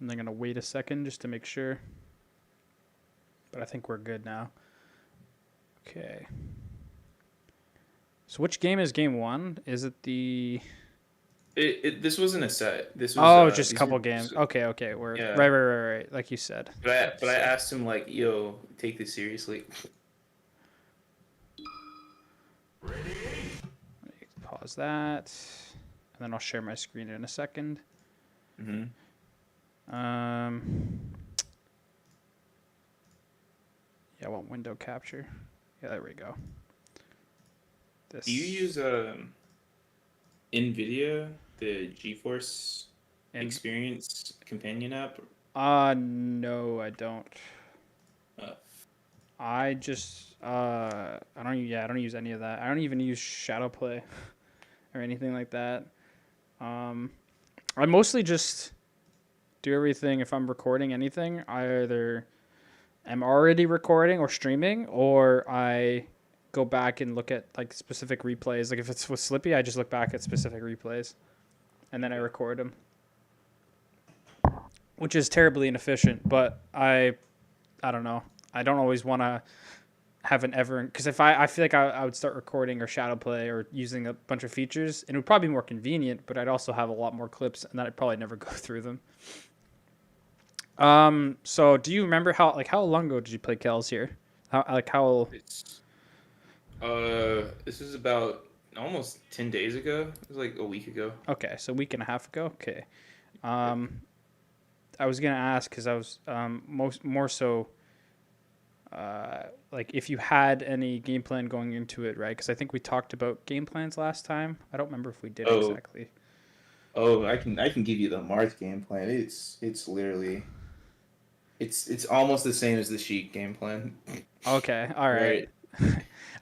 And I'm going to wait a second just to make sure. But I think we're good now. Okay. So which game is game one? Is it the... This wasn't a set. This was Oh, just a these couple are games. Okay. We're yeah. right. Like you said. But I asked him like, yo, take this seriously. Pause that. And then I'll share my screen in a second. Mm-hmm. Yeah, I want window capture. Yeah, there we go. Do you use NVIDIA, the GeForce Experience companion app? No, I don't. I just I don't use any of that. I don't even use Shadowplay or anything like that. I mostly just do everything. If I'm recording anything, I either am already recording or streaming, or I go back and look at like specific replays. Like if it's with Slippy, I just look back at specific replays and then I record them, which is terribly inefficient, but I don't know. I don't always want to have an ever, because if I feel like I would start recording or shadow play or using a bunch of features, and it would probably be more convenient, but I'd also have a lot more clips and I'd probably never go through them. So do you remember how long ago did you play Kells here? This was about almost 10 days ago. It was like a week ago. Okay, so a week and a half ago. Okay. I was gonna ask because I was more so like if you had any game plan going into it, right? Because I think we talked about game plans last time. I don't remember if we did exactly. Oh, I can give you the Marth game plan. It's literally it's almost the same as the Sheik game plan. Okay, all right.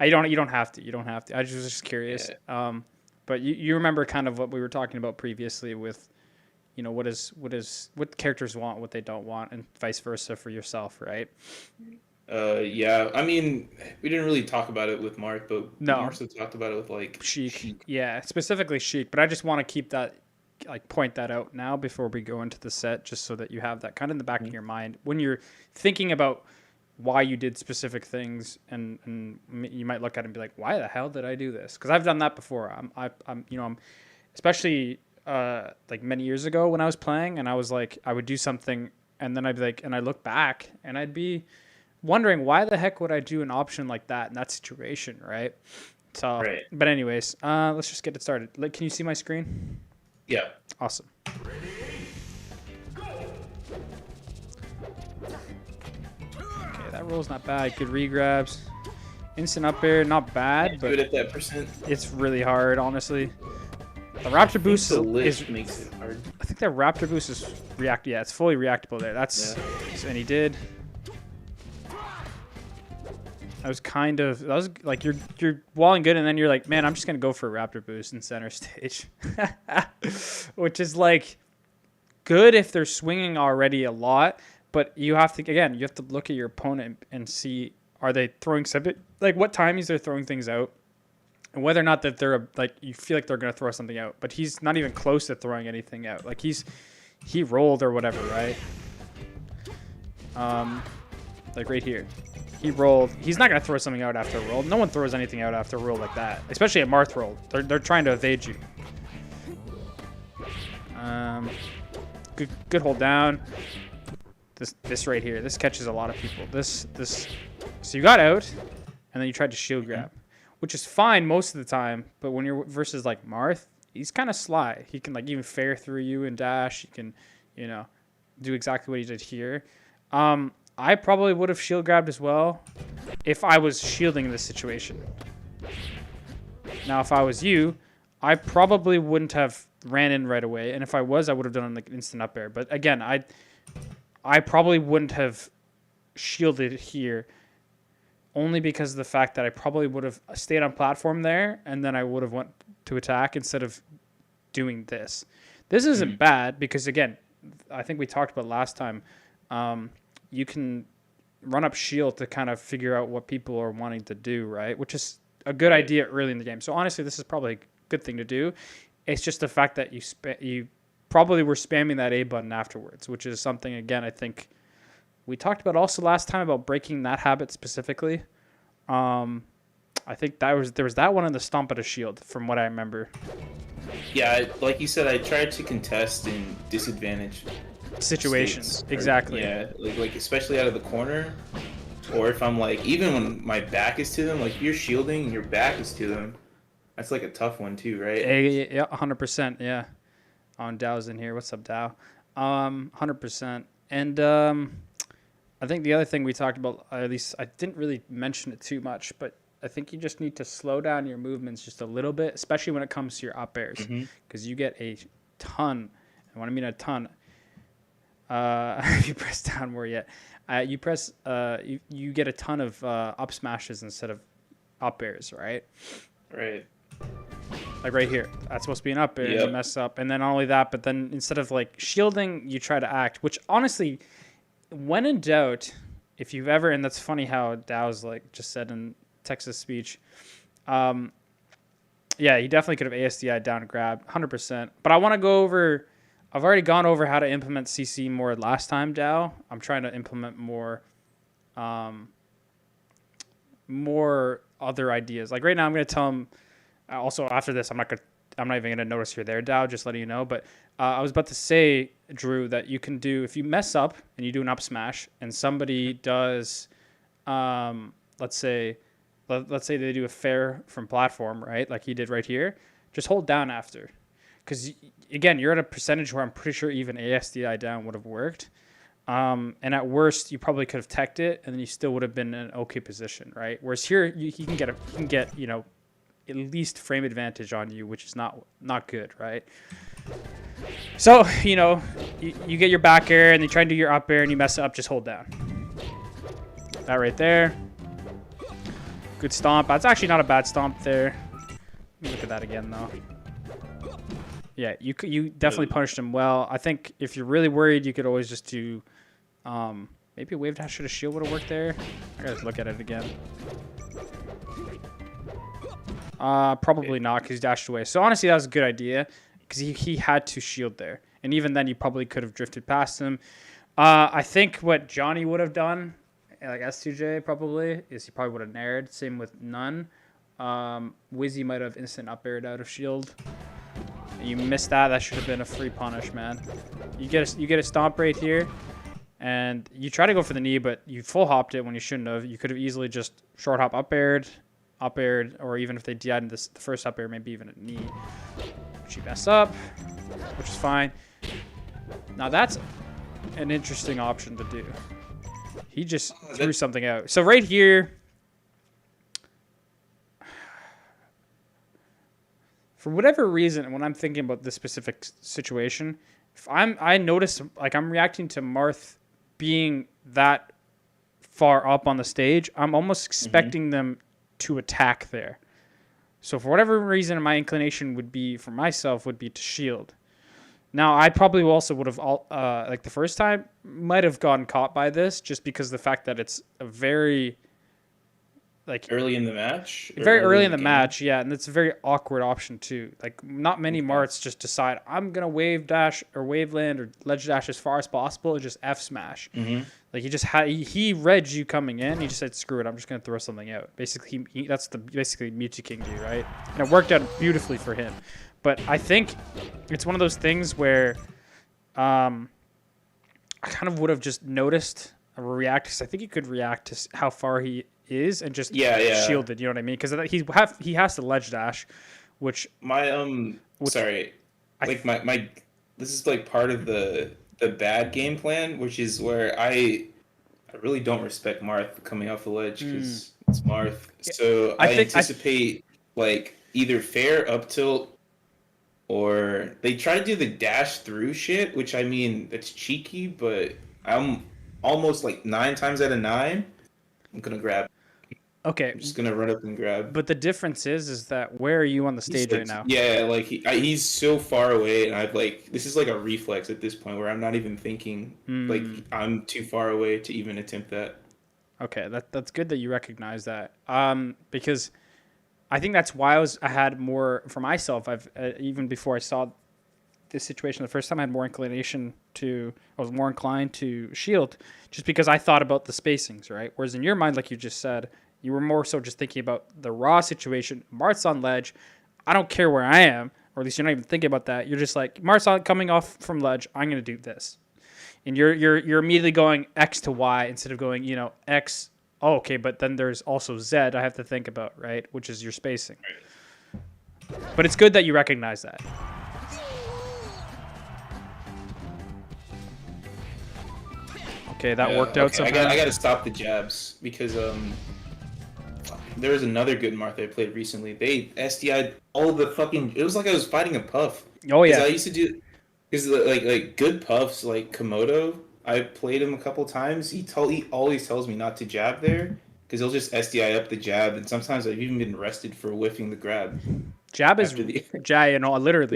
You don't have to. I was just curious. Yeah. But you remember kind of what we were talking about previously with, what characters want, what they don't want, and vice versa for yourself, right? Yeah. I mean, we didn't really talk about it with Mark, but No. we more so talked about it with like Sheik. Yeah, specifically Sheik. But I just want to keep that, like, point that out now before we go into the set, just so that you have that kind of in the back of your mind when you're thinking about why you did specific things, and you might look at it and be like, why the hell did I do this? Because I've done that before. I'm especially like many years ago when I was playing, and I was like, I would do something, and then I'd be like, and I look back, and I'd be wondering why the heck would I do an option like that in that situation, right? So, right. But anyways, let's just get it started. Like, can you see my screen? Yeah. Awesome. Okay, that roll's not bad. Good regrabs. Instant up air, not bad, but good at that percent. It's really hard, honestly. The Raptor boost makes it hard. I think that Raptor boost is react. Yeah, it's fully reactable there. That's and he did. That was like you're walling good, and then you're like, man, I'm just gonna go for a Raptor boost in center stage, which is like good if they're swinging already a lot, but you have to look at your opponent and see, are they throwing something, like what timings they're throwing things out, and whether or not that they're like, you feel like they're gonna throw something out, but he's not even close to throwing anything out. Like he rolled or whatever, right? Like right here. He rolled. He's not going to throw something out after a roll. No one throws anything out after a roll like that, especially at Marth roll. They're trying to evade you. Good hold down. This right here. This catches a lot of people. This. So you got out, and then you tried to shield grab, which is fine most of the time. But when you're versus like Marth, he's kind of sly. He can like even fare through you and dash. He can, do exactly what he did here. I probably would have shield grabbed as well if I was shielding in this situation. Now, if I was you, I probably wouldn't have ran in right away. And if I was, I would have done like instant up air. But again, I probably wouldn't have shielded here only because of the fact that I probably would have stayed on platform there, and then I would have went to attack instead of doing this. This isn't bad because, again, I think we talked about last time, you can run up shield to kind of figure out what people are wanting to do, right? Which is a good idea early in the game. So honestly, this is probably a good thing to do. It's just the fact that you probably were spamming that A button afterwards, which is something, again, I think we talked about also last time about breaking that habit specifically. I think there was that one in the stomp at a shield from what I remember. Yeah, like you said, I tried to contest in disadvantage Situations, states. exactly. Yeah, like especially out of the corner, or if I'm like, even when my back is to them, like if you're shielding and your back is to them, that's like a tough one too, right? Yeah, 100%. Yeah. On Dow's in here. What's up, Dow? 100%. And I think the other thing we talked about, at least I didn't really mention it too much, but I think you just need to slow down your movements just a little bit, especially when it comes to your up airs, because you get a ton. And when I mean a ton, if you press down more yet, you get a ton of up smashes instead of up airs, right? Right. Like right here, that's supposed to be an up air, and you mess up, and then not only that, but then instead of like shielding, you try to act, which honestly, when in doubt, if you've ever, and that's funny how Dow's like just said in Texas speech, yeah, he definitely could have ASDI down grab, 100%. But I want to go over, I've already gone over how to implement CC more last time, Dow. I'm trying to implement more other ideas. Like right now, I'm going to tell him. Also, after this, I'm not even gonna notice you're there, Dow. Just letting you know. But I was about to say, Drew, that you can do if you mess up and you do an up smash, and somebody does, let's say they do a fair from platform, right? Like he did right here. Just hold down after, because again, you're at a percentage where I'm pretty sure even ASDI down would have worked. And at worst, you probably could have teched it, and then you still would have been in an okay position, right? Whereas here, he can get at least frame advantage on you, which is not good, right? So, you get your back air and you try and do your up air and you mess it up, just hold down. That right there. Good stomp. That's actually not a bad stomp there. Let me look at that again, though. Yeah, you definitely punished him well. I think if you're really worried, you could always just do maybe a wave dash should have shield would have worked there. I gotta look at it again. Probably not, because he dashed away. So honestly, that was a good idea, because he had to shield there. And even then, you probably could have drifted past him. I think what Johnny would have done, like S2J probably, is he probably would have nared. Same with None. Wizzy might have instant up aired out of shield. You missed that. That should have been a free punish, man. You get a stomp right here, and you try to go for the knee, but you full hopped it when you shouldn't have. You could have easily just short hop up aired, or even if they DI'd the first up air, maybe even a knee. She messed up, which is fine. Now that's an interesting option to do. He just threw something out. So right here, for whatever reason, when I'm thinking about this specific situation, if I notice like I'm reacting to Marth being that far up on the stage, I'm almost expecting them to attack there. So for whatever reason, my inclination would be for myself would be to shield. Now I probably also would have like the first time might have gotten caught by this, just because of the fact that it's a very like early in the match. Very early in the match, yeah, and it's a very awkward option too. Like not many Marts just decide I'm gonna wave dash or wave land or ledge dash as far as possible and just F smash. Like he read you coming in. He just said screw it, I'm just gonna throw something out. Basically, that's the basically Mewtwo King do, right? And it worked out beautifully for him. But I think it's one of those things where I kind of would have just noticed or react, because I think he could react to how far he is and just shielded, you know what I mean? Because he has to ledge dash, which my sorry, like my this is like part of the bad game plan, which is where I really don't respect Marth coming off the ledge, because it's Marth. So I anticipate like either fair up tilt, or they try to do the dash through shit, which I mean that's cheeky, but I'm almost like 9 times out of 9 I'm gonna grab. Okay. I'm just gonna run up and grab. But the difference is that where are you on the stage right now? Yeah, like he's so far away, and I've like this is like a reflex at this point where I'm not even thinking. Like I'm too far away to even attempt that. Okay, that's good that you recognize that. Because I think that's why I had more for myself. I've even before I saw this situation the first time, I had more inclination to, I was more inclined to shield just because I thought about the spacings, right? Whereas in your mind, like you just said, you were more so just thinking about the raw situation. Marth's on ledge. I don't care where I am, or at least you're not even thinking about that. You're just like, Marth's coming off from ledge. I'm going to do this. And you're immediately going X to Y instead of going, X. Oh, okay, but then there's also Z I have to think about, right? Which is your spacing. But it's good that you recognize that. Okay, that worked out somehow. I got to stop the jabs because there was another good Marth I played recently. They SDI'd all the fucking. It was like I was fighting a puff. Oh yeah. I used to do because like good puffs like Komodo. I played him a couple times. He always tells me not to jab there because he'll just SDI up the jab, and sometimes I've even been arrested for whiffing the grab. Jab is literally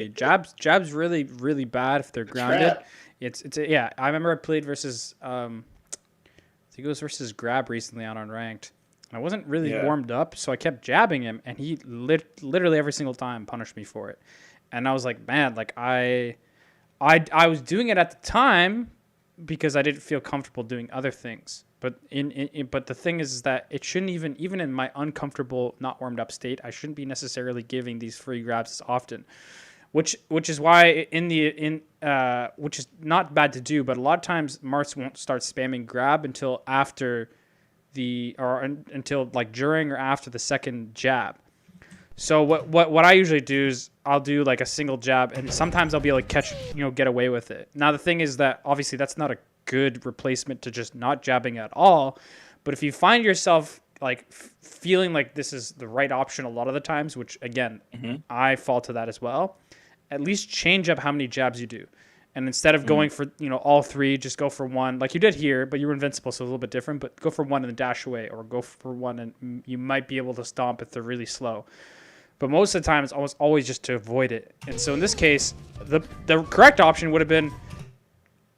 jab's really really bad if they're grounded. Trap. It's yeah. I remember I played versus I think it was versus Grab recently on Unranked. I wasn't really warmed up, so I kept jabbing him, and he literally every single time punished me for it. And I was like, man, like I was doing it at the time because I didn't feel comfortable doing other things. But but the thing is that it shouldn't even in my uncomfortable, not warmed up state, I shouldn't be necessarily giving these free grabs as often. Which is why which is not bad to do, but a lot of times Marths won't start spamming grab until after until like during or after the second jab. So what I usually do is I'll do like a single jab, and sometimes I'll be able to get away with it. Now the thing is that obviously that's not a good replacement to just not jabbing at all. But if you find yourself like feeling like this is the right option a lot of the times, which again, I fall to that as well, at least change up how many jabs you do. And instead of going for, all three, just go for one like you did here, but you were invincible, so a little bit different, but go for one and then dash away, or go for one and you might be able to stomp if they're really slow. But most of the time, it's always just to avoid it. And so in this case, the correct option would have been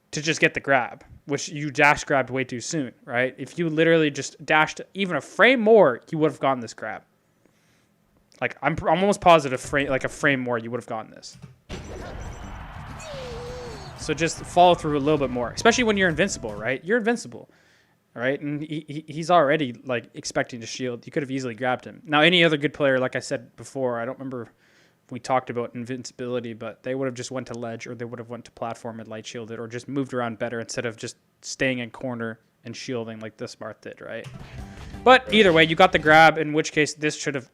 to just get the grab, which you dash grabbed way too soon, right? If you literally just dashed even a frame more, you would have gotten this grab. Like I'm almost positive a frame more, you would have gotten this. So just follow through a little bit more, especially when you're invincible, right? You're invincible, right? And he's already like expecting to shield. You could have easily grabbed him. Now, any other good player, like I said before, I don't remember if we talked about invincibility, but they would have just went to ledge, or they would have went to platform and light shielded, or just moved around better instead of just staying in corner and shielding like this Marth did, right? But either way, you got the grab, in which case this should have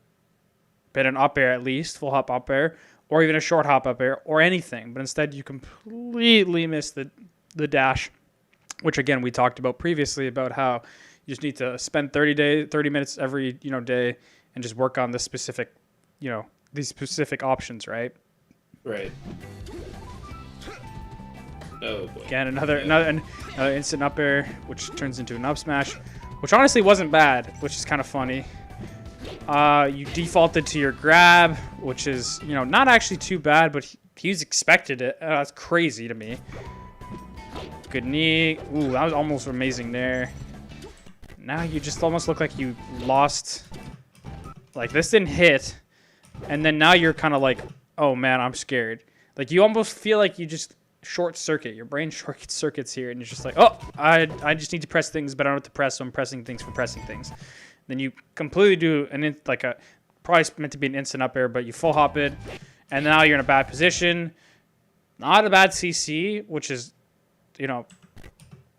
been an up air at least, full hop up air, or even a short hop up air, or anything. But instead, you completely missed the dash, which again we talked about previously about how you just need to spend 30 minutes every day and just work on this specific these specific options, right? Right. Oh boy. Again, another instant up air, which turns into an up smash, which honestly wasn't bad, which is kind of funny. You defaulted to your grab, which is not actually too bad, but he's expected it. That's crazy to me. Good knee. Ooh, that was almost amazing there. Now you just almost look like you lost. Like this didn't hit, and then now you're kind of like, oh man, I'm scared. Like you almost feel like you just short circuit. Your brain short circuits here, and you're just like, oh, I just need to press things, but I don't have to press, so I'm pressing things for pressing things. Then you completely do probably meant to be an instant up air, but you full hop it, and now you're in a bad position. Not a bad CC, which is,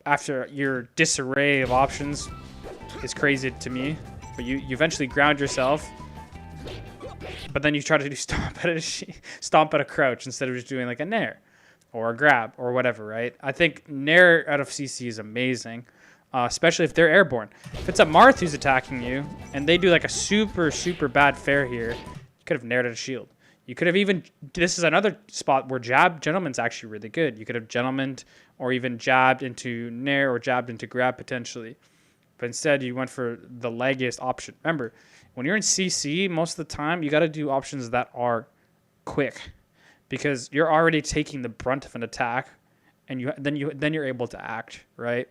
after your disarray of options is crazy to me. But you eventually ground yourself, but then you try to do stomp at a crouch instead of just doing like a nair or a grab or whatever, right? I think nair out of CC is amazing. Especially if they're airborne. If it's a Marth who's attacking you, and they do like a super, super bad fair here, you could have nared at a shield. You could have even, this is another spot where Gentleman's actually really good. You could have Gentlemaned or even jabbed into nair or jabbed into grab potentially. But instead, you went for the laggiest option. Remember, when you're in CC, most of the time, you got to do options that are quick, because you're already taking the brunt of an attack, and then you're able to act, right?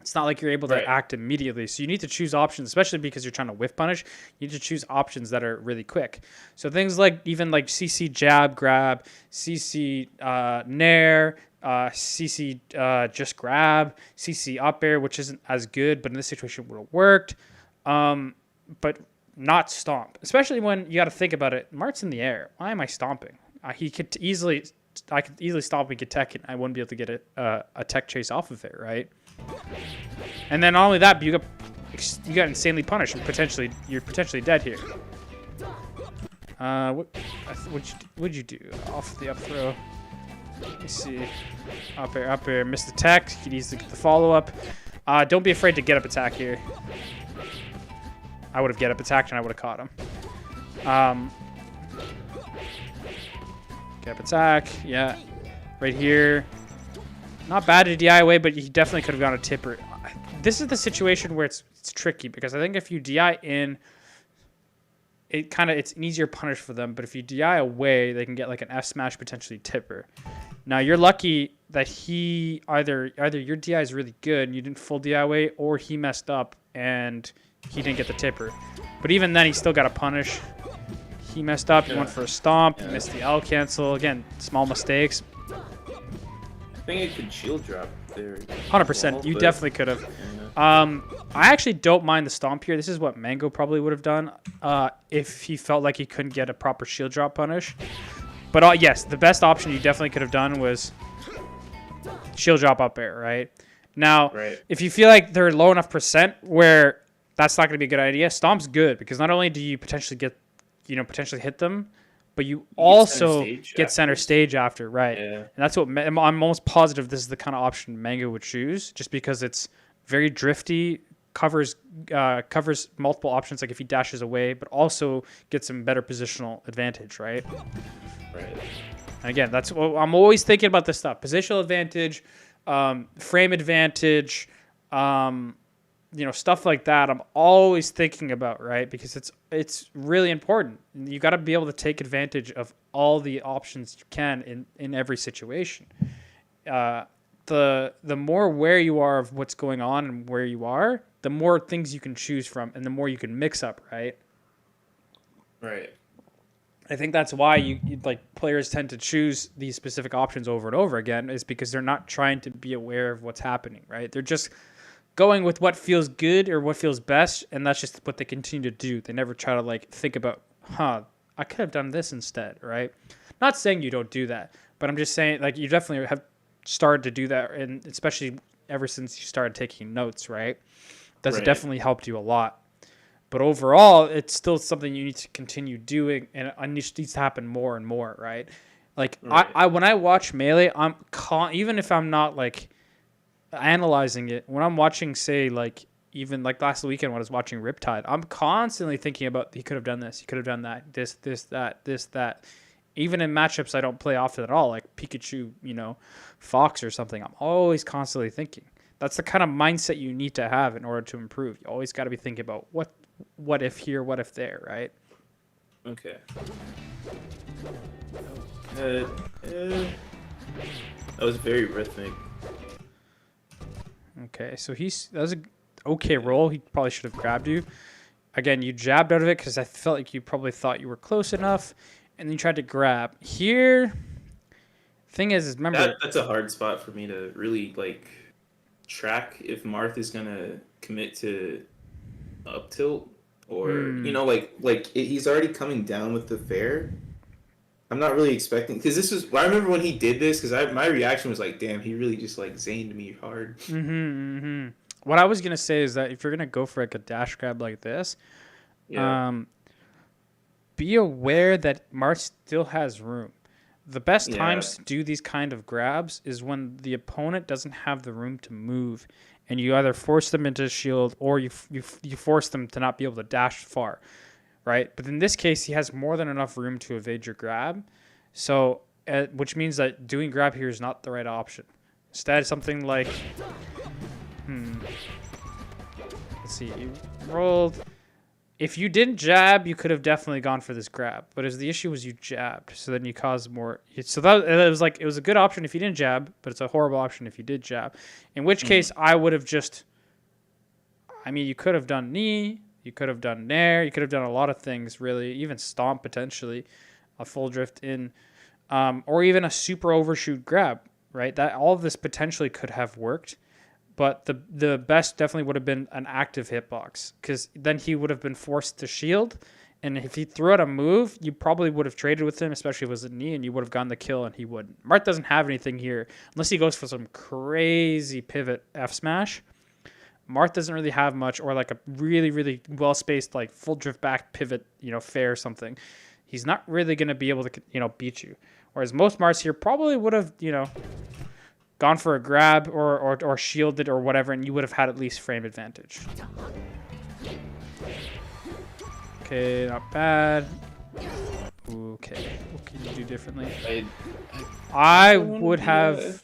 It's not like you're able to act immediately. So you need to choose options, especially because you're trying to whiff punish. You need to choose options that are really quick. So things like even like CC jab, grab, CC nair, CC just grab, CC up air, which isn't as good, but in this situation would have worked. But not stomp, especially when you got to think about it. Mart's in the air. Why am I stomping? I could easily stomp and get tech, and I wouldn't be able to get a tech chase off of it, right? And then not only that, but you got insanely punished, and you're potentially dead here. What'd you do? Off the up throw. Let me see. Up air, missed the tech. You could easily get the follow up. Don't be afraid to get up attack here. I would have get up attacked and I would have caught him. Get up attack, yeah, right here. Not bad to DI away, but he definitely could have gone a tipper. This is the situation where it's tricky because I think if you DI in, it's an easier punish for them. But if you DI away, they can get like an F smash, potentially tipper. Now you're lucky that he either your DI is really good and you didn't full DI away, or he messed up and he didn't get the tipper. But even then, he still got a punish. He messed up. He went for a stomp. Missed the L cancel. Again, small mistakes. I think it could shield drop there. 100%. You definitely could have. I actually don't mind the stomp here. This is what Mango probably would have done if he felt like he couldn't get a proper shield drop punish. But yes, the best option you definitely could have done was shield drop up air, right? Now, if you feel like they're low enough percent where that's not going to be a good idea, stomp's good because not only do you potentially potentially hit them, but you also get center stage after, right? Yeah. And that's what I'm almost positive this is the kind of option Mango would choose, just because it's very drifty, covers multiple options, like if he dashes away, but also gets some better positional advantage, right? Right. And again, that's what I'm always thinking about this stuff: positional advantage, frame advantage, stuff like that. I'm always thinking about, right? Because it's really important. You got to be able to take advantage of all the options you can in every situation. The more aware you are of what's going on and where you are, the more things you can choose from, and the more you can mix up, right? Right. I think that's why you players tend to choose these specific options over and over again, is because they're not trying to be aware of what's happening, right? They're just going with what feels good or what feels best, and that's just what they continue to do. They never try to think about, I could have done this instead, right? Not saying you don't do that, but I'm just saying you definitely have started to do that, and especially ever since you started taking notes, right? That's definitely helped you a lot. But overall, it's still something you need to continue doing, and it needs to happen more and more, right? I when I watch Melee, even if I'm not analyzing it, when I'm watching, say, even last weekend when I was watching Riptide, I'm constantly thinking about, he could have done this, he could have done that, this, that. Even in matchups I don't play often at all, like Pikachu, Fox or something, I'm always constantly thinking. That's the kind of mindset you need to have in order to improve. You always got to be thinking about what if here, what if there, right? Okay. That was very rhythmic. Okay, so that was an okay roll. He probably should have grabbed you. Again, you jabbed out of it because I felt like you probably thought you were close enough, and then you tried to grab. Here, thing is remember... That's a hard spot for me to really, track if Marth is going to commit to up tilt, or, he's already coming down with the fair. I'm not really expecting, because I remember when he did this, because my reaction was damn, he really just zaned me hard. What I was gonna say is that if you're gonna go for a dash grab like this, be aware that Marth still has room. The best times to do these kind of grabs is when the opponent doesn't have the room to move, and you either force them into shield or you force them to not be able to dash far. Right, but in this case, he has more than enough room to evade your grab, so which means that doing grab here is not the right option. Instead, something like, let's see, you rolled. If you didn't jab, you could have definitely gone for this grab, but the issue was you jabbed, so then you caused more. So it was a good option if you didn't jab, but it's a horrible option if you did jab. In which case, I would have just I mean, you could have done knee, you could have done nair, you could have done a lot of things, really. Even stomp, potentially. A full drift in. Or even a super overshoot grab, right? That all of this potentially could have worked. But the best definitely would have been an active hitbox, because then he would have been forced to shield. And if he threw out a move, you probably would have traded with him, especially if it was a knee, and you would have gotten the kill, and he wouldn't. Mart doesn't have anything here. Unless he goes for some crazy pivot F smash. Mart doesn't really have much, or like a really, really well-spaced, like full drift back pivot, fair or something. He's not really going to be able to, beat you. Whereas most Marts here probably would have, gone for a grab or shielded or whatever, and you would have had at least frame advantage. Okay, not bad. Okay, what can you do differently? I would have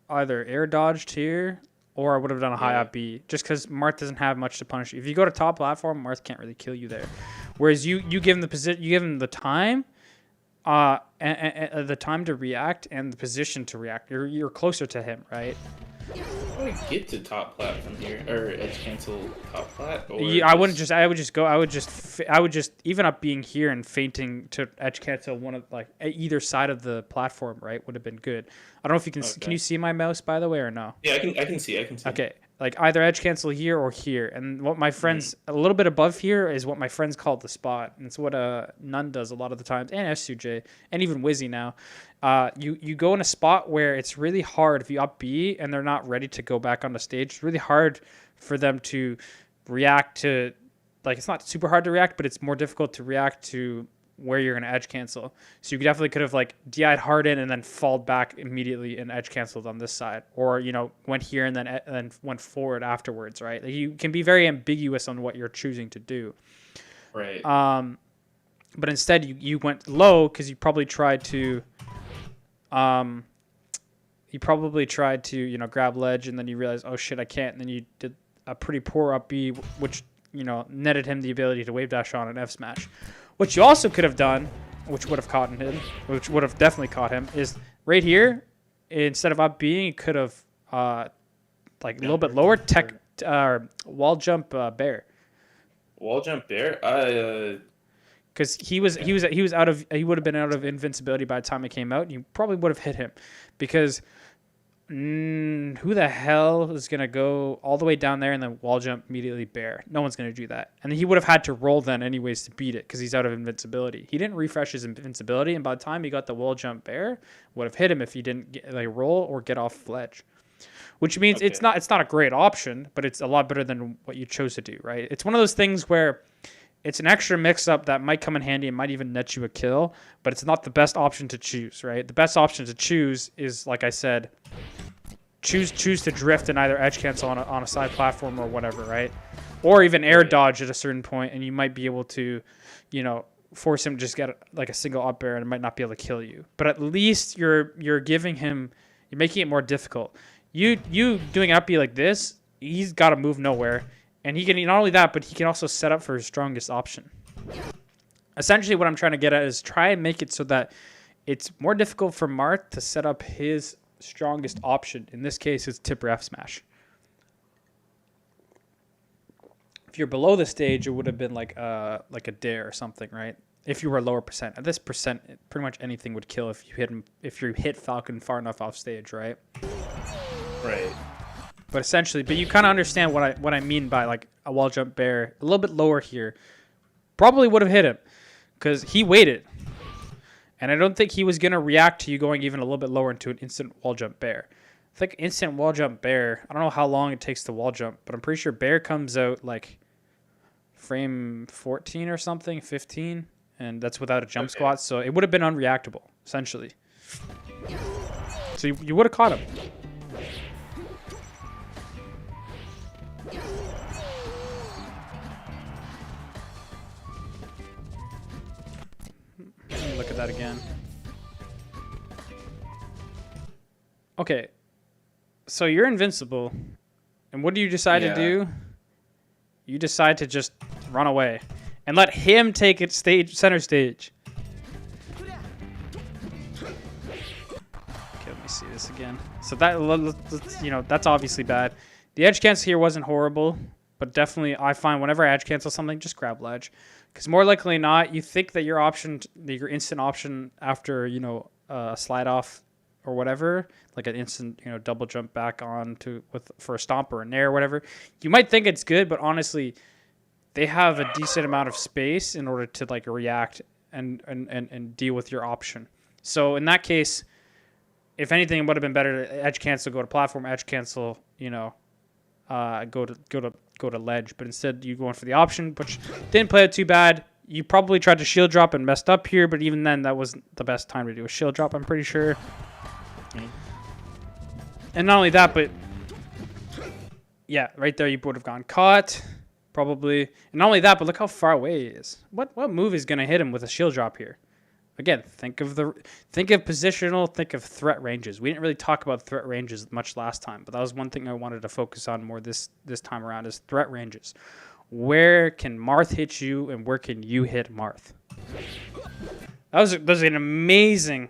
either air dodged here, or I would have done a high up B, just because Marth doesn't have much to punish you. If you go to top platform, Marth can't really kill you there. Whereas you give him the position, you give him the time, and the time to react and the position to react. You're closer to him, right? How do I get to top plat from here, or edge cancel top plat? Or I would just even up being here and feinting to edge cancel one of like either side of the platform, right? Would have been good. I don't know if you can. Okay. Can you see my mouse, by the way, or no? Yeah, I can see. Okay, like either edge cancel here or here, and what my friends a little bit above here is what my friends call the spot, and it's what Nun does a lot of the times, and SUJ, and even Wizzy now. You go in a spot where it's really hard if you up B and they're not ready to go back on the stage. It's really hard for them to react to, like, it's not super hard to react, but it's more difficult to react to where you're going to edge cancel. So you definitely could have like DI'd hard in and then falled back immediately and edge canceled on this side, or went here and then went forward afterwards, right? Like, you can be very ambiguous on what you're choosing to do. Right. But instead you went low because you probably tried to grab ledge, and then you realize, oh shit, I can't, and then you did a pretty poor up B, which netted him the ability to wave dash on an F smash. What you also could have done, which would have definitely caught him, is right here, instead of up B, you could have a little bit lower wall jump bear. Wall jump bear. Because he would have been out of invincibility by the time it came out. You probably would have hit him, because who the hell is gonna go all the way down there and then wall jump immediately bear? No one's gonna do that. And he would have had to roll then anyways to beat it, because he's out of invincibility. He didn't refresh his invincibility, and by the time he got the wall jump bear, would have hit him if he didn't roll or get off ledge. Which means it's not a great option, but it's a lot better than what you chose to do, right? It's one of those things where it's an extra mix-up that might come in handy and might even net you a kill, but it's not the best option to choose, right? The best option to choose is, like I said, choose to drift and either edge cancel on a side platform or whatever, right? Or even air dodge at a certain point, and you might be able to, force him to just get like a single up air, and it might not be able to kill you. But at least you're making it more difficult. You doing an up B like this, he's got to move nowhere. And he can, not only that, but he can also set up for his strongest option. Essentially, what I'm trying to get at is try and make it so that it's more difficult for Marth to set up his strongest option. In this case, it's tipper F smash. If you're below the stage, it would have been like a dare or something, right? If you were lower percent. At this percent, pretty much anything would kill if you hit Falcon far enough off stage, right? Right. But essentially, you kind of understand what I mean by like a wall jump bear a little bit lower here. Probably would have hit him because he waited. And I don't think he was going to react to you going even a little bit lower into an instant wall jump bear. I think instant wall jump bear, I don't know how long it takes to wall jump, but I'm pretty sure bear comes out like frame 14 or something, 15, and that's without a jump squat. So it would have been unreactable, essentially. So you would have caught him. Look at that again. Okay, so you're invincible, and what do you decide to do? You decide to just run away and let him take it center stage. Okay, let me see this again. So that's obviously bad. The edge cancel here wasn't horrible. But definitely, I find whenever I edge cancel something, just grab ledge, because more likely than not, you think that your instant option after a slide off or whatever, like an instant double jump back on for a stomp or a nair or whatever, you might think it's good, but honestly, they have a decent amount of space in order to like react and deal with your option. So in that case, if anything, it would have been better to edge cancel, go to platform, edge cancel, go to ledge. But instead, you going for the option, which didn't play out too bad. You probably tried to shield drop and messed up here, but even then, that wasn't the best time to do a shield drop, I'm pretty sure. And not only that, but yeah, right there, you would have gone caught, probably. And not only that, but look how far away he is. What move is going to hit him with a shield drop here? Again, think of positional, think of threat ranges. We didn't really talk about threat ranges much last time, but that was one thing I wanted to focus on more this time around is threat ranges. Where can Marth hit you, and where can you hit Marth? That was an amazing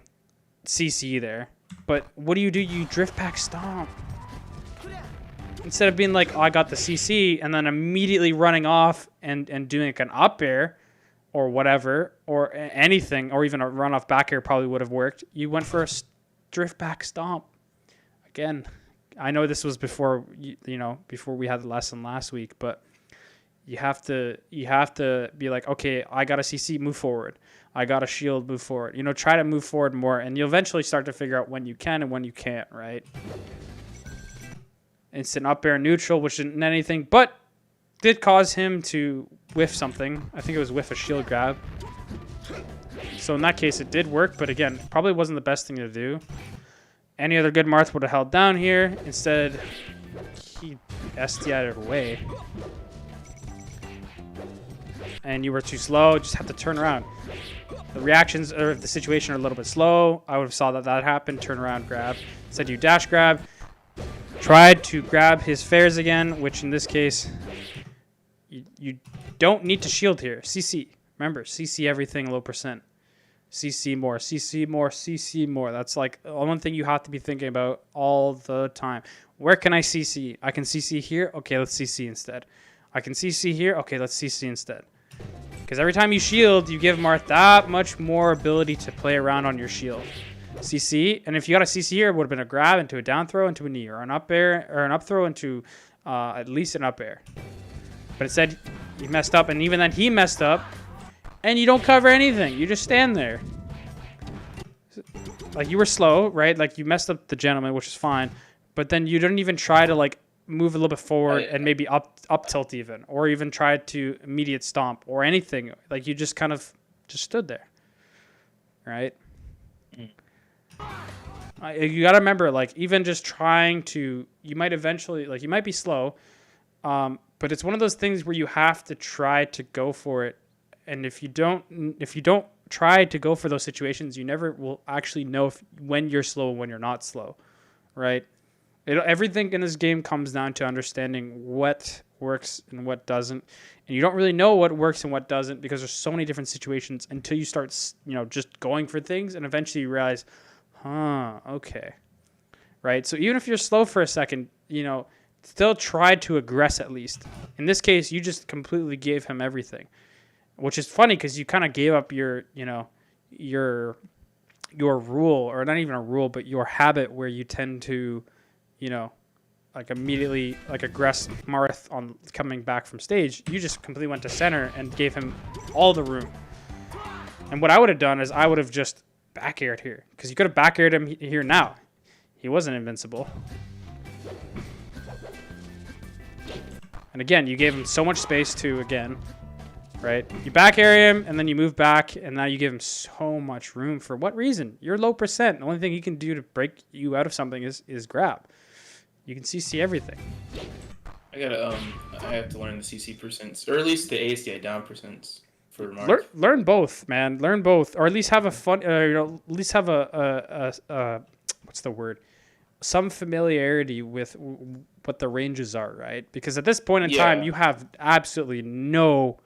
CC there. But what do? You drift back stomp. Instead of being like, oh, I got the CC, and then immediately running off and doing like an up air or whatever, or anything, or even a run off back air probably would have worked. You went for a drift back stomp. Again, I know this was before before we had the lesson last week, but you have to be like, okay, I got a CC, move forward. I got a shield, move forward. Try to move forward more, and you'll eventually start to figure out when you can and when you can't, right? Instant up air neutral, which didn't anything, but did cause him to whiff something. I think it was whiff a shield grab. So in that case, it did work, but again, probably wasn't the best thing to do. Any other good Marth would have held down here. Instead, he SDI'd away. And you were too slow, just have to turn around. The reactions of the situation are a little bit slow. I would have saw that happen, turn around, grab. Instead, you dash grab. Tried to grab his fares again, which in this case, you don't need to shield here. CC. Remember, CC everything, low percent. CC more, CC more, CC more. That's like one thing you have to be thinking about all the time. Where can I CC? I can CC here. Okay, let's CC instead. I can CC here. Okay, let's CC instead. Because every time you shield, you give Marth that much more ability to play around on your shield. CC, and if you got a CC here, it would have been a grab into a down throw into a knee, or an up air, or an up throw into at least an up air. But instead, he messed up, and even then he messed up, and you don't cover anything. You just stand there. Like, you were slow, right? Like, you messed up the gentleman, which is fine, but then you didn't even try to, like, move a little bit forward and maybe up tilt even, or even try to immediate stomp or anything. Like, you just kind of just stood there, right? You got to remember, like, even just trying to, you might eventually, like, you might be slow, but it's one of those things where you have to try to go for it. And if you don't try to go for those situations, you never will actually know when you're slow and when you're not slow, right? Everything in this game comes down to understanding what works and what doesn't. And you don't really know what works and what doesn't because there's so many different situations until you start, just going for things, and eventually you realize, okay, right? So even if you're slow for a second, still try to aggress at least. In this case, you just completely gave him everything, which is funny because you kind of gave up your rule, or not even a rule, but your habit where you tend to, like immediately like aggress Marth on coming back from stage. You just completely went to center and gave him all the room. And what I would have done is I would have just back aired here, because you could have back aired him here now. He wasn't invincible. And again, you gave him so much space to, again, right? You back air him, and then you move back, and now you give him so much room. For what reason? You're low percent. The only thing he can do to break you out of something is grab. You can CC everything. I have to learn the CC percents, or at least the ASDI down percents for Marth. Learn both, man. Learn both, or at least have a fun. At least have a what's the word? Some familiarity with what the ranges are, right? Because at this point in time, you have absolutely no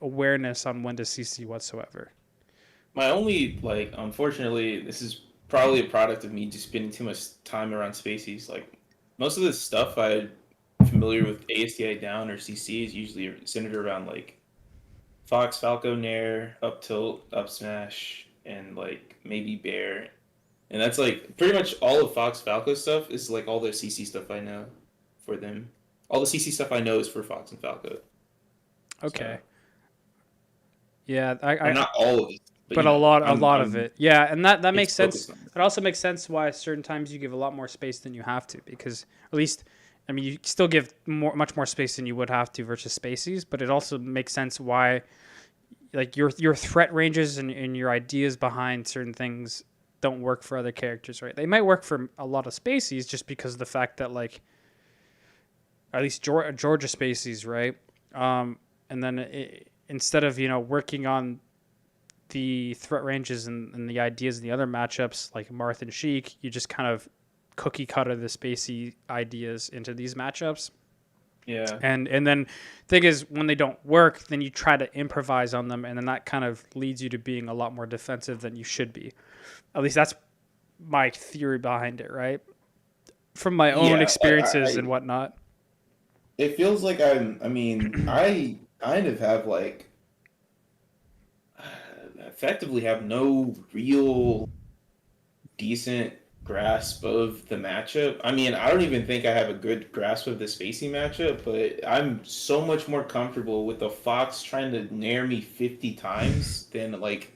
awareness on when to CC whatsoever. My only, unfortunately, this is probably a product of me just spending too much time around spacies. Like, most of the stuff I'm familiar with ASTI down or CC is usually centered around like Fox, Falco, Nair, up tilt, up smash, and like maybe Bear. And that's like pretty much all of Fox Falco stuff is like all the CC stuff I know for them. All the CC stuff I know is for Fox and Falco. Okay. So, Yeah, not all of it, but you know, a lot of it. Yeah, and that makes sense. On It also makes sense why certain times you give a lot more space than you have to, because at least, I mean, you still give much more space than you would have to versus Spaceys, but it also makes sense why, like, your threat ranges and your ideas behind certain things don't work for other characters, right? They might work for a lot of Spaceys just because of the fact that, like, at least Georgia Spaceys, right? And then instead of, working on the threat ranges and the ideas in the other matchups like Marth and Sheik, you just kind of cookie cutter the spacey ideas into these matchups. Yeah. And then thing is, when they don't work, then you try to improvise on them, and then that kind of leads you to being a lot more defensive than you should be. At least that's my theory behind it, right? From my own experiences and whatnot. It feels like I kind of have like effectively have no real decent grasp of the matchup. I mean, I don't even think I have a good grasp of the Spacey matchup, but I'm so much more comfortable with the Fox trying to nair me 50 times than like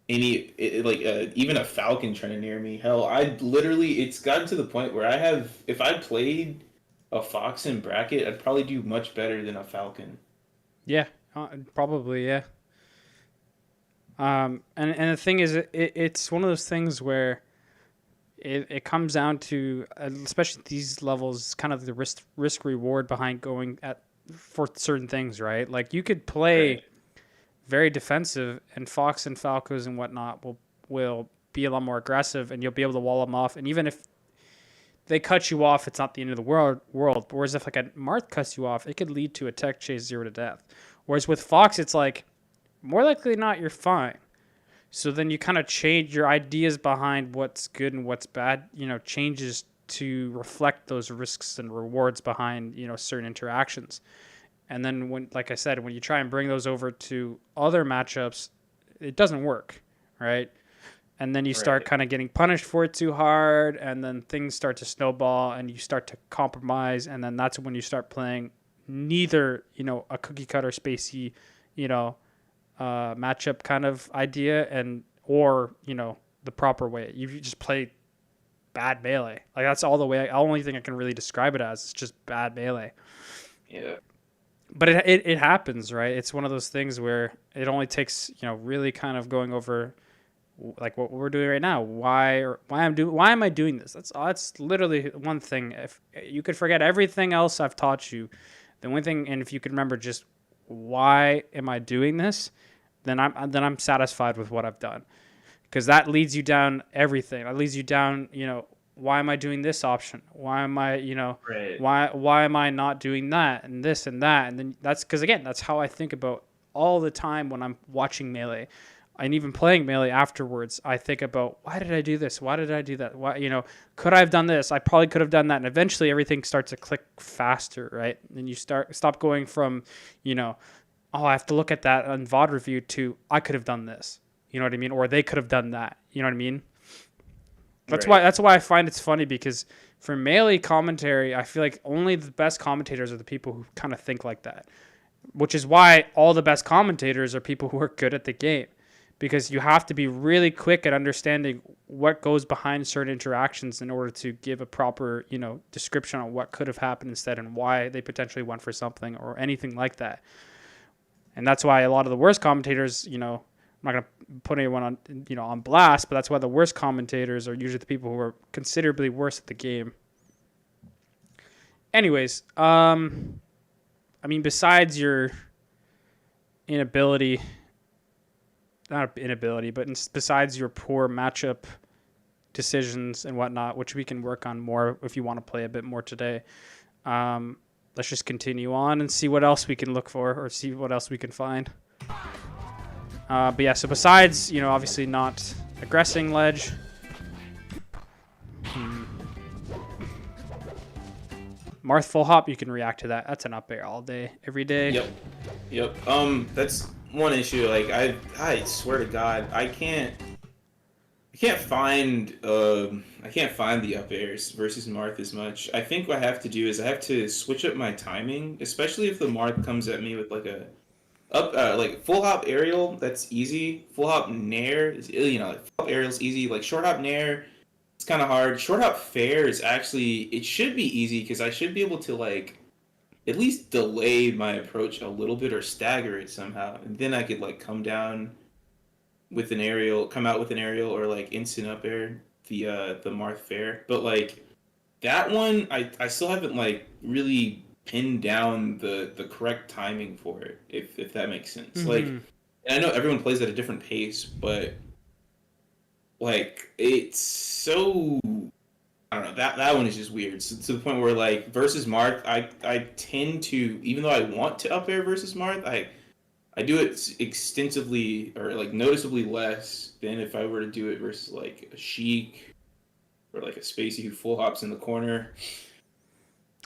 even a Falcon trying to nair me. Hell, it's gotten to the point where if I played a Fox in bracket, I'd probably do much better than a Falcon. Yeah, probably, yeah. And the thing is, it's one of those things where it comes down to, especially these levels, kind of the risk reward behind going for certain things, right? Like, you could play very defensive, and Fox and Falcos and whatnot will be a lot more aggressive, and you'll be able to wall them off. And even if they cut you off, it's not the end of the world. Whereas if like a Marth cuts you off, it could lead to a tech chase 0 to death. Whereas with Fox, it's like, more likely than not, you're fine. So then you kind of change your ideas behind what's good and what's bad, changes to reflect those risks and rewards behind, certain interactions. And then when, like I said, when you try and bring those over to other matchups, it doesn't work, right? And then you start kind of getting punished for it too hard, and then things start to snowball, and you start to compromise, and then that's when you start playing neither, a cookie cutter spacey, matchup kind of idea or the proper way. You just play bad melee. Like, that's only thing I can really describe it as. It's just bad melee. Yeah. But it happens, right? It's one of those things where it only takes, really kind of going over like what we're doing right now. Why am I doing this? That's literally one thing. If you could forget everything else I've taught you, the one thing, and if you could remember just why am I doing this, then I'm satisfied with what I've done, because that leads you down everything. That leads you down, why am I doing this option? Why am I, why am I not doing that and this and that? And then that's because, again, that's how I think about all the time when I'm watching Melee. And even playing Melee afterwards, I think about, why did I do this? Why did I do that? Why, could I have done this? I probably could have done that. And eventually everything starts to click faster, right? And you stop going from, I have to look at that on VOD review to, I could have done this. You know what I mean? Or they could have done that. You know what I mean? That's why I find it's funny, because for Melee commentary, I feel like only the best commentators are the people who kind of think like that, which is why all the best commentators are people who are good at the game. Because you have to be really quick at understanding what goes behind certain interactions in order to give a proper, description on what could have happened instead and why they potentially went for something or anything like that. And that's why a lot of the worst commentators, I'm not going to put anyone on, on blast, but that's why the worst commentators are usually the people who are considerably worse at the game. Anyways, besides your inability, not inability, but besides your poor matchup decisions and whatnot, which we can work on more if you want to play a bit more today, let's just continue on and see what else we can look for or see what else we can find. But yeah, so besides, obviously not aggressing ledge. Marth full hop, you can react to that. That's an up air all day, every day. Yep. That's one issue. Like I swear to God, I can't find the up airs versus Marth as much. I think what I have to do is I have to switch up my timing, especially if the Marth comes at me with like a like full hop aerial. That's easy. Full hop nair is like full hop aerial's easy. Like short hop nair, it's kind of hard. Short hop fair is actually it should be easy because I should be able to like at least delay my approach a little bit or stagger it somehow, and then I could like come out with an aerial or like instant up air the Marth fair. But like that one, I still haven't like really pinned down the correct timing for it, if that makes sense. Mm-hmm. Like, and I know everyone plays at a different pace, but like it's so I don't know, that one is just weird. So, to the point where like versus Marth, I tend to, even though I want to up air versus Marth, I do it extensively or like noticeably less than if I were to do it versus like a Sheik or like a Spacey who full hops in the corner.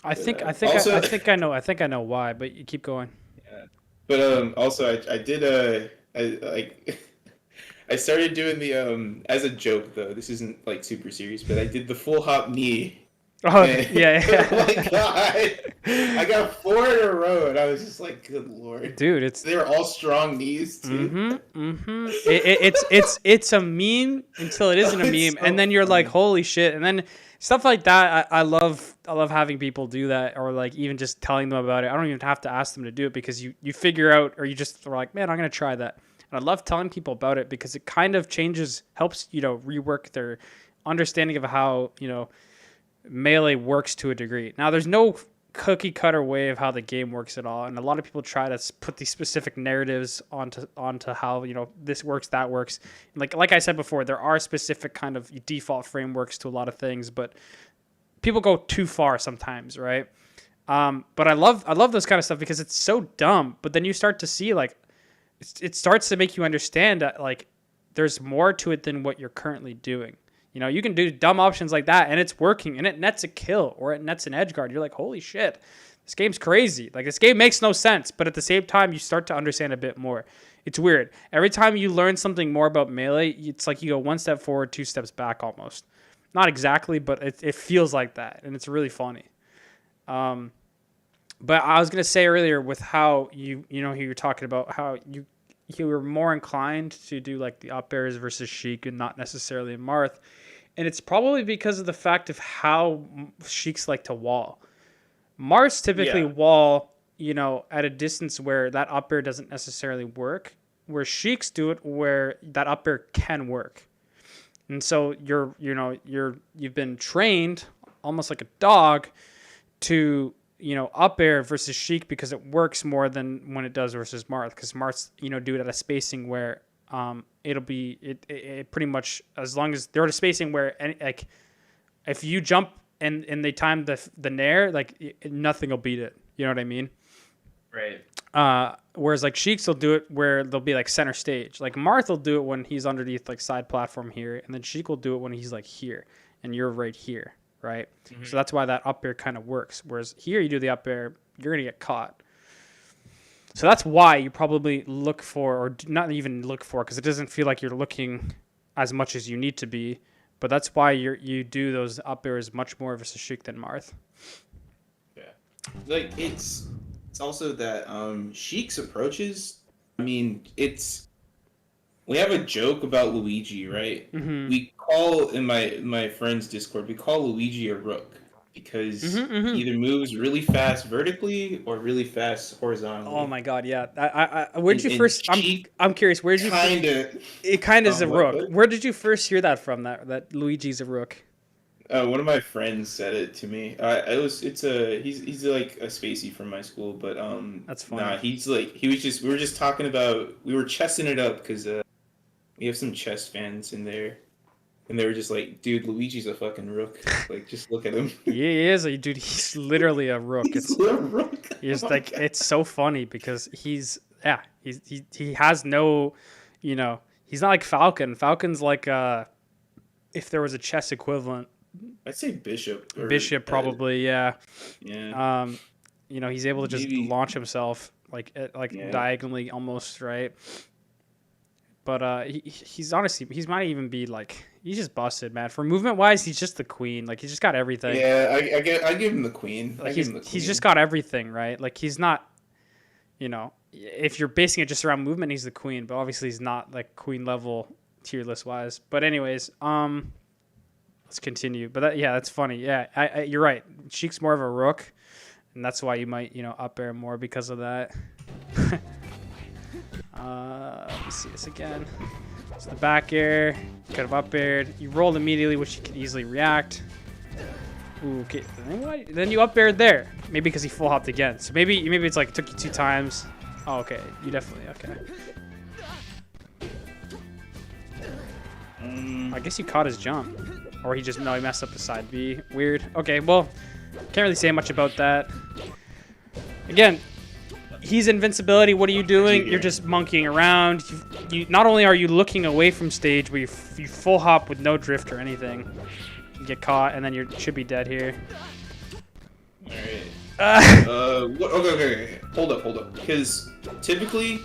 I think I know why, but you keep going. Yeah. But also I did I started doing the as a joke though. This isn't like super serious, but I did the full hop knee. Oh yeah. Oh my God, I got 4 in a row, and I was just like, "Good Lord, dude!" They were all strong knees too. It's a meme until it isn't a meme, so and then you're funny. Like, "Holy shit!" And then stuff like that. I love having people do that, or like even just telling them about it. I don't even have to ask them to do it because you figure out, or you just are like, "Man, I'm gonna try that." And I love telling people about it because it kind of helps rework their understanding of how Melee works to a degree. Now, there's no cookie cutter way of how the game works at all, and a lot of people try to put these specific narratives onto how this works, that works. And like I said before, there are specific kind of default frameworks to a lot of things, but people go too far sometimes, right? But I love those kind of stuff because it's so dumb. But then you start to see like it starts to make you understand that like there's more to it than what you're currently doing. You can do dumb options like that, and it's working, and it nets a kill, or it nets an edge guard. You're like, holy shit, this game's crazy. Like, this game makes no sense, but at the same time, you start to understand a bit more. It's weird. Every time you learn something more about Melee, it's like you go 1 step forward, 2 steps back almost. Not exactly, but it feels like that, and it's really funny. But I was going to say earlier with how you're talking about how you were more inclined to do like the up airs versus Sheik and not necessarily Marth. And it's probably because of the fact of how Sheiks like to wall. Marths typically wall, at a distance where that up air doesn't necessarily work, where Sheiks do it where that up air can work. And so you've been trained almost like a dog to up air versus Sheik because it works more than when it does versus Marth, because Marths do it at a spacing where it'll be it pretty much, as long as they're at a spacing where like if you jump and they time the nair, like nothing will beat it. You know what I mean? Right. Whereas like Sheiks will do it where they'll be like center stage. Like Marth will do it when he's underneath like side platform here, and then Sheik will do it when he's like here and you're right here, right? Mm-hmm. So that's why that up air kind of works. Whereas here you do the up air, you're gonna get caught. So that's why you probably look for, or not even look for, because it doesn't feel like you're looking as much as you need to be. But that's why you do those up airs much more versus Sheik than Marth. Yeah, like it's also that Sheik's approaches. I mean, we have a joke about Luigi, right? Mm-hmm. We call in my friend's Discord, we call Luigi a rook. Because he either moves really fast vertically or really fast horizontally. Oh my god, yeah. Where'd you first? I'm curious. Where'd you? It kind of is a rook. Where did you first hear that from? That Luigi's a rook. One of my friends said it to me. He's like a Spacey from my school, but that's funny. Nah, we were just talking about, we were chessing it up because we have some chess fans in there. And they were just like, dude, Luigi's a fucking rook. Like, just look at him. He is. Dude, he's literally a rook. He's a rook. He's like, it's so funny because he has no, he's not like Falcon. Falcon's like, if there was a chess equivalent I'd say bishop. Bishop probably, yeah. Yeah. He's able to just Maybe. launch himself Yeah. diagonally almost, right? But he's honestly, he might even be like, he's just busted, man. For movement wise, he's just the queen. Like, he's just got everything. Yeah, I give him the queen. Like, he's just got everything, right? Like, he's not, if you're basing it just around movement, he's the queen. But obviously, he's not like queen level tier list wise. But anyways, let's continue. But that's funny. Yeah, you're right. Sheik's more of a rook, and that's why you might up air more because of that. Let me see this again. So the back air, kind of up aired. You rolled immediately, which you can easily react. Ooh, okay. Then you up aired there. Maybe because he full hopped again. So maybe it's like it took you 2 times. Oh, okay. You definitely okay. I guess you caught his jump, or he messed up the side B. Weird. Okay, well, can't really say much about that. Again. He's invincibility. What are you doing? You're just monkeying around. You not only are you looking away from stage, but you full hop with no drift or anything. You get caught, and then you should be dead here. All right. Okay. Hold up. Because typically,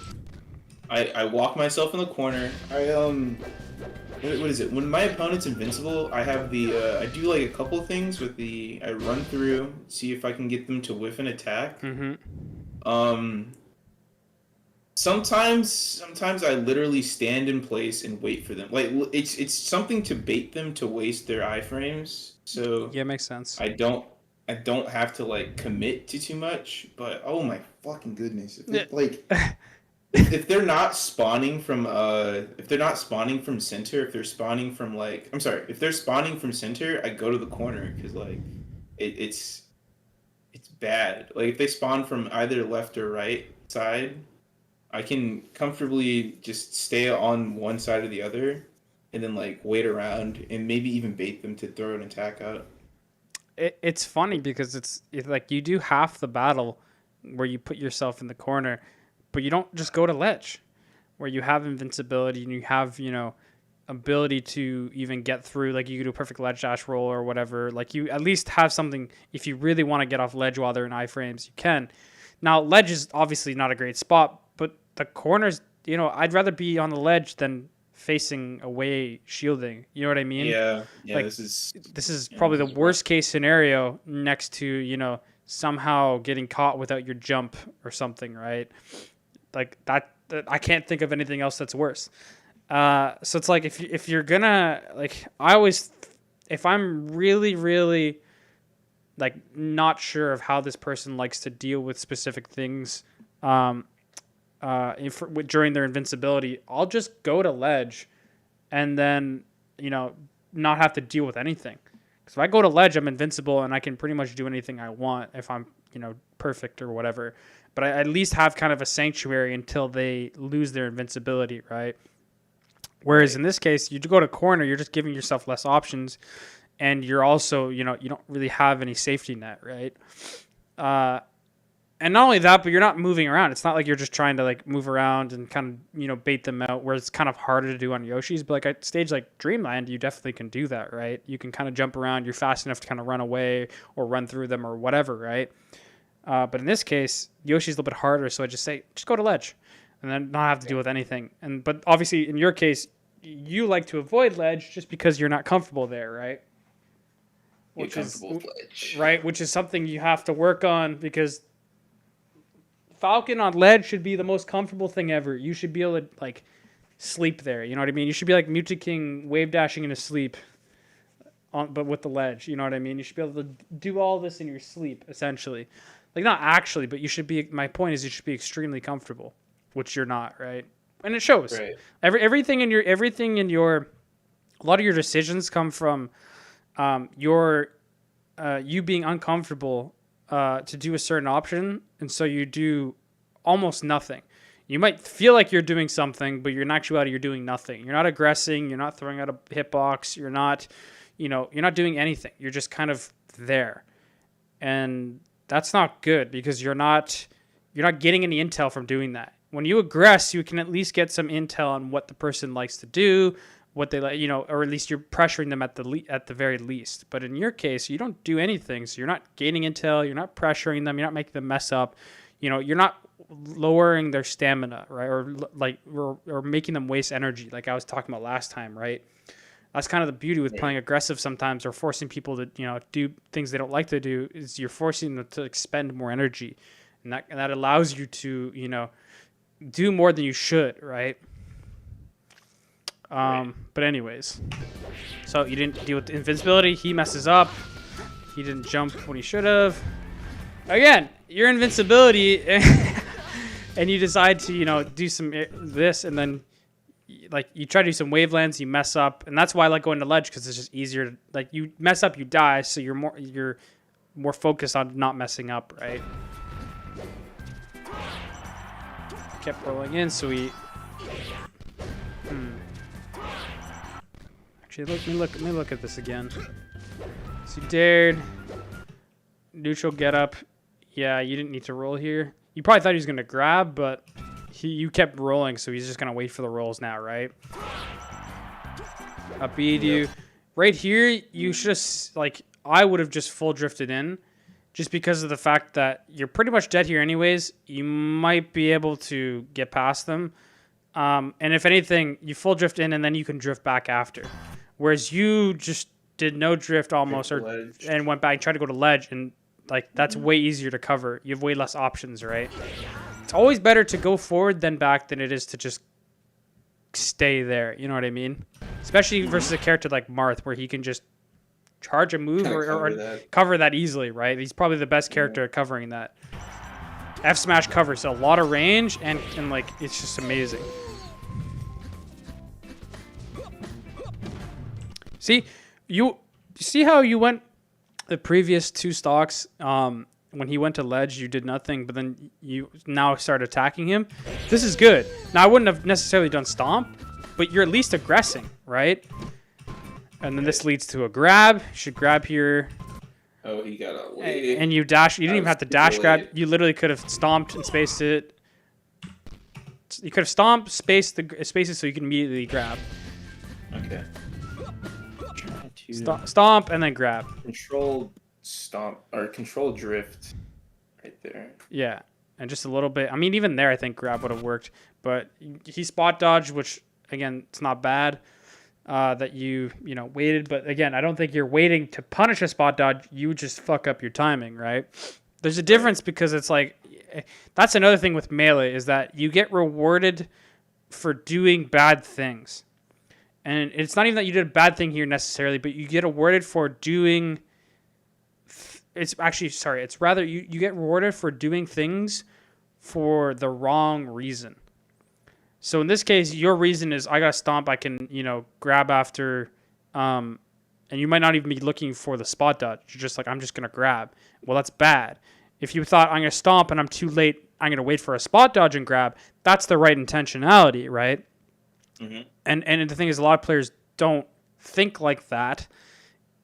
I walk myself in the corner. What is it? When my opponent's invincible, I have I do like a couple of things with I run through, see if I can get them to whiff an attack. Mm-hmm. Sometimes I literally stand in place and wait for them. Like it's something to bait them to waste their iframes. So yeah, makes sense. I don't have to like commit to too much. But oh my fucking goodness, if they're not spawning from center, if they're spawning from if they're spawning from center, I go to the corner because like it's bad. Like if they spawn from either left or right side, I can comfortably just stay on one side or the other and then like wait around and maybe even bait them to throw an attack out. It's funny because it's like you do half the battle where you put yourself in the corner, but you don't just go to ledge where you have invincibility and you have, ability to even get through. Like you can do a perfect ledge dash roll or whatever. Like you at least have something if you really want to get off ledge while they're in iframes, you can. Now ledge is obviously not a great spot, but the corners, I'd rather be on the ledge than facing away shielding. You know what I mean? Yeah. Like, this is probably the worst case scenario next to, somehow getting caught without your jump or something, right? Like that I can't think of anything else that's worse. So it's like if you're gonna like, if I'm really, really like not sure of how this person likes to deal with specific things, during their invincibility, I'll just go to ledge, and then not have to deal with anything. Because if I go to ledge, I'm invincible and I can pretty much do anything I want if I'm perfect or whatever. But I at least have kind of a sanctuary until they lose their invincibility, right? Whereas in this case, you go to corner, you're just giving yourself less options, and you're also, you don't really have any safety net, right? And not only that, but you're not moving around. It's not like you're just trying to like move around and kind of, bait them out, where it's kind of harder to do on Yoshi's. But like at stage like Dreamland, you definitely can do that, right? You can kind of jump around. You're fast enough to kind of run away or run through them or whatever, right? But in this case, Yoshi's a little bit harder, so I just go to ledge, and then not have to deal with anything. But obviously, in your case, you like to avoid ledge just because you're not comfortable there, right? Which is ledge. Right, which is something you have to work on, because Falcon on ledge should be the most comfortable thing ever. You should be able to like sleep there. You know what I mean? You should be like Mewtwo King wave dashing in his sleep, but with the ledge. You know what I mean? You should be able to do all this in your sleep, essentially. Like, not actually, but you should be. My point is, you should be extremely comfortable, which you're not, right? And it shows. Right. Everything in your, a lot of your decisions come from, you being uncomfortable to do a certain option, and so you do almost nothing. You might feel like you're doing something, but in actuality, you're doing nothing. You're not aggressing. You're not throwing out a hitbox. You're not, you're not doing anything. You're just kind of there, and that's not good, because you're not getting any intel from doing that. When you aggress, you can at least get some intel on what the person likes to do, what they like, or at least you're pressuring them at the very least. But in your case, you don't do anything, so you're not gaining intel, you're not pressuring them, you're not making them mess up, you're not lowering their stamina, right? Or making them waste energy, like I was talking about last time, right? That's kind of the beauty with playing aggressive sometimes, or forcing people to do things they don't like to do, is you're forcing them to expend more energy, and that allows you to do more than you should, right? But anyways, so you didn't deal with the invincibility. He messes up. He didn't jump when he should have. Again, your invincibility, and you decide to do some this, and then like you try to do some wavelands, you mess up, and that's why I like going to ledge, because it's just easier to, like, you mess up, you die, so you're more focused on not messing up, right? Kept rolling in, so we. Actually, let me look at this again. So you dared. Neutral get up. Yeah, you didn't need to roll here. You probably thought he was gonna grab, but you kept rolling, so he's just gonna wait for the rolls now, right? Upbeat you. Right here, you should have, I would have just full drifted in, just because of the fact that you're pretty much dead here anyways. You might be able to get past them. And if anything, you full drift in, and then you can drift back after. Whereas you just did no drift almost, and went back and tried to go to ledge, and that's way easier to cover. You have way less options, right? It's always better to go forward than back than it is to just stay there. You know what I mean? Especially versus a character like Marth, where he can just charge a move or cover that easily, right? He's probably the best character at covering that. F smash covers a lot of range, and it's just amazing. See, you see how you went the previous two stocks, when he went to ledge, you did nothing, but then you now start attacking him. This is good. Now, I wouldn't have necessarily done stomp, but you're at least aggressing, right? And then this leads to a grab. You should grab here. Oh, he got away. And you dash. You didn't even have to dash grab. You literally could have stomped and spaced it. You could have stomped, spaced it so you can immediately grab. Okay. Stomp and then grab. Control stomp or control drift right there. Yeah, and just a little bit. I mean, even there, I think grab would have worked. But he spot dodged, which again, it's not bad that you waited. But again, I don't think you're waiting to punish a spot dodge. You just fuck up your timing, right? There's a difference, because it's that's another thing with melee, is that you get rewarded for doing bad things. And it's not even that you did a bad thing here necessarily, but you get awarded for doing. It's rather you get rewarded for doing things for the wrong reason. So in this case, your reason is, I got to stomp, I can, grab after, and you might not even be looking for the spot dodge. You're just I'm just going to grab. Well, that's bad. If you thought, I'm going to stomp and I'm too late, I'm going to wait for a spot dodge and grab, that's the right intentionality, right? Mm-hmm. And the thing is, a lot of players don't think like that.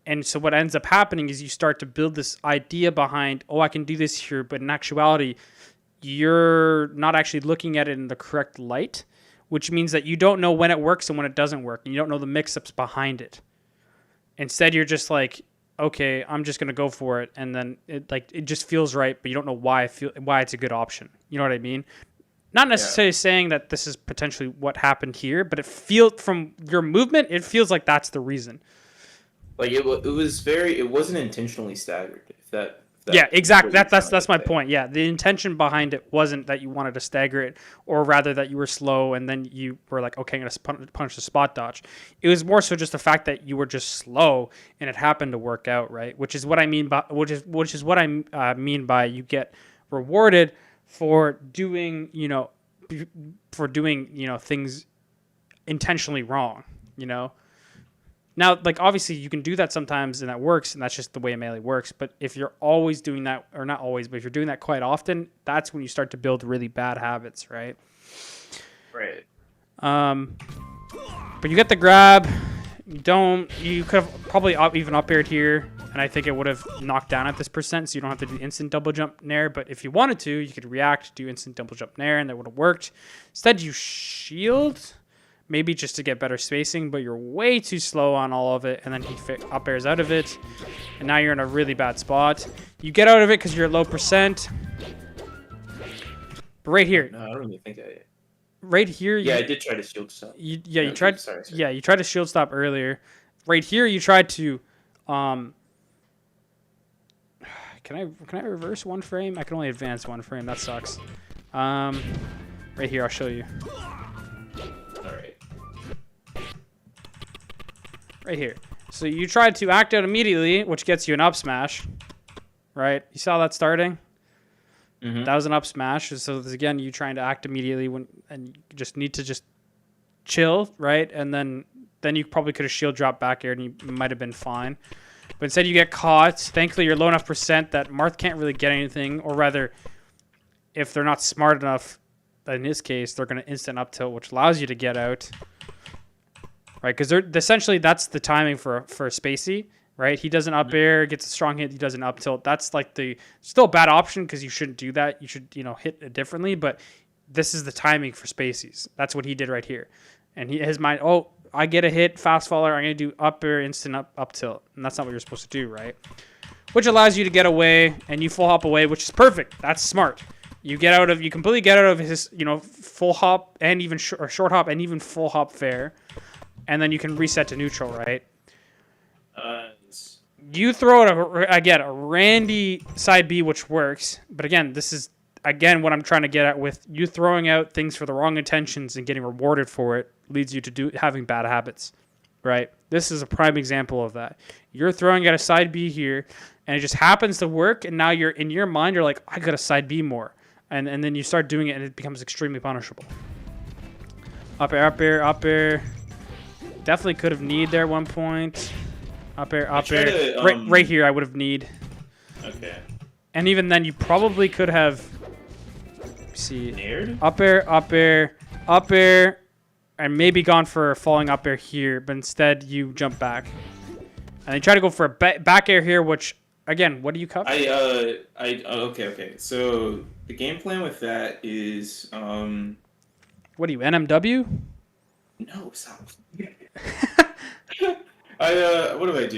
And so what ends up happening is you start to build this idea behind, I can do this here, but in actuality, you're not actually looking at it in the correct light, which means that you don't know when it works and when it doesn't work, and you don't know the mix-ups behind it. Instead, you're just okay, I'm just going to go for it, and then it just feels right, but you don't know why it's a good option. You know what I mean? Not necessarily saying that this is potentially what happened here, but it feels, from your movement, it feels like that's the reason. It wasn't intentionally staggered. Yeah, exactly. That's my point. Yeah, the intention behind it wasn't that you wanted to stagger it, or rather that you were slow and then you were okay, I'm going to punch the spot dodge. It was more so just the fact that you were just slow and it happened to work out, right? Which is what I mean by you get rewarded for doing things intentionally wrong, Now, obviously you can do that sometimes and that works, and that's just the way melee works. But if you're always doing that, or not always, but if you're doing that quite often, that's when you start to build really bad habits, right? Right. But you get the grab. You could have probably even up aired here, and I think it would have knocked down at this percent, so you don't have to do instant double jump nair. But if you wanted to, you could react, do instant double jump nair, and that would have worked. Instead, you shield. maybe just to get better spacing, but you're way too slow on all of it, and then he up airs out of it, and now you're in a really bad spot. You get out of it because you're at low percent. But right here. No, I don't even think I... Right here. Yeah, I did try to shield stop. You tried. Sorry. Yeah, you tried to shield stop earlier. Right here, you tried to. Can I reverse one frame? I can only advance one frame. That sucks. Right here, I'll show you. All right. Right here. So you tried to act out immediately, which gets you an up smash. Right? You saw that starting? Mm-hmm. That was an up smash. So this, again, you trying to act immediately and you just need to just chill, right? And then you probably could have shield dropped back air and you might have been fine. But instead you get caught. Thankfully, you're low enough percent that Marth can't really get anything. Or rather, if they're not smart enough, in his case, they're going to instant up tilt, which allows you to get out. Right? Because essentially that's the timing for Spacey. Right? He does an up air, gets a strong hit, he does an up tilt. That's like still a bad option because you shouldn't do that. You should, hit it differently. But this is the timing for Spacey's. That's what he did right here. And his mind, I get a hit, fast faller, I'm going to do up air, instant up tilt. And that's not what you're supposed to do, right? Which allows you to get away, and you full hop away, which is perfect. That's smart. You completely get out of his, full hop and even short hop and even full hop fair. And then you can reset to neutral, right? You throw it, a Randy side B, which works. But again, this is, what I'm trying to get at with you throwing out things for the wrong intentions and getting rewarded for it leads you to having bad habits, right? This is a prime example of that. You're throwing at a side B here, and it just happens to work, and now you're in your mind, you're like, I got to side B more. And then you start doing it, and it becomes extremely punishable. Up air, up air, up air. Definitely could have need there at one point. Up air, up air. Right here, I would have need. Okay. And even then, you probably could have. See. Nared? Up air, up air, up air, and maybe gone for a falling up air here, but instead you jump back. And they try to go for a back air here, which again, what do you cover? Okay. So the game plan with that is What are you, NMW? No, stop. What do?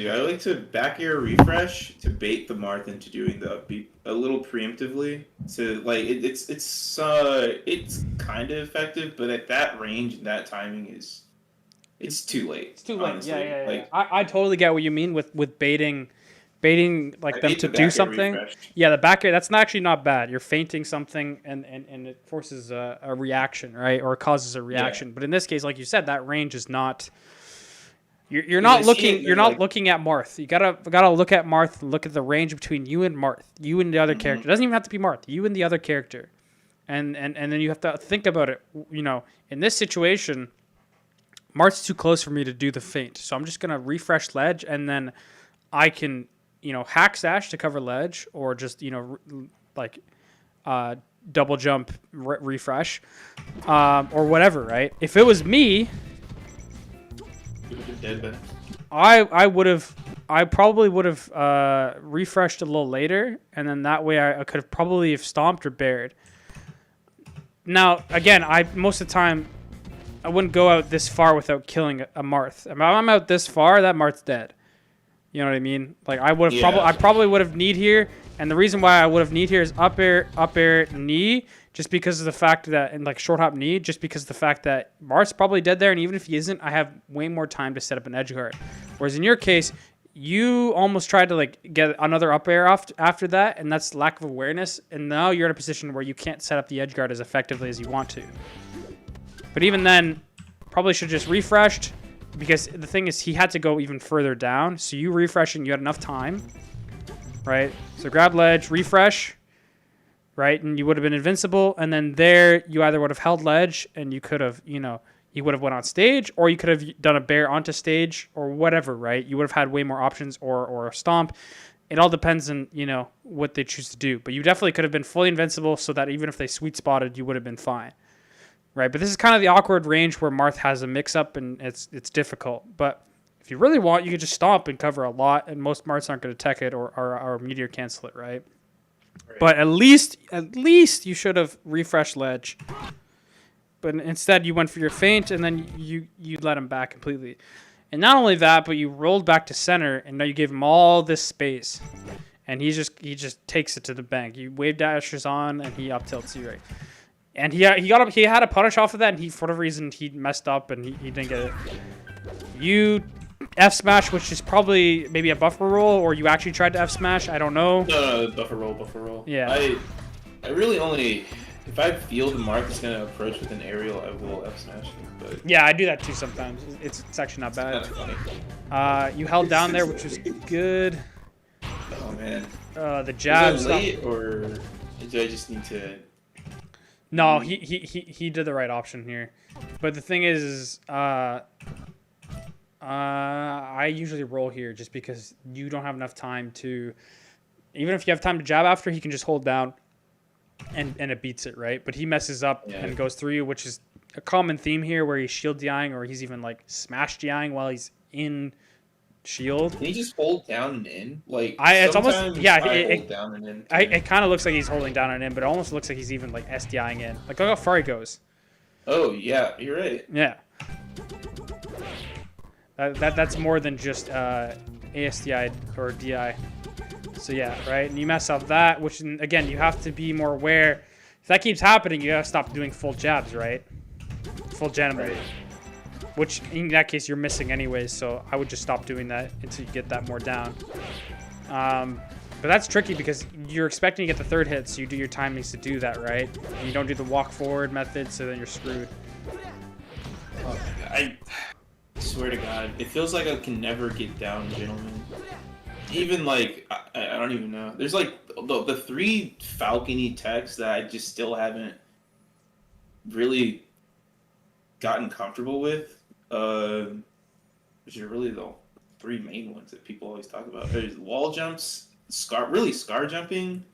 I like to back air refresh to bait the Marth into doing the upbeat a little preemptively. So like it's kind of effective, but at that range and that timing it's too late. It's too late. Honestly. Yeah. Like, I totally get what you mean with baiting like them to do something. Refresh. Yeah, the back air, that's actually not bad. You're feinting something and it forces a reaction, right? Or causes a reaction. Yeah. But in this case, like you said, that range is not. You're not looking at Marth. You gotta look at Marth. Look at the range between you and Marth. You and the other character. It doesn't even have to be Marth. You and the other character, and then you have to think about it. In this situation, Marth's too close for me to do the feint. So I'm just gonna refresh ledge, and then I can hack sash to cover ledge, or just double jump refresh, or whatever. Right? If it was me. I probably would have refreshed a little later, and then that way I could have probably have stomped or bared. Now, again, most of the time I wouldn't go out this far without killing a Marth. If I'm out this far, that Marth's dead. You know what I mean? Like I probably would have need here, and the reason why I would have need here is up air, knee. Just because of the fact that, and like short hop knee, just because of the fact that Marth's probably dead there, and even if he isn't, I have way more time to set up an edge guard. Whereas in your case, you almost tried to get another up air after that, and that's lack of awareness, and now you're in a position where you can't set up the edge guard as effectively as you want to. But even then, probably should have just refreshed, because the thing is he had to go even further down, so you refreshing, you had enough time, right? So grab ledge, refresh. Right, and you would have been invincible, and then there you either would have held ledge, and you could have, you would have went on stage, or you could have done a bear onto stage, or whatever, right? You would have had way more options, or a stomp. It all depends on, what they choose to do. But you definitely could have been fully invincible, so that even if they sweet spotted, you would have been fine, right? But this is kind of the awkward range where Marth has a mix-up, and it's difficult. But if you really want, you could just stomp and cover a lot, and most Marths aren't going to tech it or meteor cancel it, right? But at least you should have refreshed ledge but instead you went for your feint, and then you let him back completely. And not only that, but you rolled back to center, and now you gave him all this space, and he just takes it to the bank. You wave dashes on, and he up tilts you, right? And he had a punish off of that, and he, for whatever reason, he messed up, and he didn't get it. You F smash, which is probably maybe a buffer roll, or you actually tried to F smash. I don't know. No, buffer roll. Yeah. I really only, if I feel the Marth is gonna approach with an aerial, I will F smash him. But Yeah, I do that too sometimes. It's actually not bad. that's funny. You held down there, which was good. Oh man. The jab. Is that late, or do I just need to? No, he did the right option here, but the thing is, I usually roll here just because you don't have enough time to. Even if you have time to jab after, he can just hold down, and it beats it, right? But he messes up and goes through you, which is a common theme here, where he's shield DIing or he's even like smash DIing while he's in shield. Can he just hold down and in? Like it's almost hold down and in. It kind of looks like he's holding down and in, but it almost looks like he's even like SDIing in. Like look how far he goes. Oh yeah, you're right. Yeah. That's more than just ASDI or DI. So yeah, right? And you mess up that, which again, you have to be more aware. If that keeps happening, you gotta stop doing full jabs, right? Full gentleman. Right. Which in that case you're missing anyways, so I would just stop doing that until you get that more down. But that's tricky because you're expecting to get the third hit, so you do your timings to do that, right? And you don't do the walk forward method, so then you're screwed. Oh my God. I swear to God, it feels like I can never get down, gentlemen. Even like, I don't even know. There's like the 3 Falcony techs that I just still haven't really gotten comfortable with, which are really the 3 main ones that people always talk about. There's wall jumps, scar jumping.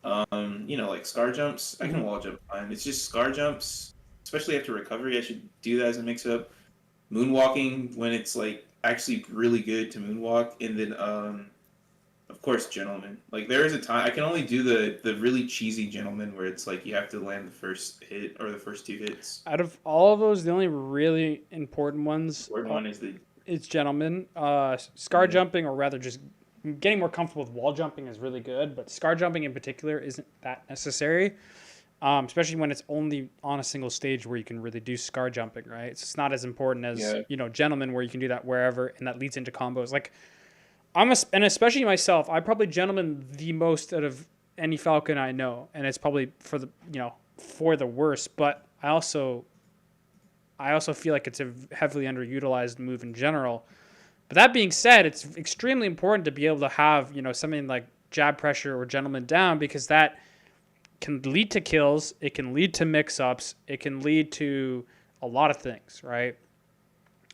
Like scar jumps. I can wall jump fine. It's just scar jumps, especially after recovery. I should do that as a mix-up. Moonwalking when it's like actually really good to moonwalk, and then of course gentleman. Like there is a time I can only do the really cheesy gentleman where it's like you have to land the first hit or the first 2 hits. Out of all of those, the only really important ones it's gentleman. Scar jumping, or rather just getting more comfortable with wall jumping, is really good, but scar jumping in particular isn't that necessary. Especially when it's only on a single stage where you can really do scar jumping, right? It's not as important as gentleman, where you can do that wherever, and that leads into combos. Like and especially myself, I probably gentleman the most out of any Falcon I know, and it's probably for the worst. But I also feel like it's a heavily underutilized move in general. But that being said, it's extremely important to be able to have something like jab pressure or gentleman down, because that can lead to kills, it can lead to mix-ups, it can lead to a lot of things, right?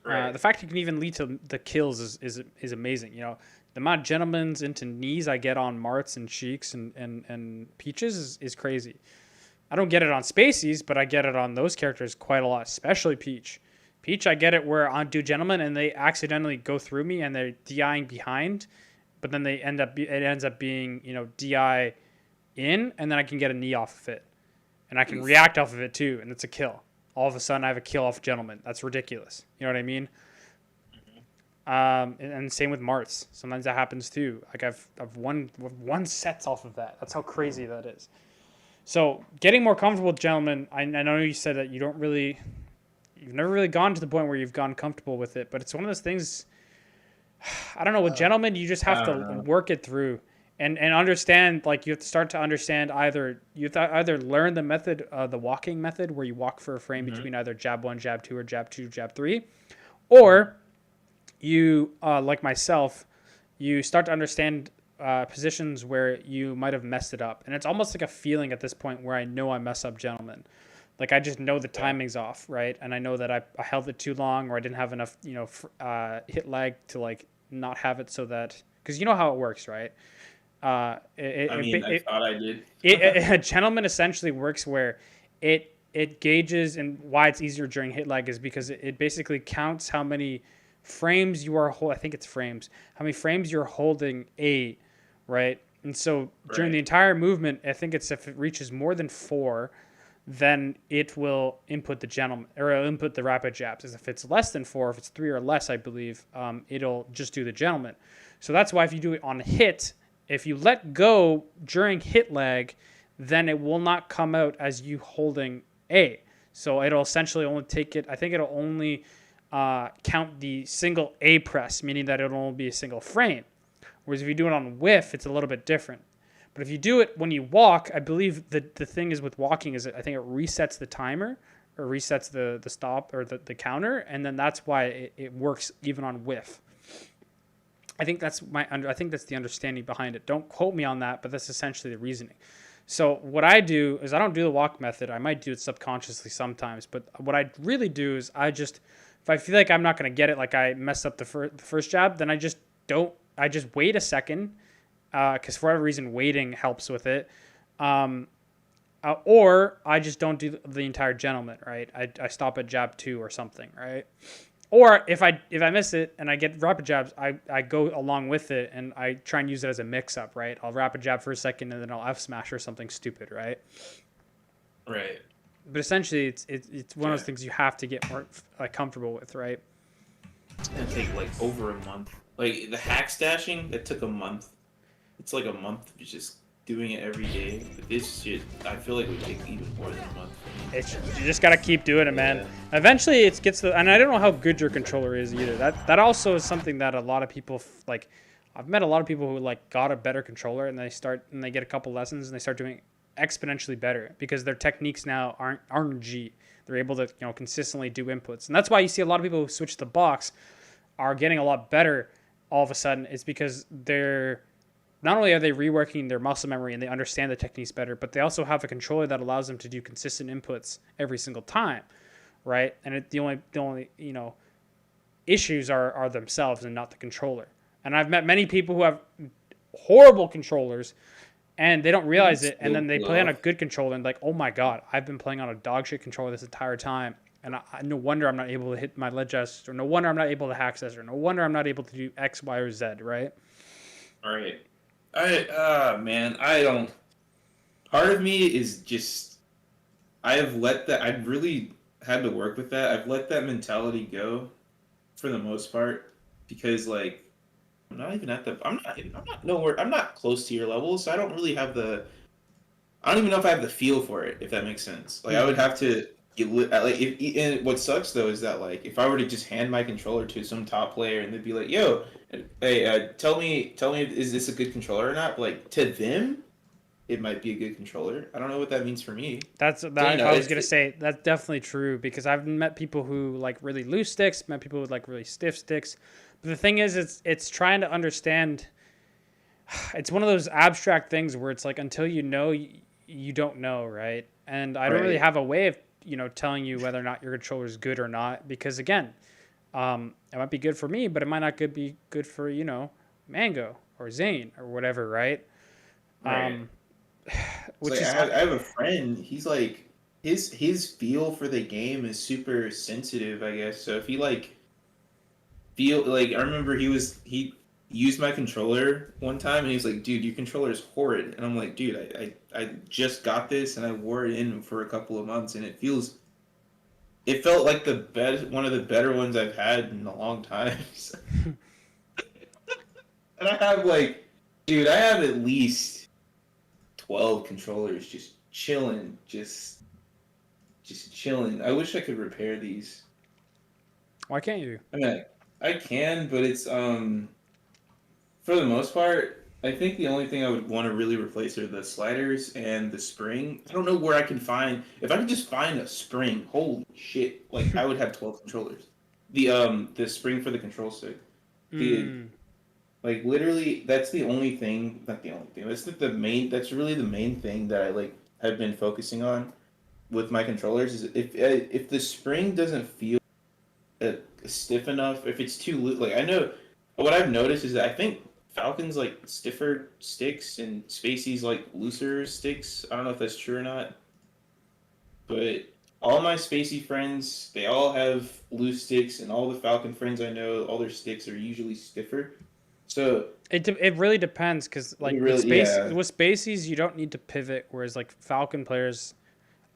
The fact it can even lead to the kills is amazing. The amount of gentlemans into knees I get on Marths and Sheiks and Peaches is crazy. I don't get it on Spaceys, but I get it on those characters quite a lot, especially Peach. Peach, I get it where I do gentlemen and they accidentally go through me and they're DIing behind, but then it ends up being DI in, and then I can get a knee off of it, and I can react off of it too, and it's a kill. All of a sudden I have a kill off gentleman. That's ridiculous. You know what I mean? And same with Marths. Sometimes that happens too. Like I've won sets off of that. That's how crazy that is. So getting more comfortable with gentlemen. I know you said that you've never really gone to the point where you've gotten comfortable with it, but it's one of those things. I don't know. With gentlemen, you just have to work it through. And understand, like, you have to start to understand either learn the method, the walking method, where you walk for a frame between either jab 1, jab 2, or jab 2, jab 3, or you, like myself, you start to understand positions where you might have messed it up. And it's almost like a feeling at this point where I know I mess up gentlemen. Like I just know the timing's off, right? And I know that I held it too long, or I didn't have enough, hit lag to like not have it, so that, because you know how it works, right? I thought I did. A gentleman essentially works where it gauges, and why it's easier during hit lag is because it basically counts how many frames you are I think it's frames. How many frames you're holding right? And so during the entire movement, I think it's if it reaches more than 4, then it will input the gentleman or it'll input the rapid jabs. As if it's less than 4, if it's 3 or less, I believe, it'll just do the gentleman. So that's why if you do it on hit, if you let go during hit lag, then it will not come out as you holding A. So it'll essentially only take it. I think it'll only count the single A press, meaning that it'll only be a single frame. Whereas if you do it on whiff, it's a little bit different. But if you do it when you walk, I believe the thing is with walking is I think it resets the timer or resets the stop or the counter, and then that's why it works even on whiff. I think that's the understanding behind it. Don't quote me on that, but that's essentially the reasoning. So what I do is I don't do the walk method. I might do it subconsciously sometimes, but what I really do is if I feel like I'm not going to get it, like I messed up the first jab, then I just wait a second, because for whatever reason, waiting helps with it. Or I just don't do the entire gentleman, right? I stop at jab 2 or something, right? Or if I miss it and I get rapid jabs, I go along with it and I try and use it as a mix-up, right? I'll rapid jab for a second and then I'll F smash or something stupid, right? Right. But essentially, it's one of those things you have to get more comfortable with, right? It's gonna take like over a month. Like the hack stashing, that took a month. It's like a month of just doing it every day. But this shit, I feel like it would take even more than a month. You just gotta keep doing it, man. Yeah. Eventually, it gets and I don't know how good your controller is either. That also is something that a lot of people like. I've met a lot of people who like got a better controller and they get a couple lessons and they start doing exponentially better because their techniques now aren't RNG. They're able to consistently do inputs, and that's why you see a lot of people who switch to the box are getting a lot better all of a sudden. It's because they're not only are they reworking their muscle memory and they understand the techniques better, but they also have a controller that allows them to do consistent inputs every single time, right? And the only issues are themselves and not the controller. And I've met many people who have horrible controllers and they don't realize it, and then they play on a good controller and like, oh my god, I've been playing on a dog shit controller this entire time, and no wonder I'm not able to hit my ledge S, or no wonder I'm not able to hack S, or no wonder I'm not able to do X, Y, or Z, right? All right. Man, I don't. Part of me is just, I've really had to work with that. I've let that mentality go, for the most part, because like, I'm not close to your level, so I don't really have I don't even know if I have the feel for it, if that makes sense. Like, I would have to and what sucks though is that like if I were to just hand my controller to some top player and they'd be like, "Yo, hey, tell me, is this a good controller or not?" But, like, to them, it might be a good controller. I don't know what that means for me. I was gonna say that's definitely true because I've met people who like really loose sticks, met people with like really stiff sticks. But the thing is, it's trying to understand. It's one of those abstract things where it's like until you know, you don't know, right? And I don't really have a way of telling you whether or not your controller is good or not, because again, it might be good for me, but it might not be good for Mango or Zane or whatever, right? Which is I have a friend. He's like his feel for the game is super sensitive, I guess. So if he like I remember he used my controller one time and he's like, "Dude, your controller is horrid." And I'm like, "Dude, I just got this and I wore it in for a couple of months and it felt like one of the better ones I've had in a long time." And I have at least 12 controllers just chilling, just chilling. I wish I could repair these. Why can't you? I mean, I can, but it's for the most part, I think the only thing I would want to really replace are the sliders and the spring. I don't know where I can find. If I could just find a spring, holy shit! Like I would have 12 controllers. The spring for the control stick. Like literally, that's the only thing. Not the only thing. That's the main. That's really the main thing that I have been focusing on with my controllers. Is if the spring doesn't feel stiff enough, if it's too loose. Like I know what I've noticed is that I think Falcon's like stiffer sticks and Spacey's like looser sticks. I don't know if that's true or not, but all my Spacey friends, they all have loose sticks, and all the Falcon friends I know, all their sticks are usually stiffer. So it really depends because like with Spacey's you don't need to pivot, whereas like Falcon players,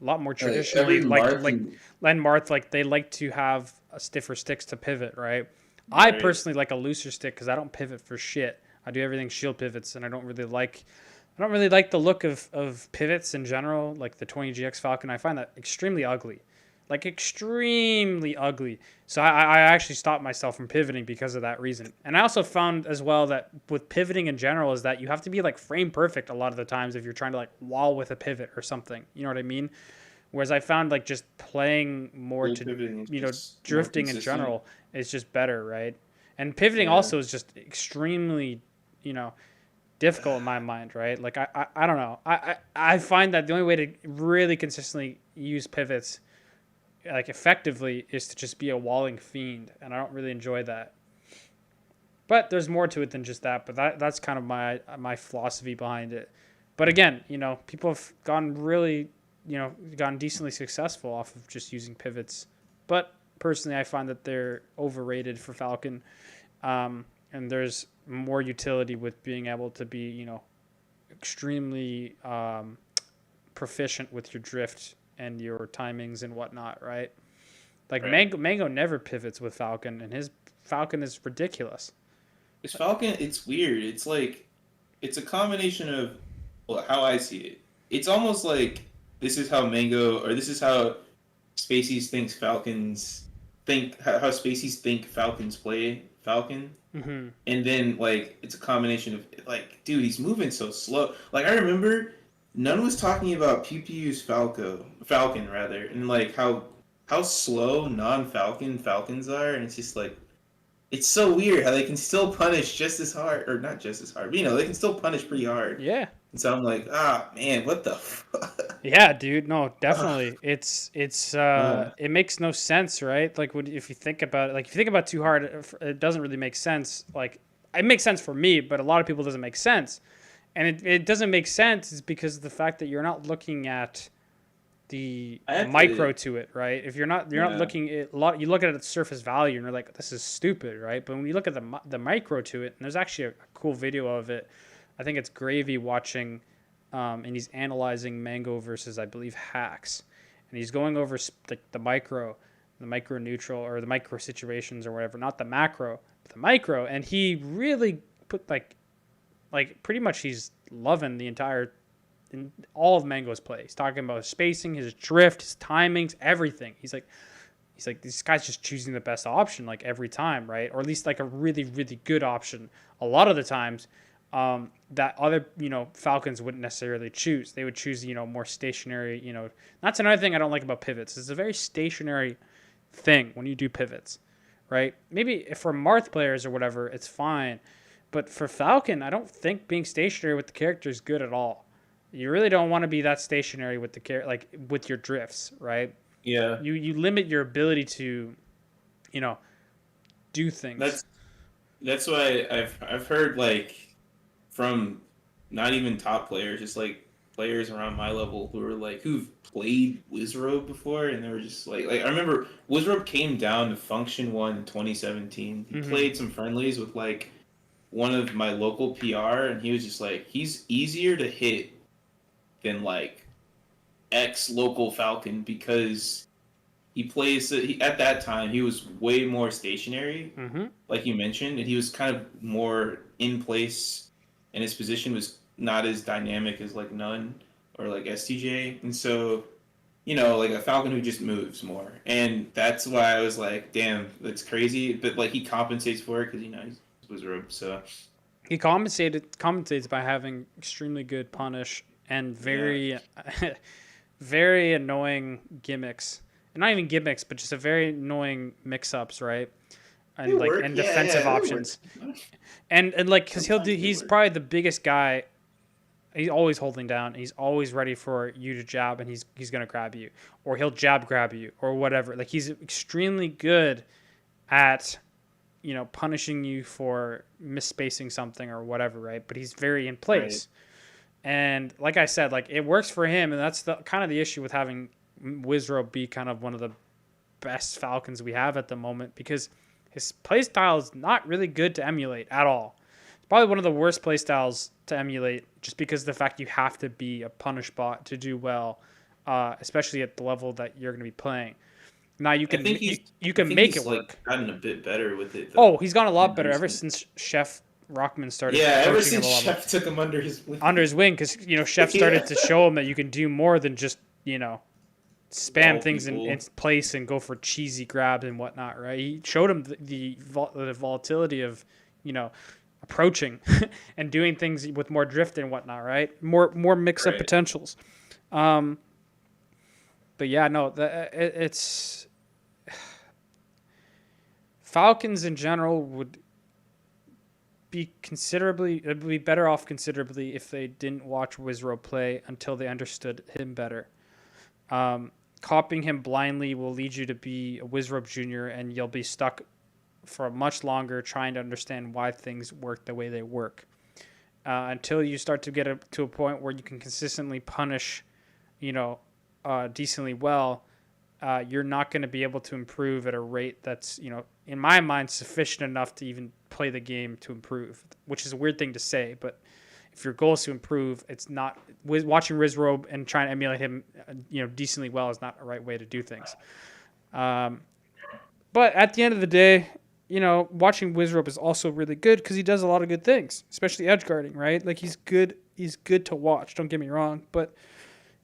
a lot more Like traditionally. every Like Marth and Len Marth, like they like to have stiffer sticks to pivot, right? I right. personally like a looser stick because I don't pivot for shit. I do everything shield pivots, and I don't really like the look of pivots in general, like the 20GX Falcon. I find that extremely ugly, like extremely ugly. So I actually stopped myself from pivoting because of that reason. And I also found as well that with pivoting in general is that you have to be like frame perfect a lot of the times if you're trying to like wall with a pivot or something. You know what I mean? Whereas I found like just playing more Field to, pivoting is just more drifting in consistent. general is just better, right? And pivoting Yeah. also is just extremely, you know, difficult in my mind, right? Like I don't know. I find that the only way to really consistently use pivots like effectively is to just be a walling fiend, and I don't really enjoy that. But there's more to it than just that. But that's kind of my philosophy behind it. But again, people have gotten decently successful off of just using pivots. But personally, I find that they're overrated for Falcon. And there's more utility with being able to be, extremely proficient with your drift and your timings and whatnot, right? Like Right. Mango never pivots with Falcon, and his Falcon is ridiculous. It's Falcon. It's weird. It's like it's a combination of well, how I see it. It's almost like this is how Mango or this is how Spaceys thinks Falcons think how Spaceys think Falcons play Falcon. Hmm. And then like it's a combination of like, dude, he's moving so slow. Like I remember none was talking about Pew Pew's Falcon rather, and like how slow non-Falcon Falcons are, and it's just like it's so weird how they can still punish just as hard, or not just as hard, but they can still punish pretty hard. Yeah. And so I'm like, ah, man, what the fuck? Yeah, dude. No, Ugh. definitely. It's Ugh. it makes no sense, right? Like if you think about it, like if you think about it too hard, it doesn't really make sense. Like it makes sense for me, but a lot of people it doesn't make sense. And it doesn't make sense is because of the fact that you're not looking at the I have micro to, to it, right? If you're not yeah, looking at a lot, you look at it at surface value and you're like, this is stupid, right? But when you look at the micro to it, and there's actually a cool video of it. I think it's Gravy watching, and he's analyzing Mango versus I believe Hacks, and he's going over the micro neutral or the micro situations or whatever, not the macro, but the micro, and he really put like pretty much he's loving the entire in all of Mango's play. He's talking about his spacing, his drift, his timings, everything. He's like this guy's just choosing the best option like every time, right? Or at least like a really really good option. A lot of the times, that other Falcons wouldn't necessarily choose. They would choose more stationary. That's another thing I don't like about pivots. It's a very stationary thing when you do pivots, right? Maybe if for Marth players or whatever, it's fine. But for Falcon, I don't think being stationary with the character is good at all. You really don't want to be that stationary with like with your drifts, right? yeah. You limit your ability to, you know, do things. That's that's why I've heard like from not even top players, just like players around my level who are like who've played Wizrobe before, and they were just like I remember Wizrobe came down to Function One in 2017. He Hmm. played some friendlies with like one of my local PR, and he was just like he's easier to hit than like X local Falcon because he plays. At that time, he was way more stationary, Hmm. like you mentioned, and he was kind of more in place, and his position was not as dynamic as like None or like STJ, and so like a Falcon who just moves more, and that's why I was like, damn, that's crazy. But like he compensates for it because he's Wizard, so He compensates by having extremely good punish and yeah, very, very annoying gimmicks, and not even gimmicks, but just a very annoying mix-ups, right? And it like worked. and Yeah, defensive yeah, it worked. options, and like because Sometimes it he's worked. probably the biggest guy. He's always holding down. He's always ready for you to jab, and he's gonna grab you, or he'll jab grab you, or whatever. Like he's extremely good at punishing you for misspacing something or whatever, right? But he's very in Right. place. And like I said, like it works for him, and that's the kind of the issue with having Wizrobe be kind of one of the best Falcons we have at the moment because his playstyle is not really good to emulate at all. It's probably one of the worst playstyles to emulate just because of the fact you have to be a punish bot to do well especially at the level that you're going to be playing. Now you I can think you can make it work. like gotten a bit better with it though. Oh, he's gotten a lot better ever since Chef Rockman started Ever coaching him a since lot more. Chef took him under his wing. Under his wing, because Chef started to show him that you can do more than just spam Wall things in place and go for cheesy grabs and whatnot, right? He showed him the volatility of approaching and doing things with more drift and whatnot, right? More mix up potentials. But yeah, no, it's Falcons in general would be better off considerably if they didn't watch Wizrow play until they understood him better. Copying him blindly will lead you to be a Wizrow junior, and you'll be stuck for much longer trying to understand why things work the way they work. Until you start to get to a point where you can consistently punish, decently well, you're not going to be able to improve at a rate that's, in my mind, sufficient enough to even play the game to improve, which is a weird thing to say, but if your goal is to improve, it's not watching Wizrow and trying to emulate him, decently well is not a right way to do things. But at the end of the day, watching Wizrow is also really good because he does a lot of good things, especially edge guarding, right? Like he's good to watch. Don't get me wrong, but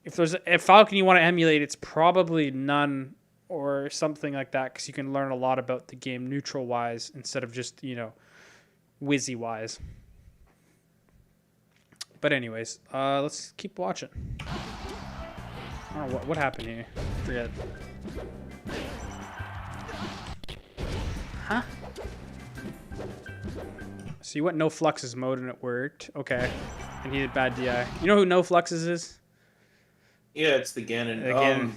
if there's a Falcon you want to emulate, it's probably none or something like that because you can learn a lot about the game neutral wise instead of just Wizzy wise. But anyways, let's keep watching. I don't know what happened here. Forget. Huh? So you went no fluxes mode and it worked. Okay. And he did bad DI. You know who no fluxes is? Yeah, it's the Ganon.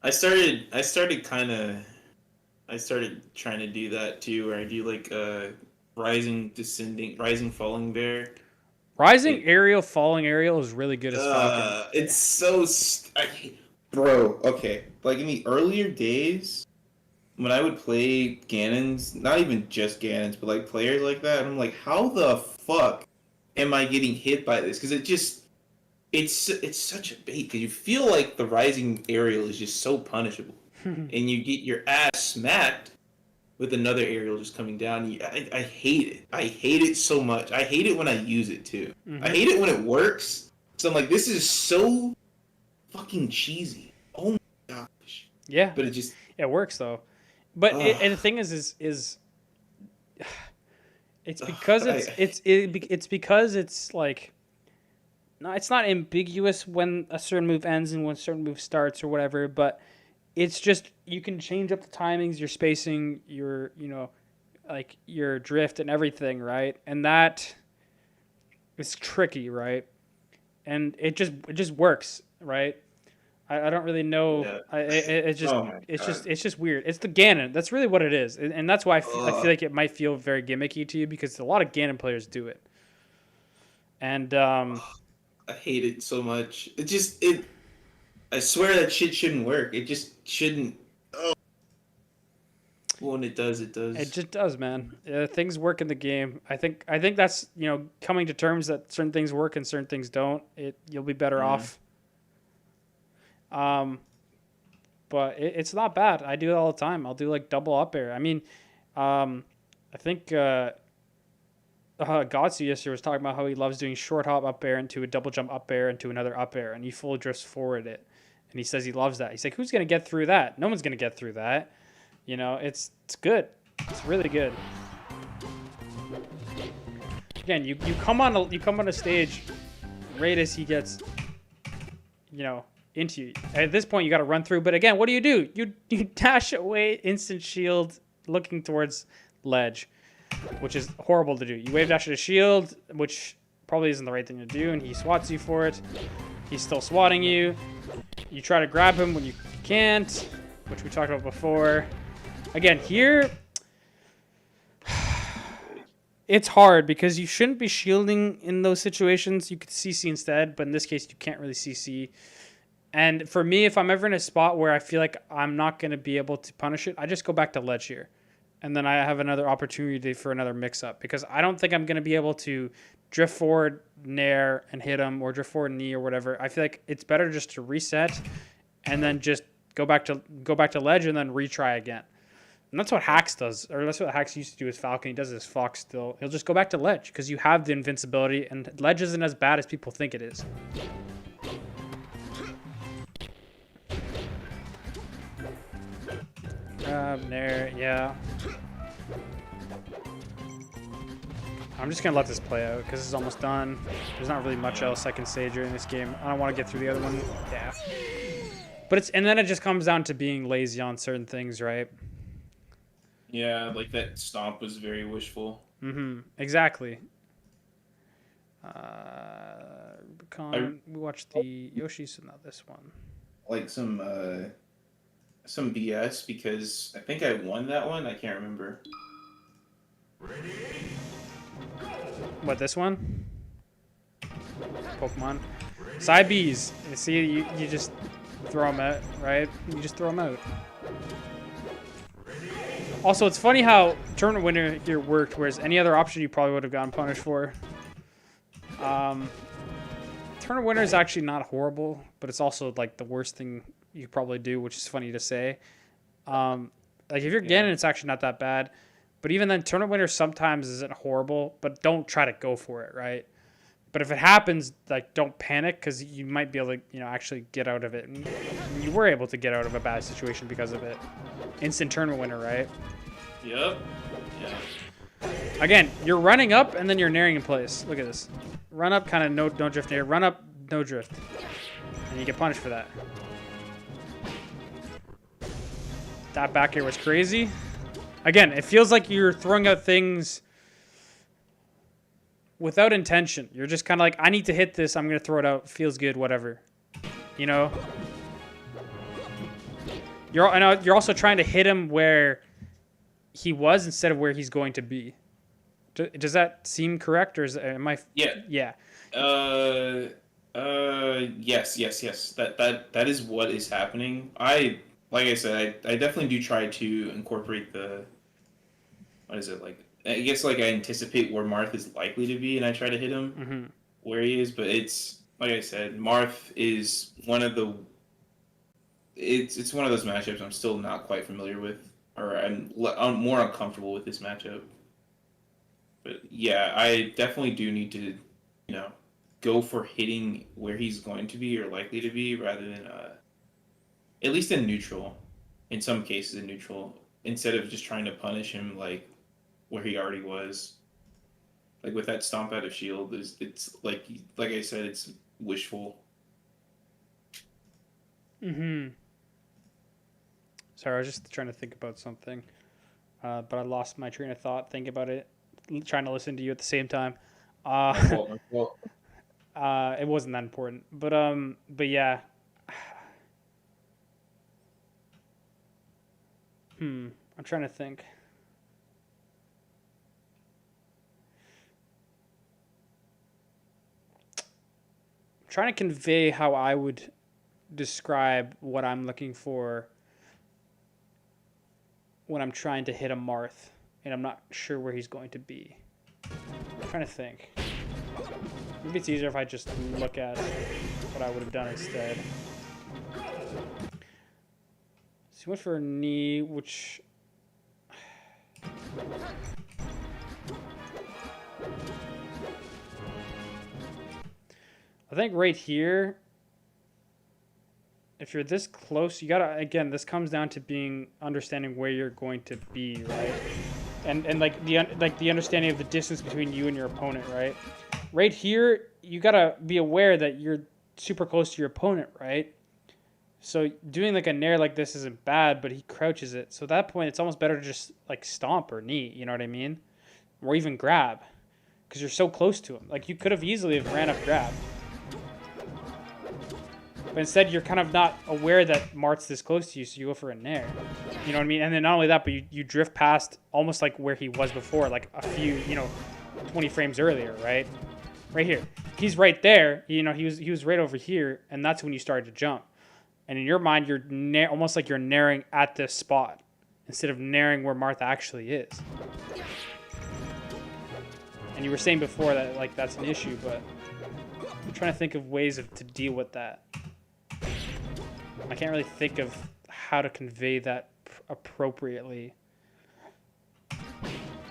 I started trying to do that too, where I do like rising falling bear. Rising aerial, falling aerial is really good as Falcon. It's so bro. Okay, like in the earlier days, when I would play Ganons, not even just Ganons, but like players like that, I'm like, how the fuck am I getting hit by this? Because it's such a bait. Because you feel like the rising aerial is just so punishable, and you get your ass smacked with another aerial just coming down. I hate it. I hate it so much. I hate it when I use it too. Mm-hmm. I hate it when it works. So I'm like, this is so fucking cheesy. Oh my gosh. Yeah. But it works though. But and the thing is it's because it's because it's like, no, it's not ambiguous when a certain move ends and when a certain move starts or whatever, but it's just you can change up the timings, your spacing, your like your drift and everything, right? And that is tricky, right? And it just works, right? I don't really know. Yeah. It's just weird. It's the Ganon. That's really what it is, and that's why I feel like it might feel very gimmicky to you because a lot of Ganon players do it. And I hate it so much. I swear that shit shouldn't work. It just shouldn't. Oh. When it does, it does. It just does, man. Things work in the game. I think that's coming to terms that certain things work and certain things don't. You'll be better off. But it's not bad. I do it all the time. I'll do like double up air. I mean, I think Gotsu yesterday was talking about how he loves doing short hop up air into a double jump up air into another up air, and he full drifts forward it. And he says he loves that. He's like, who's gonna get through that? No one's gonna get through that. It's good. It's really good. Again, you come on a stage right as he gets, into you. At this point, you got to run through. But again, what do? You dash away, instant shield, looking towards ledge, which is horrible to do. You wave dash at a shield, which probably isn't the right thing to do, and he swats you for it. He's still swatting you. You try to grab him when you can't, which we talked about before. Again, here, it's hard because you shouldn't be shielding in those situations. You could CC instead, but in this case, you can't really CC. And for me, if I'm ever in a spot where I feel like I'm not going to be able to punish it, I just go back to ledge here. And then I have another opportunity for another mix-up because I don't think I'm going to be able to drift forward, nair, and hit him, or drift forward, knee, or whatever. I feel like it's better just to reset and then just go back to ledge and then retry again. And that's what Hax does, or that's what Hax used to do with Falcon. He does this Fox still. He'll just go back to ledge because you have the invincibility, and ledge isn't as bad as people think it is. There, yeah. I'm just going to let this play out because it's almost done. There's not really much else I can say during this game. I don't want to get through the other one. Yeah. But and then it just comes down to being lazy on certain things, right? Yeah, like that stomp was very wishful. Mm-hmm. Exactly. Rubicon. We watched the Yoshi's, so not this one. Like some BS because I think I won that one. I can't remember. Ready? What, this one? Pokemon. Side Bs. You see, you just throw them out, right? You just throw them out. Also, it's funny how tournament winner here worked, whereas any other option you probably would have gotten punished for. Tournament winner is actually not horrible, but it's also like the worst thing you could probably do, which is funny to say. Like if you're Ganon, it's actually not that bad. But even then, tournament winner sometimes isn't horrible, but don't try to go for it, right? But if it happens, like don't panic because you might be able to, actually get out of it. And you were able to get out of a bad situation because of it. Instant tournament winner, right? Yep. Yeah. Again, you're running up and then you're nairing in place. Look at this. Run up, kind of no drift nair. Run up, no drift. And you get punished for that. That back air was crazy. Again, it feels like you're throwing out things without intention. You're just kind of like, I need to hit this. I'm going to throw it out. Feels good, whatever. You're also trying to hit him where he was instead of where he's going to be. Does that seem correct, or am I? Yeah. Yeah. Yes. That is what is happening. Like I said, I definitely do try to incorporate what is it like? I guess like I anticipate where Marth is likely to be, and I try to hit him where he is. But it's like I said, Marth is one of the. It's one of those matchups I'm still not quite familiar with, or I'm more uncomfortable with this matchup. But yeah, I definitely do need to, go for hitting where he's going to be or likely to be, rather than at least in neutral. In some cases, in neutral, instead of just trying to punish him like where he already was. Like with that stomp out of shield, it's like I said, it's wishful. Sorry, I was just trying to think about something, but I lost my train of thought thinking about it, trying to listen to you at the same time. My fault. It wasn't that important, but yeah. I'm trying to think. I'm trying to convey how I would describe what I'm looking for when I'm trying to hit a Marth, and I'm not sure where he's going to be. I'm trying to think. Maybe it's easier if I just look at what I would have done instead. So he went for a knee, which... I think right here, if you're this close, you gotta, again, this comes down to understanding where you're going to be, right? And like the understanding of the distance between you and your opponent, right? Right here, you gotta be aware that you're super close to your opponent, right? So doing like a nair like this isn't bad, but he crouches it. So at that point, it's almost better to just like stomp or knee, you know what I mean? Or even grab, because you're so close to him. Like you could have easily have ran up grab. But instead, you're kind of not aware that Marth's this close to you, so you go for a nair. You know what I mean? And then not only that, but you drift past almost like where he was before, like a few, 20 frames earlier, right? Right here. He's right there. He was right over here, and that's when you started to jump. And in your mind, you're almost like you're nairing at this spot instead of nairing where Marth actually is. And you were saying before that like that's an issue, but I'm trying to think of ways to deal with that. I can't really think of how to convey that appropriately.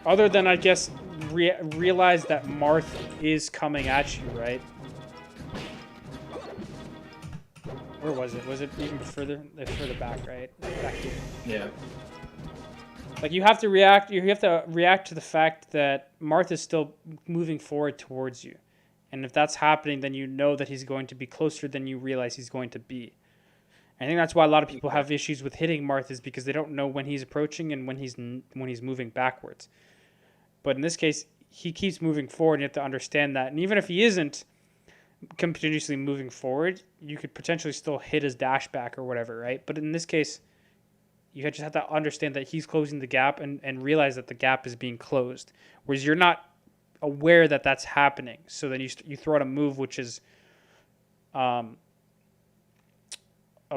Other than, I guess, realize that Marth is coming at you, right? Where was it? Was it even further back, right? Back here. Yeah. Like, you have to react to the fact that Marth is still moving forward towards you. And if that's happening, then you know that he's going to be closer than you realize he's going to be. I think that's why a lot of people have issues with hitting Marth, is because they don't know when he's approaching and when he's moving backwards. But in this case, he keeps moving forward, and you have to understand that. And even if he isn't continuously moving forward, you could potentially still hit his dash back or whatever, right? But in this case, you just have to understand that he's closing the gap and realize that the gap is being closed. Whereas you're not aware that that's happening. So then you throw out a move which is a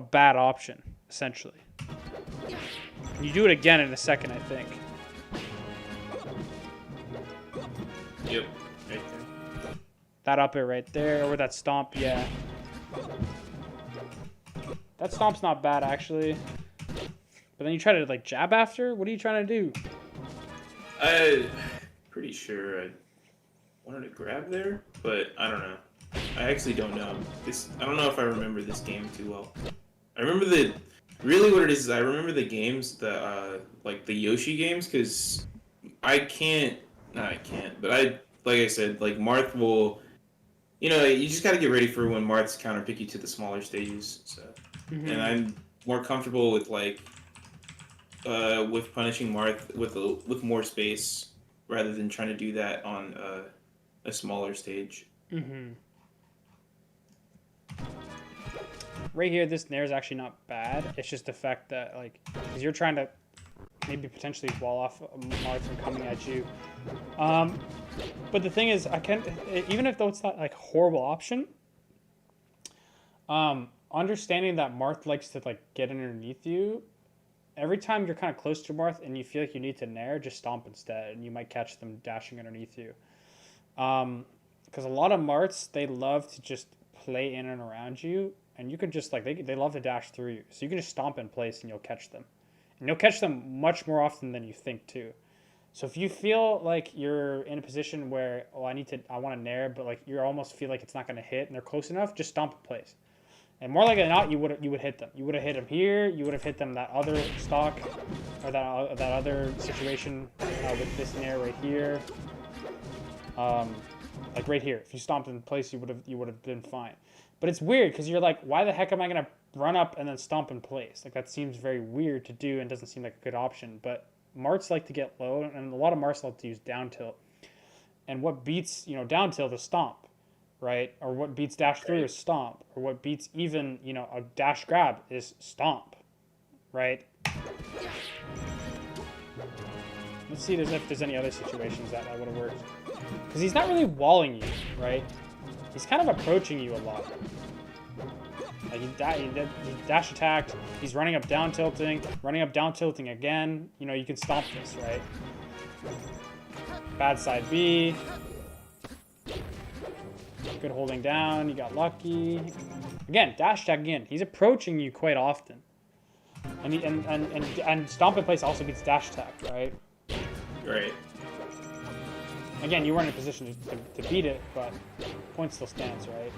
bad option, essentially. And you do it again in a second, I think. Yep. Right there. That up air right there, or that stomp, yeah. That stomp's not bad, actually. But then you try to, like, jab after? What are you trying to do? I'm pretty sure I wanted to grab there, but I don't know. I actually don't know. I don't know if I remember this game too well. I remember really what it is I remember the games, like the Yoshi games, because but like I said, like Marth will, you just got to get ready for when Marth's counterpick you to the smaller stages. So, and I'm more comfortable with with punishing Marth with more space rather than trying to do that on a smaller stage. Mm-hmm. Right here, this nair is actually not bad. It's just the fact that, like, because you're trying to maybe potentially wall off Marth from coming at you. But the thing is, even if though it's not like a horrible option, understanding that Marth likes to like get underneath you, every time you're kind of close to Marth and you feel like you need to nair, just stomp instead, and you might catch them dashing underneath you. Because a lot of Marths, they love to just play in and around you, and you can just like they love to dash through you, so you can just stomp in place and you'll catch them. And you'll catch them much more often than you think too. So if you feel like you're in a position where, I want to nair, but like you almost feel like it's not going to hit and they're close enough, just stomp in place. And more likely than not, you would hit them. You would have hit them here. You would have hit them that other stock, or that other situation with this nair right here. Like right here, if you stomped in place, you would have been fine. But it's weird because you're like, why the heck am I gonna run up and then stomp in place? Like that seems very weird to do and doesn't seem like a good option. But Marths like to get low, and a lot of Marths like to use down tilt. And what beats down tilt is stomp, right? Or what beats dash through is stomp. Or what beats even a dash grab is stomp, right? Let's see if there's any other situations that would have worked. Because he's not really walling you, right? He's kind of approaching you a lot. Like he dash attacked. He's running up down tilting again. You can stomp this, right? Bad side B. Good holding down. You got lucky. Again, dash attack again. He's approaching you quite often. And stomp in place also beats dash attack, right? Right. Again, you weren't in a position to beat it, but point still stands, right?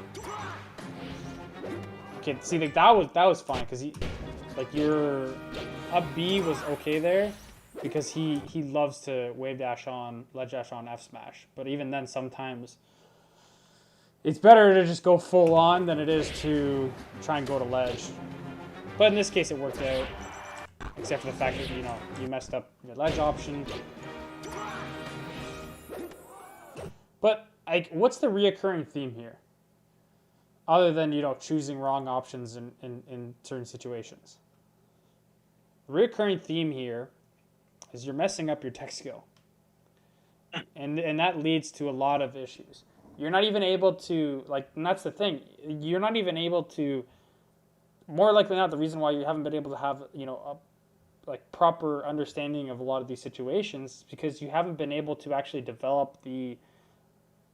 Okay, see, like that was fine because your up B was okay there because he loves to wave dash on, ledge dash on, F smash. But even then, sometimes it's better to just go full on than it is to try and go to ledge. But in this case, it worked out, except for the fact that you messed up your ledge option. But what's the reoccurring theme here? Other than choosing wrong options in certain situations. The reoccurring theme here is you're messing up your tech skill. And that leads to a lot of issues. You're not even able to, and that's the thing, you're not even able to, more likely than not, the reason why you haven't been able to have, a proper understanding of a lot of these situations is because you haven't been able to actually develop the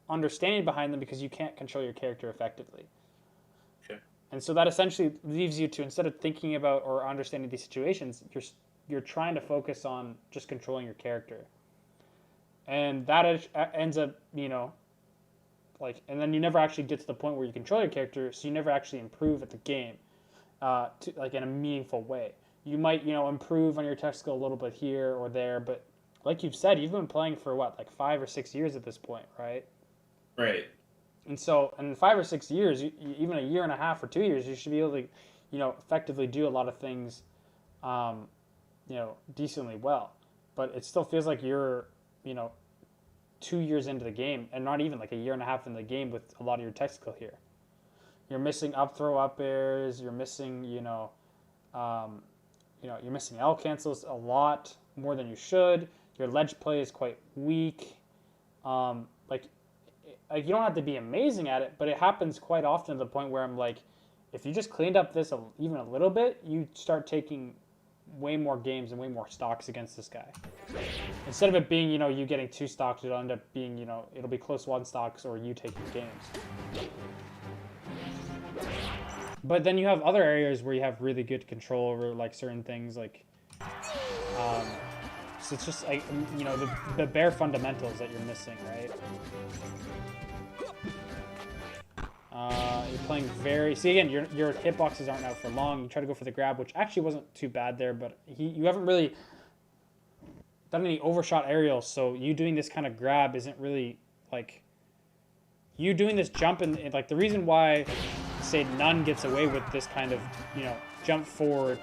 understanding behind them because you can't control your character effectively. Okay. And so that essentially leaves you to, instead of thinking about or understanding these situations, you're trying to focus on just controlling your character. And that ends up, like, and then you never actually get to the point where you control your character, so you never actually improve at the game, like in a meaningful way. You might, improve on your tech skill a little bit here or there, but like you've said, you've been playing for what, like 5 or 6 years at this point, right? Right. And so, in 5 or 6 years, even a year and a half or 2 years, you should be able to, effectively do a lot of things, decently well. But it still feels like you're, 2 years into the game, and not even like a year and a half in the game with a lot of your tech skill here. You're missing up throw up airs. You're missing, you're missing L cancels a lot more than you should. Your ledge play is quite weak. Like you don't have to be amazing at it, but it happens quite often to the point where I'm like, if you just cleaned up this even a little bit, you start taking way more games and way more stocks against this guy. Instead of it being, you getting 2 stocks, it'll end up being, it'll be close 1 stocks or you taking games. But then you have other areas where you have really good control over like certain things, like so it's just like, the bare fundamentals that you're missing, right? You're playing see again, your hitboxes aren't out for long. You try to go for the grab, which actually wasn't too bad there, but you haven't really done any overshot aerials, so you doing this kind of grab isn't really like you doing this jump and like the reason why say none gets away with this kind of jump forward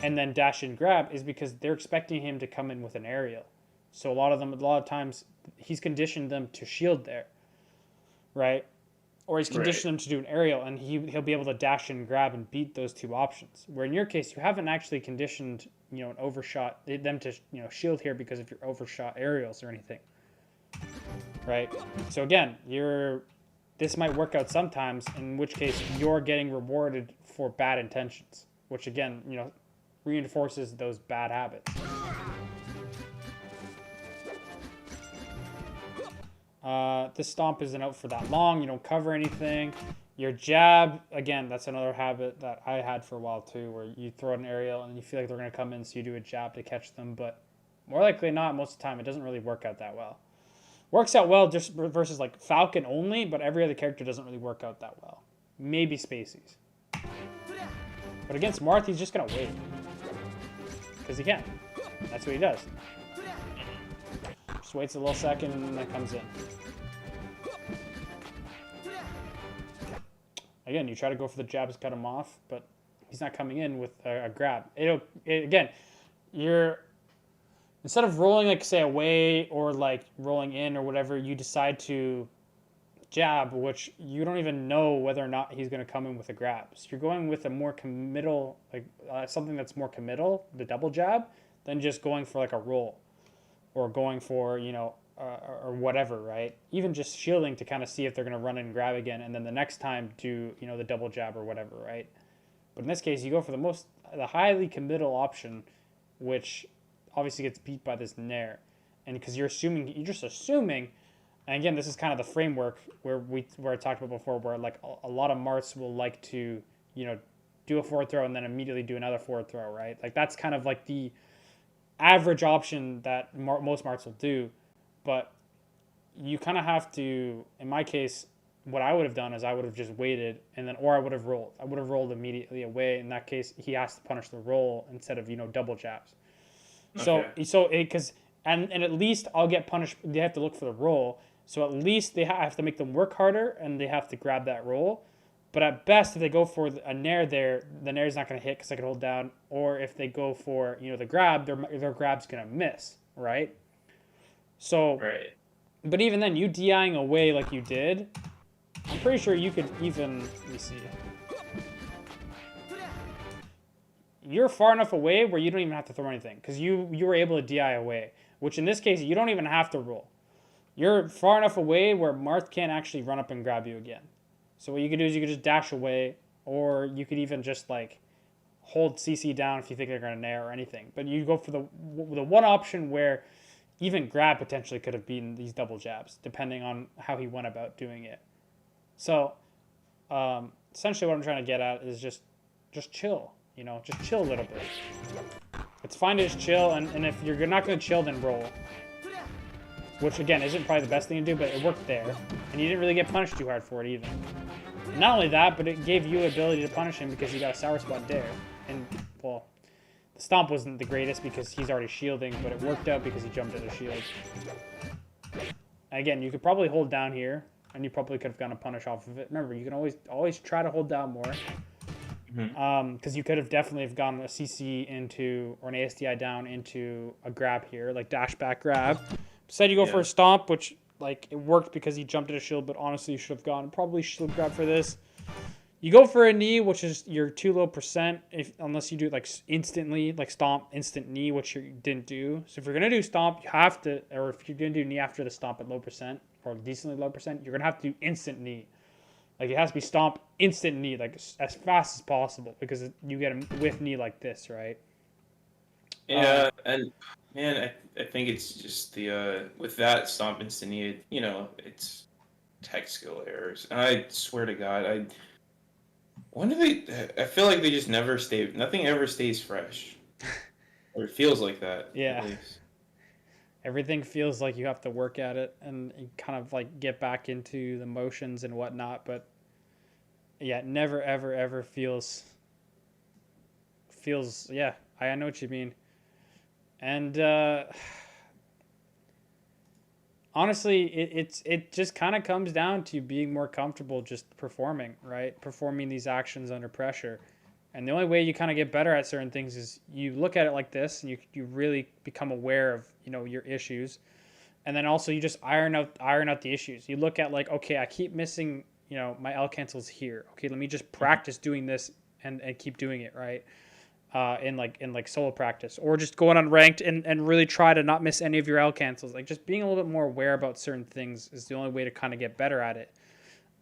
and then dash and grab is because they're expecting him to come in with an aerial. So a lot of times he's conditioned them to shield there, right? Or he's conditioned them to do an aerial, and he'll be able to dash and grab and beat those 2 options. Where in your case, you haven't actually conditioned an overshot them to shield here because of your overshot aerials or anything, right? So again, this might work out sometimes, in which case you're getting rewarded for bad intentions, which again reinforces those bad habits. This stomp isn't out for that long. You don't cover anything. Your jab, again, that's another habit that I had for a while too, where you throw an aerial and you feel like they're going to come in, so you do a jab to catch them. But more likely not, most of the time, it doesn't really work out that well. Works out well just versus like Falcon only, but every other character doesn't really work out that well. Maybe Spaceys. But against Marth, he's just going to wait. Because he can. That's what he does. Just waits a little second and then it comes in. Again, you try to go for the jabs to cut him off, but he's not coming in with a grab. Again, instead of rolling like say away or like rolling in or whatever, you decide to jab, which you don't even know whether or not he's going to come in with a grab. So you're going with a more committal, like something that's more committal, the double jab, than just going for like a roll or going for, or whatever, right? Even just shielding to kind of see if they're going to run and grab again, and then the next time do, the double jab or whatever, right? But in this case, you go for the highly committal option, which obviously gets beat by this nair. And because you're just assuming, and again, this is kind of the framework where I talked about before, where like a lot of Marths will like to, do a forward throw and then immediately do another forward throw, right? Like that's kind of like the average option that most Marths will do. But you kind of have to, in my case, what I would have done is I would have just waited or I would have rolled. I would have rolled immediately away. In that case, he has to punish the roll instead of, double jabs. Okay. And at least I'll get punished. They have to look for the roll. So at least they have to make them work harder and they have to grab that roll. But at best, if they go for a nair there, the nair is not going to hit because I can hold down. Or if they go for, the grab, their grab's going to miss, right? So, right. But even then, you DIing away like you did, I'm pretty sure you could even, let me see. You're far enough away where you don't even have to throw anything because you were able to DI away, which in this case, you don't even have to roll. You're far enough away where Marth can't actually run up and grab you again. So what you could do is you could just dash away, or you could even just like hold CC down if you think they're going to nair or anything. But you go for the one option where even grab potentially could have beaten these double jabs, depending on how he went about doing it. So, essentially, what I'm trying to get at is just chill. Just chill a little bit. It's fine to just chill, and if you're not going to chill, then roll. Which, again, isn't probably the best thing to do, but it worked there. And you didn't really get punished too hard for it, either. And not only that, but it gave you the ability to punish him because you got a sour spot dare. And, well, the stomp wasn't the greatest because he's already shielding, but it worked out because he jumped at a shield. And again, you could probably hold down here, and you probably could have gotten a punish off of it. Remember, you can always try to hold down more. Because you could have definitely gotten a CC into, or an ASDI down into a grab here, like dash back grab. Said you go for a stomp, which, like, it worked because he jumped at a shield, but honestly you should have gone probably shield grab for this. You go for a knee, which is your too low percent, unless you do it like instantly, like stomp, instant knee, which you didn't do. So if you're gonna do stomp, you have to, or if you're gonna do knee after the stomp at low percent or decently low percent, you're gonna have to do instant knee. Like, it has to be stomp, instant knee, like as fast as possible, because you get a with knee like this, right? Yeah, and man, I think it's just the with that stomp instant knee, it's tech skill errors. And I swear to God, when do I feel like they just never stay. Nothing ever stays fresh, or it feels like that. Yeah. At least. Everything feels like you have to work at it and kind of like get back into the motions and whatnot, but yeah, it never ever ever feels. Yeah, I know what you mean. And honestly, it just kind of comes down to being more comfortable just performing, right? Performing these actions under pressure. And the only way you kind of get better at certain things is you look at it like this, and you really become aware of, your issues. And then also you just iron out the issues. You look at, like, okay, I keep missing, my L cancels here. Okay, let me just practice doing this and keep doing it, right? In solo practice, or just going on ranked and really try to not miss any of your L cancels. Like, just being a little bit more aware about certain things is the only way to kind of get better at it.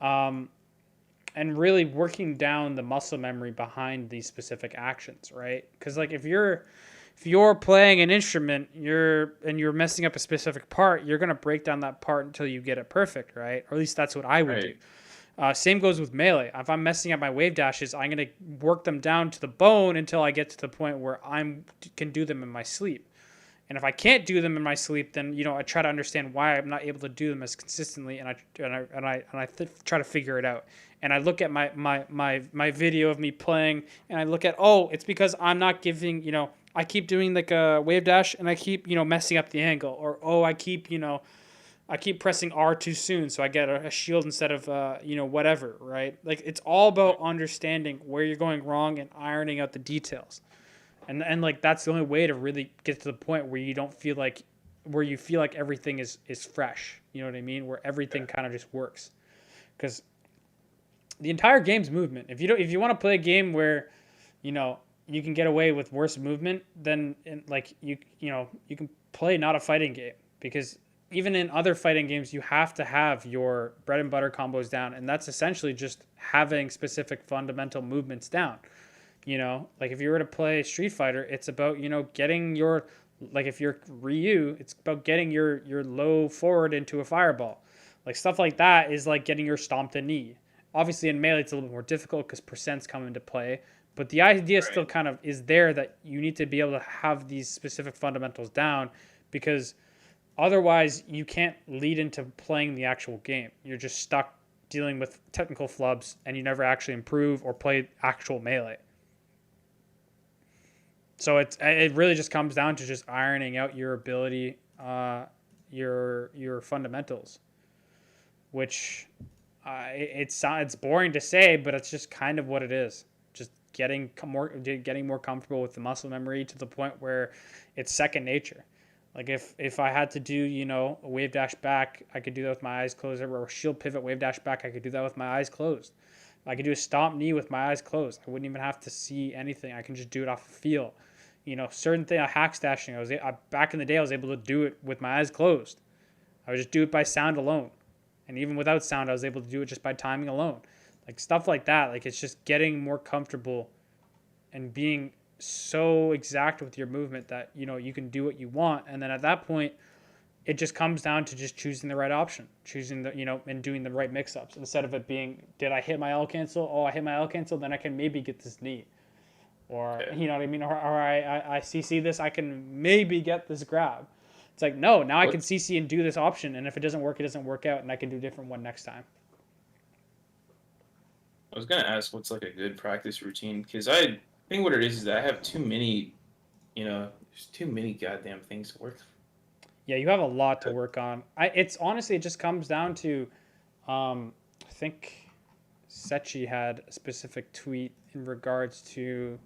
And really working down the muscle memory behind these specific actions, right? Because, like, if you're playing an instrument, you're messing up a specific part, you're gonna break down that part until you get it perfect, right? Or at least that's what I would do. Same goes with melee. If I'm messing up my wave dashes, I'm going to work them down to the bone until I get to the point where I can do them in my sleep. And if I can't do them in my sleep, then, I try to understand why I'm not able to do them as consistently, and I try to figure it out. And I look at my video of me playing, and I look at, it's because I'm not giving, I keep doing like a wave dash, and I keep, messing up the angle, or I keep pressing R too soon, so I get a shield instead of, whatever, right? Like, it's all about understanding where you're going wrong and ironing out the details. And like, that's the only way to really get to the point where you feel like everything is fresh. You know what I mean? Where everything kind of just works. Because the entire game's movement. If you want to play a game where, you can get away with worse movement, then you can play not a fighting game, because even in other fighting games, you have to have your bread and butter combos down, and that's essentially just having specific fundamental movements down. Like, if you were to play Street Fighter, it's about, getting your, like, if you're Ryu, it's about getting your low forward into a fireball. Like, stuff like that is like getting your stomp to knee. Obviously, in Melee, it's a little bit more difficult because percents come into play, but the idea still kind of is there, that you need to be able to have these specific fundamentals down, because otherwise you can't lead into playing the actual game. You're just stuck dealing with technical flubs, and you never actually improve or play actual Melee. So it really just comes down to just ironing out your ability, your fundamentals, which it's boring to say, but it's just kind of what it is. Just getting more comfortable with the muscle memory to the point where it's second nature. Like, if I had to do, a wave dash back, I could do that with my eyes closed, or a shield pivot wave dash back, I could do that with my eyes closed. I could do a stomp knee with my eyes closed. I wouldn't even have to see anything. I can just do it off of feel. Certain thing, hack stashing, back in the day, I was able to do it with my eyes closed. I would just do it by sound alone. And even without sound, I was able to do it just by timing alone. Like, stuff like that. Like, it's just getting more comfortable and being so exact with your movement that, you can do what you want. And then at that point, it just comes down to just choosing the right option, choosing the, and doing the right mix-ups instead of it being, did I hit my L cancel? Oh, I hit my L cancel, then I can maybe get this knee. Or, Okay. you know what I mean? Or I CC this, I can maybe get this grab. It's like, no, now I can CC and do this option, and if it doesn't work, it doesn't work out, and I can do a different one next time. I was gonna ask what's like a good practice routine, because I think what it is that I have too many, there's too many goddamn things to work. Yeah, you have a lot to work on. It's honestly, it just comes down to, I think Sechi had a specific tweet in regards to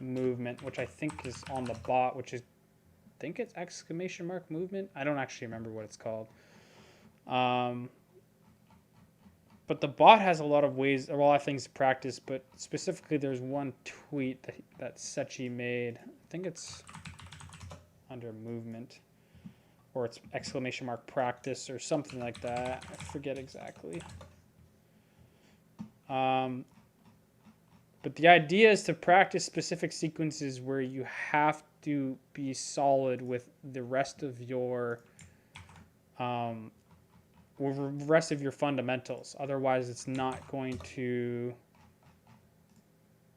movement, which I think is on the bot, which is, I think it's exclamation mark movement. I don't actually remember what it's called. But the bot has a lot of ways, a lot of things to practice, but specifically there's one tweet that Sechi made. I think it's under movement, or it's exclamation mark practice or something like that. I forget exactly. But the idea is to practice specific sequences where you have to be solid with the rest of your fundamentals. Otherwise, it's not going to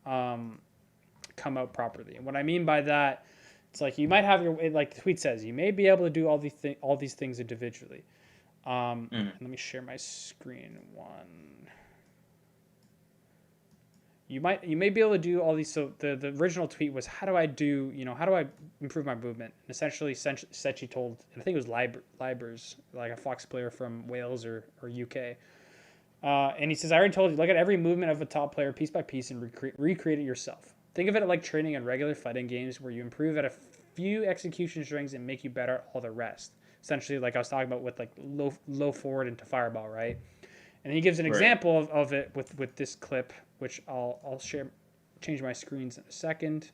come out properly. And what I mean by that, it's like you might have like the tweet says, you may be able to do all these things individually. Let me share my screen one. You may be able to do all these. So the original tweet was, how do I improve my movement? And essentially, Sechi told, I think it was Libers, like a Fox player from Wales or UK. And he says, I already told you, look at every movement of a top player piece by piece and recreate it yourself. Think of it like training in regular fighting games where you improve at a few execution strings and make you better at all the rest. Essentially, like I was talking about with like low forward into fireball, right? And he gives an example of it with this clip, which I'll share, change my screens in a second.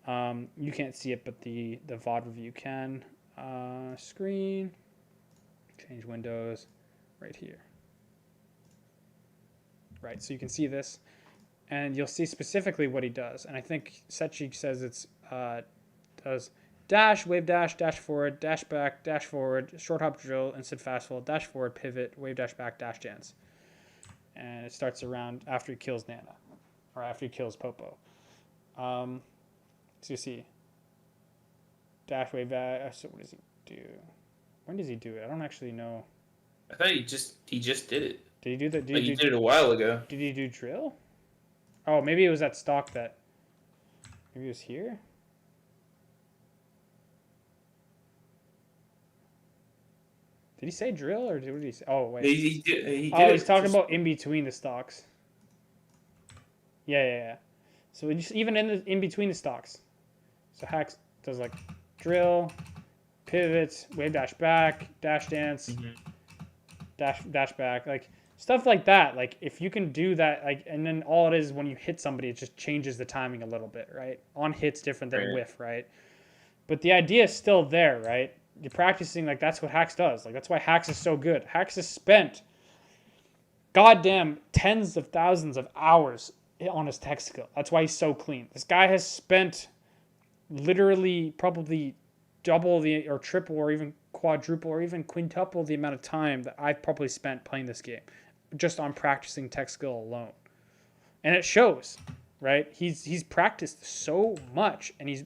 You can't see it, but the VOD review can. Screen, change windows, right here. Right, so you can see this, and you'll see specifically what he does. And I think Sechi says it's does dash, wave dash, dash forward, dash back, dash forward, short hop drill, instant fast fall, dash forward, pivot, wave dash back, dash dance. And it starts around after he kills Nana, or after he kills Popo. So you see, dash, wave back. So what does he do? When does he do it? I don't actually know. I thought he just did it. Did he do that? He did it a while ago. Did he do drill? Oh, maybe it was that stock that. Maybe it was here. Did he say drill or what did he say? Oh wait. He did he's talking about in between the stocks. Yeah. So even in between the stocks. So Hax does like drill, pivots, wave dash back, dash dance, dash back, like stuff like that. Like if you can do that, like, and then all it is when you hit somebody, it just changes the timing a little bit, right? On hit's different than whiff, right? But the idea is still there, right? You're practicing, like that's what Hax does. Like that's why Hax is so good. Hax has spent goddamn tens of thousands of hours on his tech skill. That's why he's so clean. This guy has spent literally probably double or triple or even quadruple or even quintuple the amount of time that I've probably spent playing this game just on practicing tech skill alone. And it shows, right? He's practiced so much and he's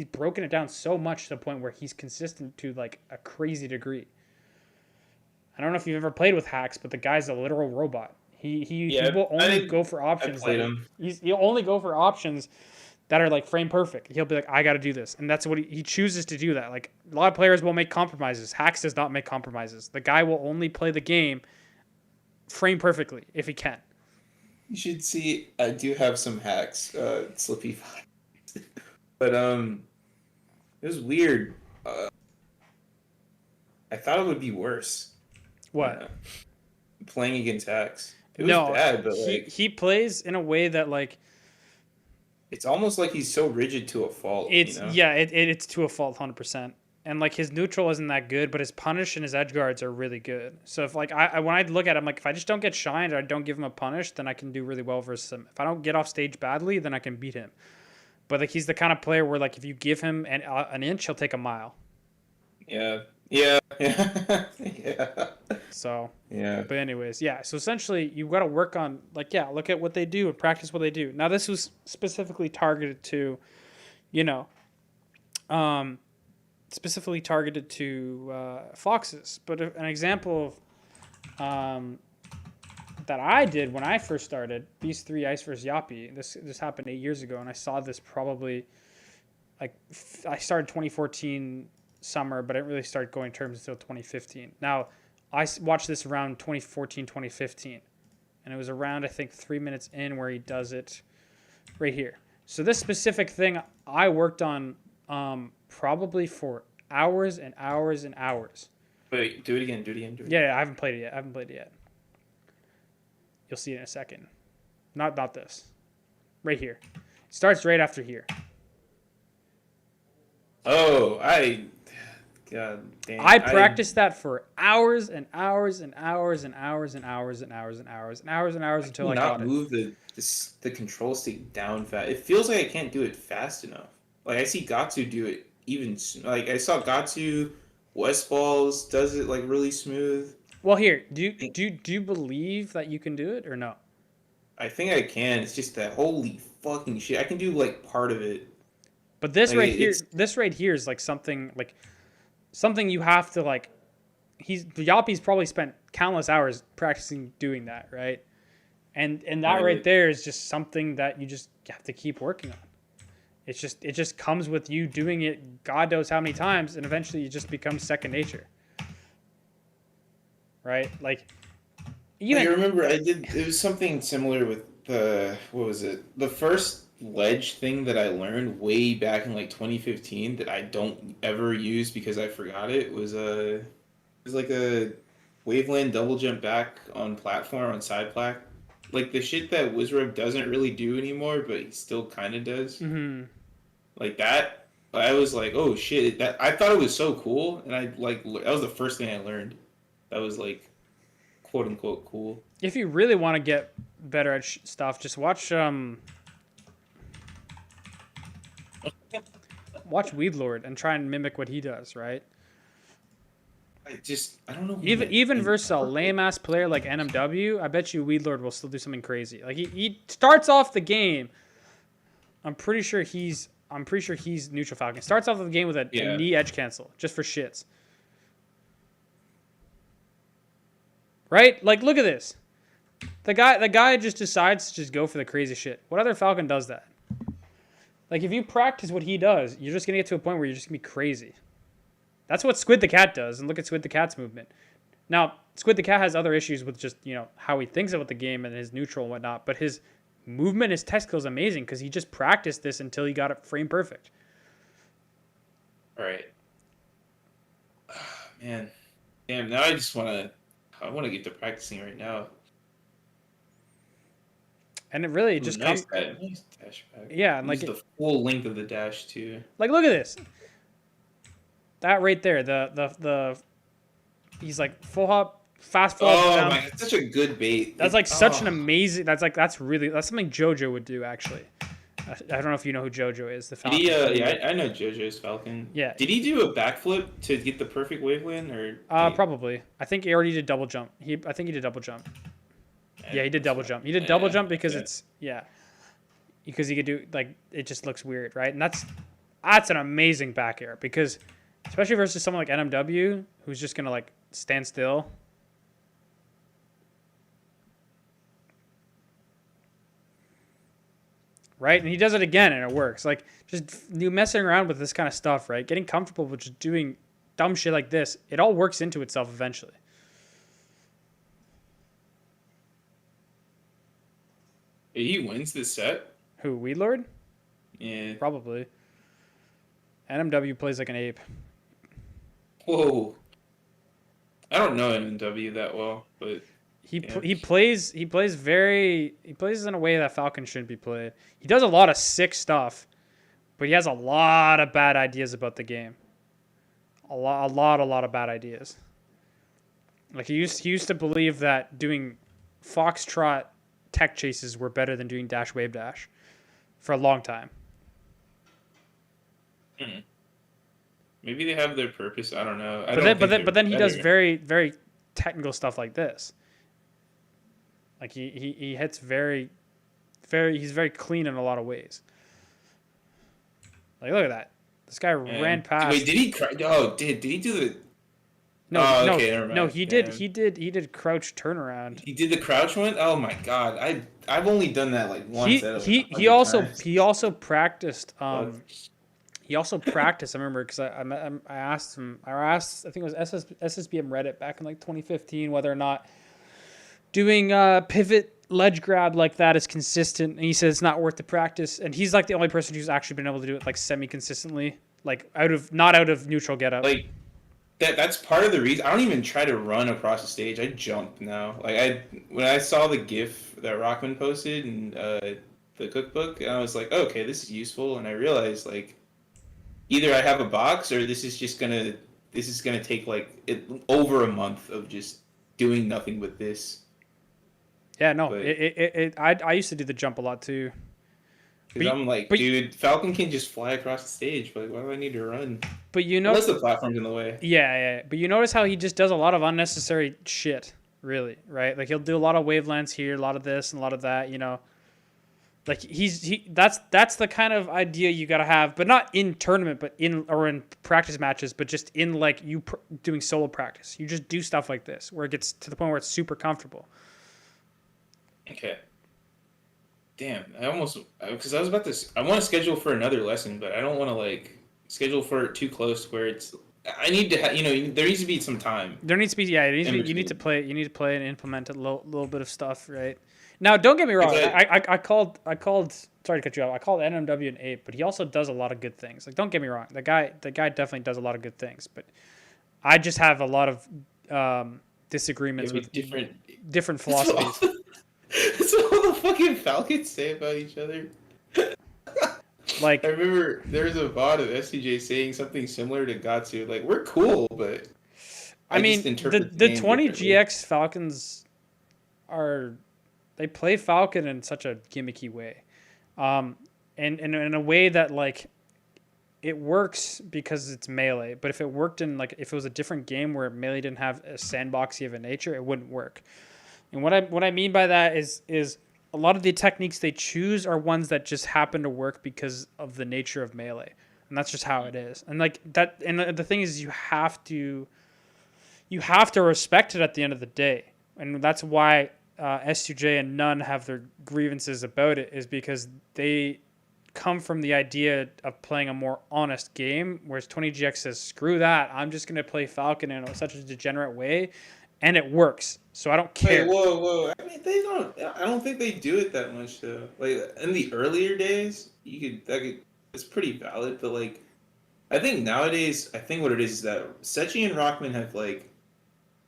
broken it down so much to the point where he's consistent to like a crazy degree. I don't know if you've ever played with Hax, but the guy's a literal robot. He will only go for options. He'll only go for options that are like frame perfect. He'll be like, I got to do this. And that's what he chooses to do that. Like a lot of players will make compromises. Hax does not make compromises. The guy will only play the game frame perfectly if he can. You should see, I do have some hacks, Slippy vibes. But it was weird. I thought it would be worse. What? Playing against hacks. It was bad, but he plays in a way that like it's almost like he's so rigid to a fault. It's it's to a fault 100%. And like his neutral isn't that good, but his punish and his edge guards are really good. So if like I when I look at him, like if I just don't get shined or I don't give him a punish, then I can do really well versus him. If I don't get off stage badly, then I can beat him. But like he's the kind of player where like if you give him an inch, he'll take a mile. Yeah, Yeah. Yeah. Yeah. So, Yeah. but anyways, yeah. So essentially, you've got to work on like, yeah, look at what they do and practice what they do. Now, this was specifically targeted to, you know, um, foxes. But an example of that I did when I first started these three Ice vs Yappy. This happened 8 years ago, and I saw this probably like I started 2014 summer, but I didn't really start going terms until 2015. Now, I watched this around 2014, 2015, and it was around I think 3 minutes in where he does it right here. So this specific thing I worked on probably for hours and hours and hours. Wait, do it again. Do it again. Do it Yeah, again. yeah, I haven't played it yet. You'll see it in a second. Not this. Right here. It starts right after here. Oh, God damn. I practiced that for hours and hours and hours and hours and hours and hours and hours and hours and hours until I got it. Move the control stick down fast. It feels like I can't do it fast enough. Like I see Gatsu do it like I saw Gatsu, Westballs does it like really smooth. Well, here, do you believe that you can do it or no? I think I can. It's just that holy fucking shit. I can do like part of it. But this Like, right here is like something you have to like. Yappy's probably spent countless hours practicing doing that, right? And that right there is just something that you just have to keep working on. It just comes with you doing it God knows how many times, and eventually it just becomes second nature. Right? Like I remember it was something similar with what was it? The first ledge thing that I learned way back in like 2015 that I don't ever use because I forgot it was like a Waveland double jump back on platform on side plaque. Like the shit that Wizrub doesn't really do anymore, but he still kind of does. Mm-hmm. Like that, I was like, oh shit! That I thought it was so cool, and that was the first thing I learned. That was like, quote unquote, cool. If you really want to get better at stuff, just watch Weedlord and try and mimic what he does, right? I don't know. Even versus a lame ass player like NMW, I bet you Weedlord will still do something crazy. Like he starts off the game. I'm pretty sure he's neutral falcon. Starts off the game with a knee edge cancel just for shits. Right? Like look at this. The guy just decides to just go for the crazy shit. What other falcon does that? Like if you practice what he does, you're just gonna get to a point where you're just gonna be crazy. That's what Squid the Cat does, and look at Squid the Cat's movement. Now, Squid the Cat has other issues with just, how he thinks about the game and his neutral and whatnot, but his movement, his tech skill is amazing because he just practiced this until he got it frame perfect. All right. Man. Damn, now I want to get to practicing right now. And it really just comes... Nice dash back. Yeah, and like... the full length of the dash, too. Like, look at this. That right there, he's like full hop, fast fall. Oh my god, such a good bait. That's like such an amazing. That's something JoJo would do actually. I don't know if you know who JoJo is. The Falcon. I know JoJo's Falcon. Yeah. Did he do a backflip to get the perfect waveland or? Probably. I think he already did double jump. I think he did double jump. Yeah, he did double jump. He did double jump because because he could do like it just looks weird, right? And that's an amazing back air because. Especially versus someone like NMW, who's just going to, like, stand still. Right? And he does it again, and it works. Like, just you messing around with this kind of stuff, right? Getting comfortable with just doing dumb shit like this, it all works into itself eventually. He wins this set? Who, Weedlord? Yeah. Probably. NMW plays like an ape. Whoa. I don't know NMW that well, but he plays in a way that Falcon shouldn't be played. He does a lot of sick stuff, but he has a lot of bad ideas about the game. A lot of bad ideas. Like he used to believe that doing Foxtrot tech chases were better than doing dash wave dash for a long time. Maybe they have their purpose. I don't know. I But don't then, think they're but then he does better. very, very technical stuff like this. Like he hits very, very. He's very clean in a lot of ways. Like look at that. This guy ran Wait, past. did he cry? Oh, did he do the? No, Oh, no, okay, never no. mind. He did. Damn. He did crouch turnaround. He did the crouch one. Oh my god, I've only done that like once out of like He 100 times. he also practiced. Fuck. He also practiced. I remember because I asked him. I asked. I think it was SSBM Reddit back in like 2015 whether or not doing pivot ledge grab like that is consistent. And he said it's not worth the practice. And he's like the only person who's actually been able to do it like semi consistently, like not out of neutral get up. Like that's part of the reason I don't even try to run across the stage. I jump now. Like when I saw the GIF that Rockman posted in the cookbook, I was like, okay, this is useful. And I realized like either I have a box or this is gonna take like over a month of just doing nothing with this. Yeah, no, But, I used to do the jump a lot too. Because I'm like, dude, Falcon can just fly across the stage, but why do I need to run? But you know, unless the platform's in the way. Yeah. But you notice how he just does a lot of unnecessary shit, really, right? Like he'll do a lot of wavelengths here, a lot of this and a lot of that, you know. Like that's the kind of idea you gotta have, but not in tournament, but in practice matches, but just in like you doing solo practice. You just do stuff like this where it gets to the point where it's super comfortable. Okay. Damn, because I was about to. I want to schedule for another lesson, but I don't want to like schedule for it too close where it's. I need to, there needs to be some time. There needs to be, yeah. You need to play and implement a little bit of stuff, right? Now, don't get me wrong. I called. Sorry to cut you off. I called NMW an ape, but he also does a lot of good things. Like, don't get me wrong. The guy definitely does a lot of good things, but I just have a lot of disagreements with different philosophies. That's what all the fucking Falcons say about each other. Like I remember there was a VOD of SCJ saying something similar to Gatsu. Like we're cool, but I mean the 20 GX Falcons they play Falcon in such a gimmicky way, and in a way that like it works because it's melee. But if it worked in like if it was a different game where melee didn't have a sandboxy of a nature, it wouldn't work. And what I mean by that is a lot of the techniques they choose are ones that just happen to work because of the nature of melee, and that's just how it is. And like that, and the thing is, you have to respect it at the end of the day, and that's why S2J and None have their grievances about it, is because they come from the idea of playing a more honest game, whereas 20GX says, screw that, I'm just going to play Falcon in such a degenerate way. And it works, so I don't care. Wait, whoa! I mean, they don't. I don't think they do it that much though. Like in the earlier days, it's pretty valid. But like, I think nowadays, I think what it is that Sechi and Rockman have like,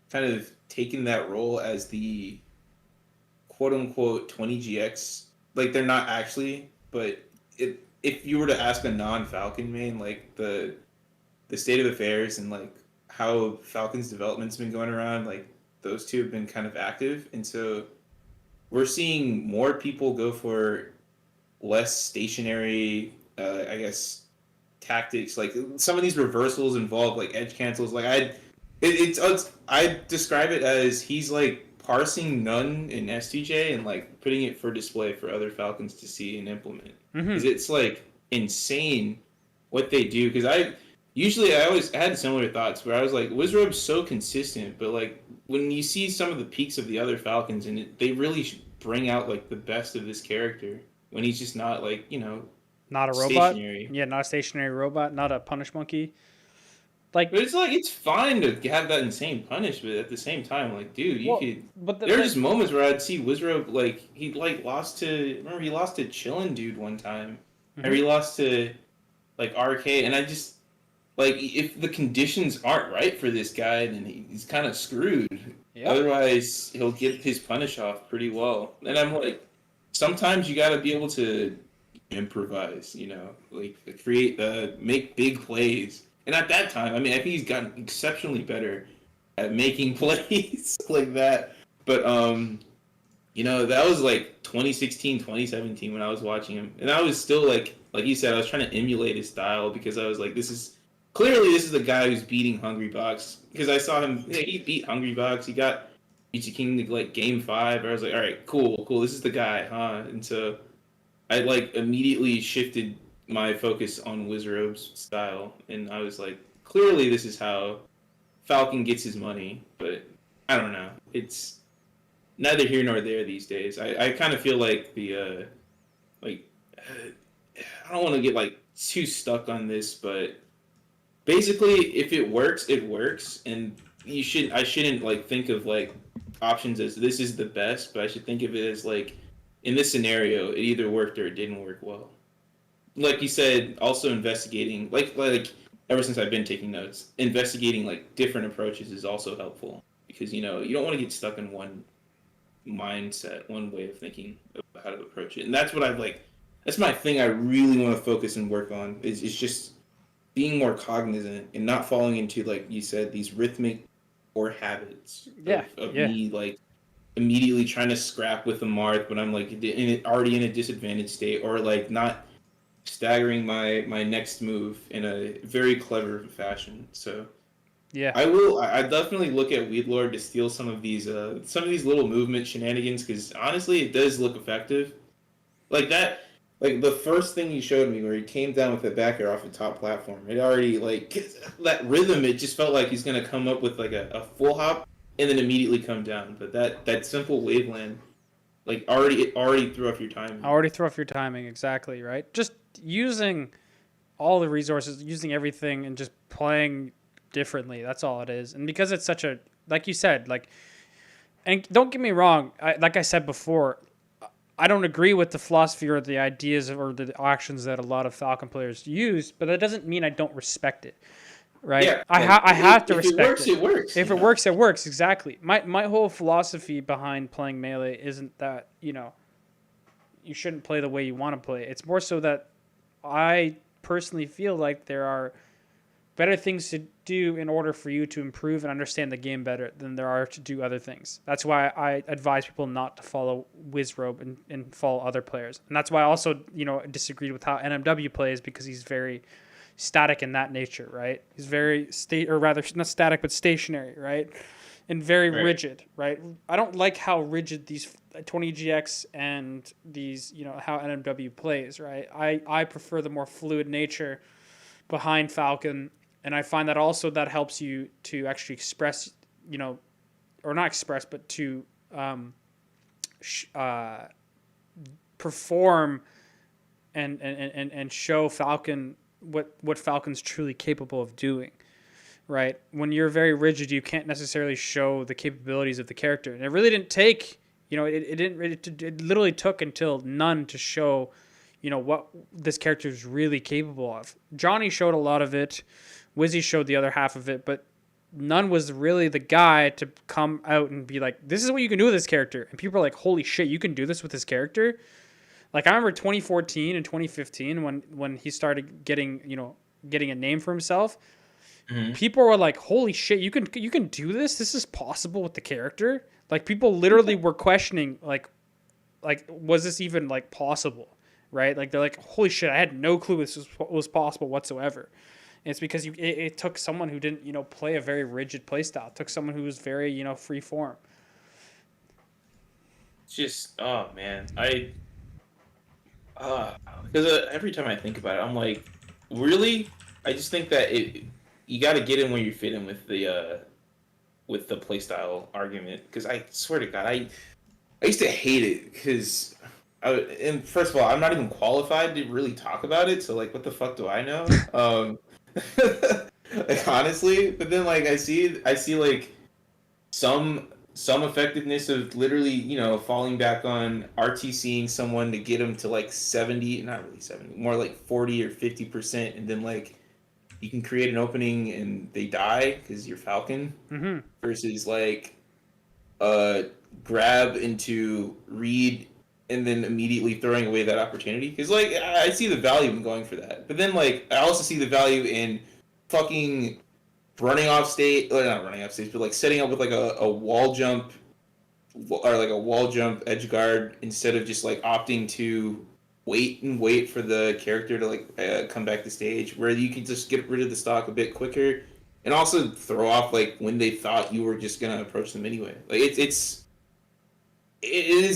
kind of taken that role as the, quote unquote 20GX. Like they're not actually, but if you were to ask a non-Falcon main, like the state of affairs and like how Falcon's development's been going around, like those two have been kind of active, and so we're seeing more people go for less stationary, I guess, tactics. Like some of these reversals involve like edge cancels. Like I describe it as he's like parsing None in STJ and like putting it for display for other Falcons to see and implement. Because it's like insane what they do. Because I always had similar thoughts where I was like, Wizrobe's so consistent, but like when you see some of the peaks of the other Falcons, and they really bring out like the best of this character when he's just not like, not a robot. Yeah, not a stationary robot, not a punish monkey. Like, but it's fine to have that insane punish, but at the same time, like, dude, there were just moments where I'd see Wizrobe like he lost to Chillin' Dude one time, or he lost to like RK, and I just. Like, if the conditions aren't right for this guy, then he's kind of screwed. Yep. Otherwise, he'll get his punish off pretty well. And I'm like, sometimes you got to be able to improvise, like make big plays. And at that time, I mean, I think he's gotten exceptionally better at making plays like that. But, that was like 2016, 2017 when I was watching him. And I was still like you said, I was trying to emulate his style because I was like, this is clearly this is the guy who's beating Hungrybox, because I saw him. Yeah, he beat Hungrybox. He got Pizza King to like game 5. I was like, all right, cool. This is the guy, huh? And so I like immediately shifted my focus on Wizrobe's style, and I was like, clearly this is how Falcon gets his money. But I don't know. It's neither here nor there these days. I kind of feel like like I don't want to get like too stuck on this, but basically, if it works, it works, and I shouldn't like think of like options as this is the best, but I should think of it as like in this scenario, it either worked or it didn't work well. Like you said, also investigating like ever since I've been taking notes, investigating like different approaches is also helpful because you don't want to get stuck in one mindset, one way of thinking of how to approach it, and that's what I've like. That's my thing. I really want to focus and work on is just being more cognizant and not falling into, like you said, these rhythmic or habits of me like immediately trying to scrap with the Marth when I'm like already in a disadvantaged state, or like not staggering my next move in a very clever fashion. So Yeah. I definitely look at Weedlord to steal some of these little movement shenanigans, because honestly it does look effective. Like that. Like, the first thing he showed me where he came down with the back air off the top platform, it already, like, that rhythm, it just felt like he's going to come up with, like, a full hop and then immediately come down. But that simple waveland, like, already threw off your timing. Already threw off your timing, exactly, right? Just using all the resources, using everything, and just playing differently. That's all it is. And because it's such a, like you said, like, and don't get me wrong, like I said before, I don't agree with the philosophy or the ideas or the actions that a lot of Falcon players use, but that doesn't mean I don't respect it, right? Yeah, I have to respect it. If it works, If it works, it works, exactly. My whole philosophy behind playing Melee isn't that, you shouldn't play the way you want to play. It's more so that I personally feel like there are better things to do in order for you to improve and understand the game better than there are to do other things. That's why I advise people not to follow Wizrobe and follow other players. And that's why I also, disagreed with how NMW plays, because he's very static in that nature, right? He's very not static, but stationary, right? And very rigid, right? I don't like how rigid these 20GX and these, how NMW plays, right? I prefer the more fluid nature behind Falcon. And I find that also that helps you to actually express, or not express, but to perform and show Falcon what Falcon's truly capable of doing, right? When you're very rigid, you can't necessarily show the capabilities of the character. And it really didn't take, it literally took until none to show, what this character is really capable of. Johnny showed a lot of it. Wizzy showed the other half of it, but none was really the guy to come out and be like, this is what you can do with this character. And people are like, holy shit, you can do this with this character? Like, I remember 2014 and 2015 when he started getting a name for himself. Mm-hmm. People were like, holy shit, you can do this? This is possible with the character? Like, people literally were questioning, like was this even, like, possible? Right? Like, they're like, holy shit, I had no clue this was possible whatsoever. And it's because it took someone who didn't, play a very rigid play style. It took someone who was very, free form. Just, oh man, because every time I think about it, I'm like, really? I just think that you got to get in where you fit in with the playstyle argument. Because I swear to God, I used to hate it because, and first of all, I'm not even qualified to really talk about it. So like, what the fuck do I know? Like, honestly, but then like I see like some effectiveness of literally falling back on RTCing someone to get them to like 70, not really 70, more like 40 or 50%, and then like you can create an opening and they die because you're Falcon, mm-hmm. versus like grab into read and then immediately throwing away that opportunity. Because, like, I see the value in going for that. But then, like, I also see the value in fucking running off stage, or not running off stage, but, like, setting up with, like, a wall jump, or, like, a wall jump edge guard instead of just, like, opting to wait for the character to like come back to stage, where you can just get rid of the stock a bit quicker, and also throw off like when they thought you were just gonna approach them anyway. Like it is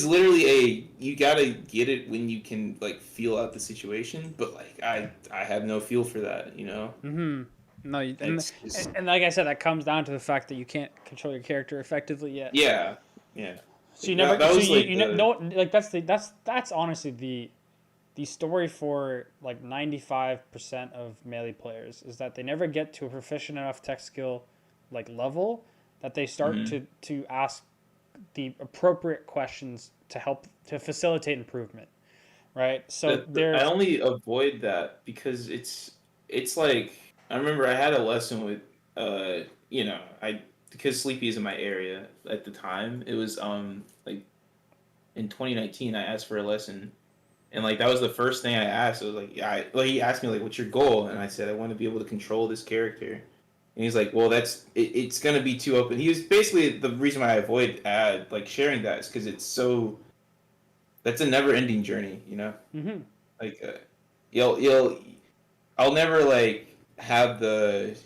literally you gotta get it when you can like feel out the situation, but like I have no feel for that, you know. Mm-hmm. No, It's just and like I said, that comes down to the fact that you can't control your character effectively yet. yeah, yeah. So you never. That So was like you the no, like that's honestly the story for like 95% of melee players is that they never get to a proficient enough tech skill like level that they start Mhm. to ask the appropriate questions to help to facilitate improvement, right? So I there's only avoid that because it's like I remember I had a lesson with you know I because Sleepy is in my area at the time. It was like in 2019 I asked for a lesson, and like that was the first thing I asked. It was like he asked me like what's your goal, and I said I want to be able to control this character. And he's like, well, it's gonna be too open. He was basically the reason why I avoid like sharing that is because it's so that's a never ending journey, you know. mm-hmm. Like you'll I'll never like have the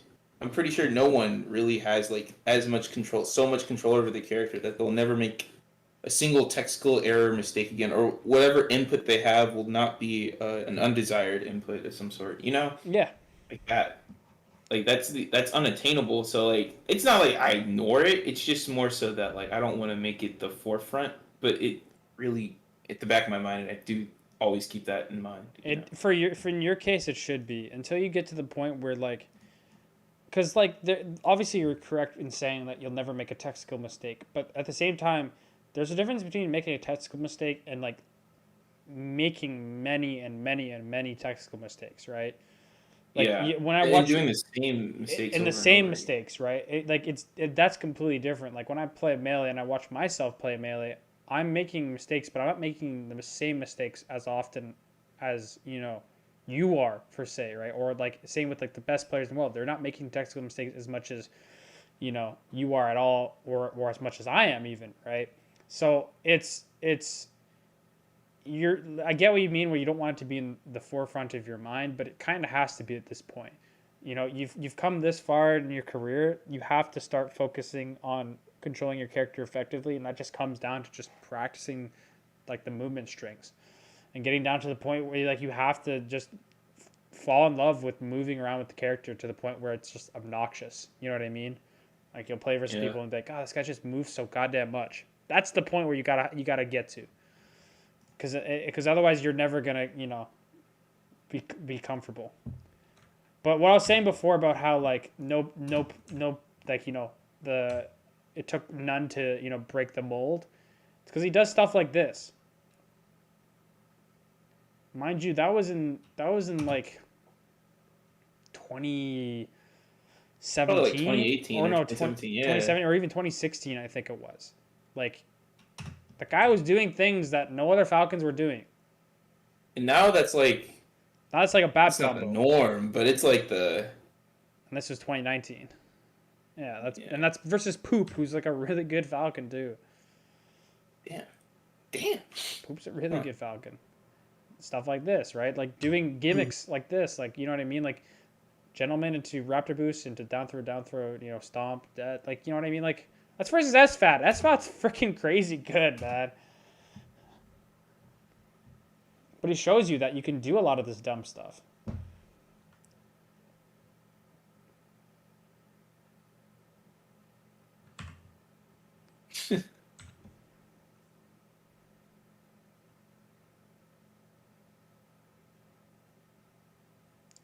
I'm pretty sure no one really has like as much control, so much control over the character that they'll never make a single technical error mistake again, or whatever input they have will not be an undesired input of some sort, you know, Yeah. like that. Like that's unattainable. So like it's not like I ignore it. It's just more so that like I don't want to make it the forefront, but it really at the back of my mind, and I do always keep that in mind. You know? For in your case it should be until you get to the point where like because like obviously you're correct in saying that you'll never make a technical mistake, but at the same time there's a difference between making a technical mistake and like making many and many and many technical mistakes, right? Like Yeah, when I and watch doing the same mistakes in the over and same over again. mistakes, right? That's completely different. Like when I play melee and I watch myself play melee, I'm making mistakes, but I'm not making the same mistakes as often as you are per se, right? Or like same with like the best players in the world, they're not making technical mistakes as much as you are at all, or as much as I am even, right? So it's I get what you mean where you don't want it to be in the forefront of your mind, but it kind of has to be at this point. You've come this far in your career, you have to start focusing on controlling your character effectively, and that just comes down to just practicing like the movement strings and getting down to the point where like you have to just fall in love with moving around with the character to the point where it's just obnoxious. You know what I mean? Like you'll play versus Yeah, people and be like, "Oh, this guy just moves so goddamn much." That's the point where you gotta get to, because otherwise you're never gonna be comfortable. But what I was saying before about how like no like the it took none to break the mold. It's because he does stuff like this. Mind you, that was in like probably like 2017 2018 or or no 2017. Yeah, 2017 or even 2016 I think it was. Like the guy was doing things that no other Falcons were doing. and now Now it's like a bad that's not the combo, norm, but it's like the and this was 2019. Yeah, yeah, that's versus Poop, who's like a really good Falcon too. damn, damn. Poop's a really Huh. good Falcon. Stuff like this, right? Like doing gimmicks like this, like you know what I mean, like gentleman into Raptor boost into down throw, stomp, that, like you know what I mean, like that's versus SFAT. SFAT's freaking crazy good, man. But he shows you that you can do a lot of this dumb stuff.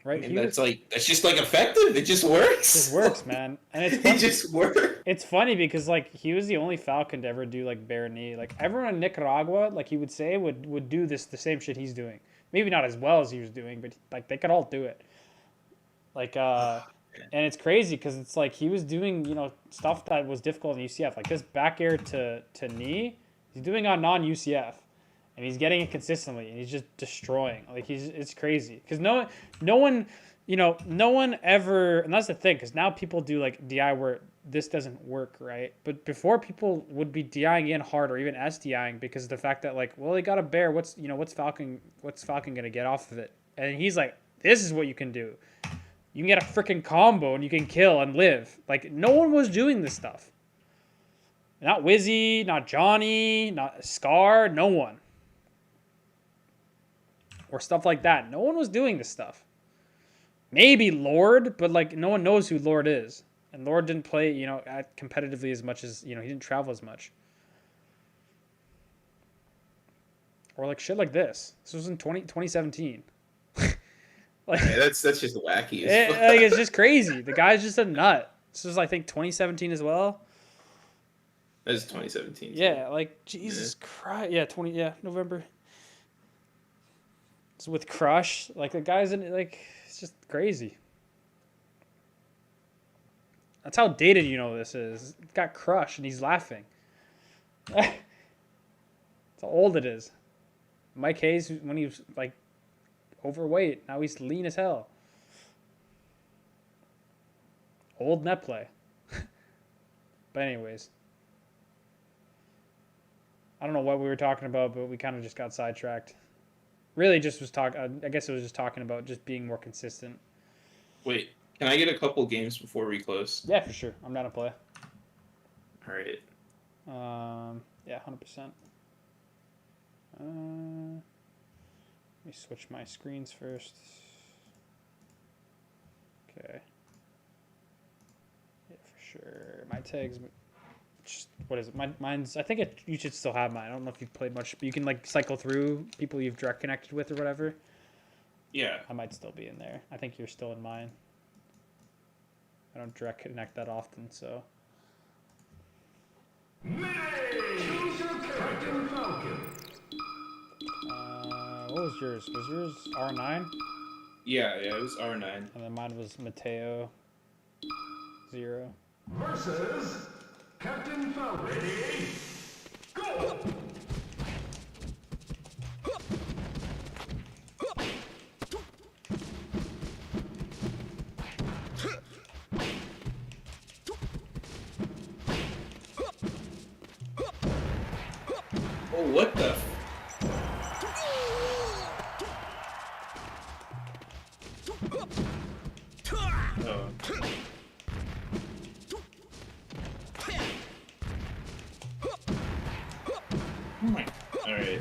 Right? And that's just like effective. It just works. This works, man. And it's It fun. just works. It's funny because like he was the only Falcon to ever do like bare knee. Like everyone in Nicaragua, like he would say, would do the same shit he's doing. Maybe not as well as he was doing, but like they could all do it. Like and it's crazy because it's like he was doing stuff that was difficult in UCF, like this back air to knee. He's doing on non UCF, and he's getting it consistently, and he's just destroying. Like it's crazy because no one ever, and that's the thing, because now people do like DI where this doesn't work, right? But before, people would be DIing in hard or even SDIing because of the fact that like, well, they got a bear. What's Falcon gonna get off of it? And he's like, this is what you can do. You can get a freaking combo and you can kill and live. Like, no one was doing this stuff. Not Wizzy, not Johnny, not Scar, no one. Or stuff like that. No one was doing this stuff. Maybe Lord, but like no one knows who Lord is. And Lord didn't play, competitively as much as, he didn't travel as much. Or like shit like this. This was in 2017. Like, yeah, that's just wacky. It's just crazy. The guy's just a nut. This was, I think, 2017 as well. That's 2017. Yeah, like Jesus Christ. Yeah, November. So with Crush, like the guy's in like it's just crazy. That's how dated this is. It's got Crush and he's laughing. That's how old it is. Mike Hayes, when he was like overweight, now he's lean as hell. Old net play. But anyways. I don't know what we were talking about, but we kind of just got sidetracked. Really just was talking, I guess it was just talking about just being more consistent. Wait, can I get a couple games before we close? Yeah, for sure. I'm down to play. All right. Yeah, 100%. Let me switch my screens first. Okay. Yeah, for sure. My tags, what is it? Mine's, I think you should still have mine. I don't know if you've played much, but you can like cycle through people you've direct connected with or whatever. Yeah. I might still be in there. I think you're still in mine. I don't direct connect that often, so. What was yours? Was yours R9? Yeah, it was R9. And then mine was Mateo 0. Versus Captain Falcon. Ready? Go! Oh, what the? Oh. All right.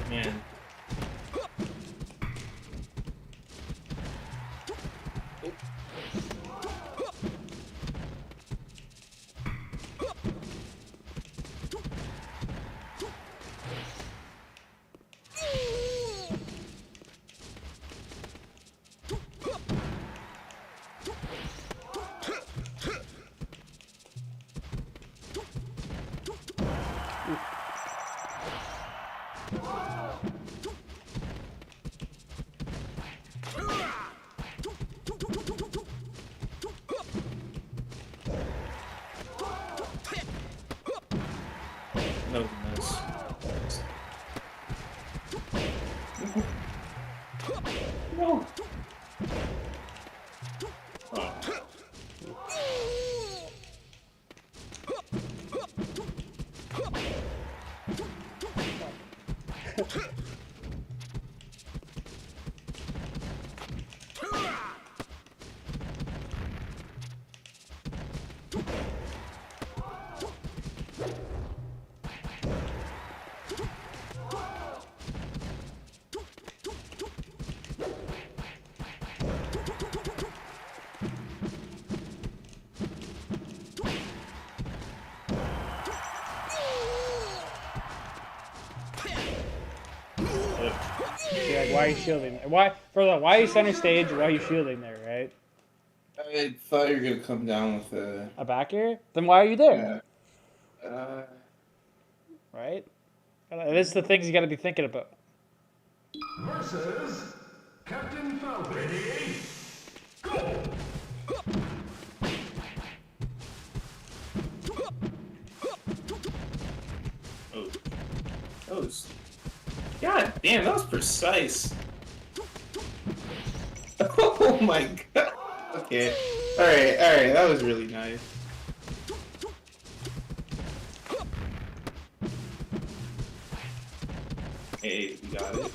Man. No, nice. No. Oh. Yeah, like, why are you shielding? Why are you center stage? Why are you shielding there, right? I thought you were gonna come down with a back air. Then why are you there? Yeah. Right? This is the things you got to be thinking about. versus Captain Falcon. Ready? Go! Oh. That was... God damn, that was precise. Oh my god. Okay. Alright, that was really nice. Hey, we got it.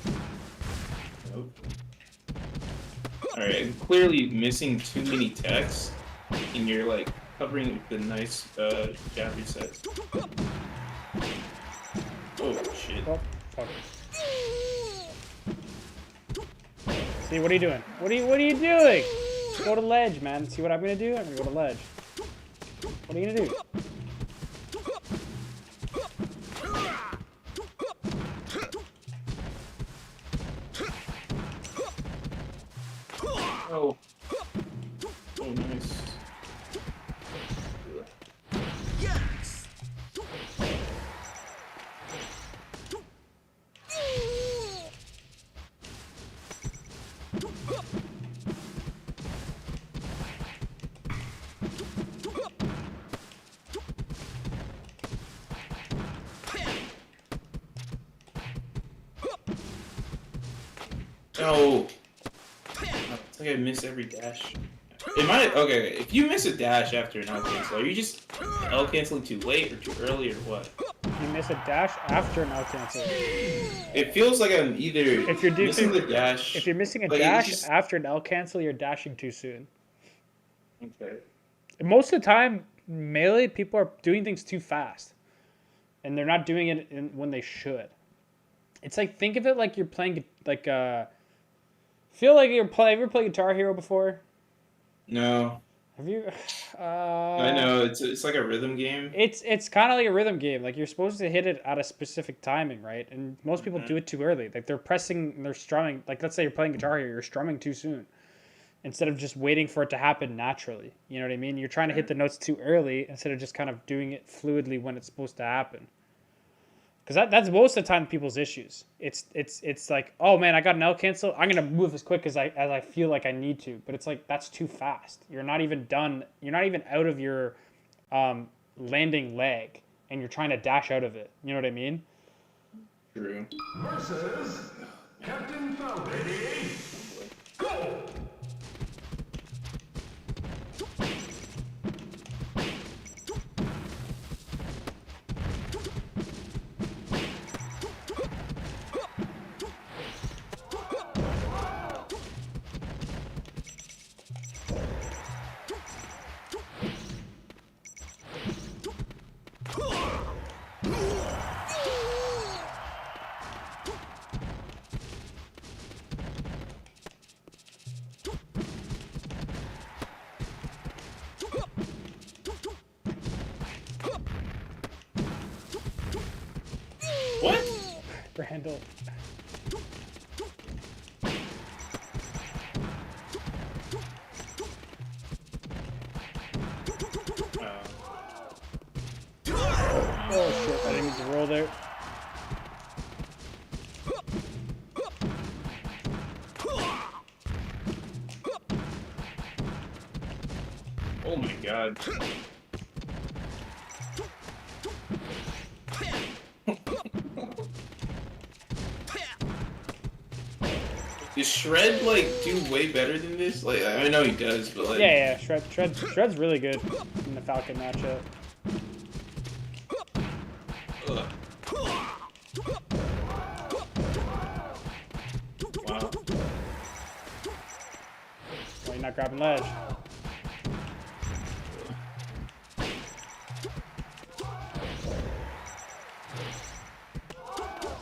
Nope. Alright, I'm clearly missing too many texts, and you're like covering with the nice jab reset. Oh shit. Oh, fuck. See, what are you doing? What are you doing? Go to ledge, man. See what I'm gonna do? I'm gonna go to ledge. What are you gonna do? Oh. Oh, nice. Yes. No. It's like I miss every dash. Am I okay? If you miss a dash after an L cancel, are you just L canceling too late or too early or what? You miss a dash after an L cancel. It feels like I'm either If you're missing the dash. If you're missing a like, dash it's just- after an L cancel, you're dashing too soon. Okay. Most of the time, melee people are doing things too fast, and they're not doing it when they should. It's like, think of it like you're playing like feel like you're playing. Have you ever played Guitar Hero before? No. Have you? I know it's like a rhythm game. It's kind of like a rhythm game. Like, you're supposed to hit it at a specific timing, right? And most people do it too early. Like, they're pressing, they're strumming. Like, let's say you're playing Guitar Hero, you're strumming too soon, instead of just waiting for it to happen naturally. You know what I mean? You're trying to hit the notes too early instead of just kind of doing it fluidly when it's supposed to happen. Because that's most of the time people's issues. It's like, oh man, I got an L cancel. I'm gonna move as quick as I feel like I need to. But it's like, that's too fast. You're not even done. You're not even out of your landing leg, and you're trying to dash out of it. You know what I mean? True. Versus Captain Falcon. Ready? Go! What? Randall. Oh shit! I didn't mean to roll there. Oh my god. Does Shred like do way better than this? Like, I know he does, but like. Yeah. Shred's really good in the Falcon matchup. Ugh. Wow. Why you not grabbing ledge?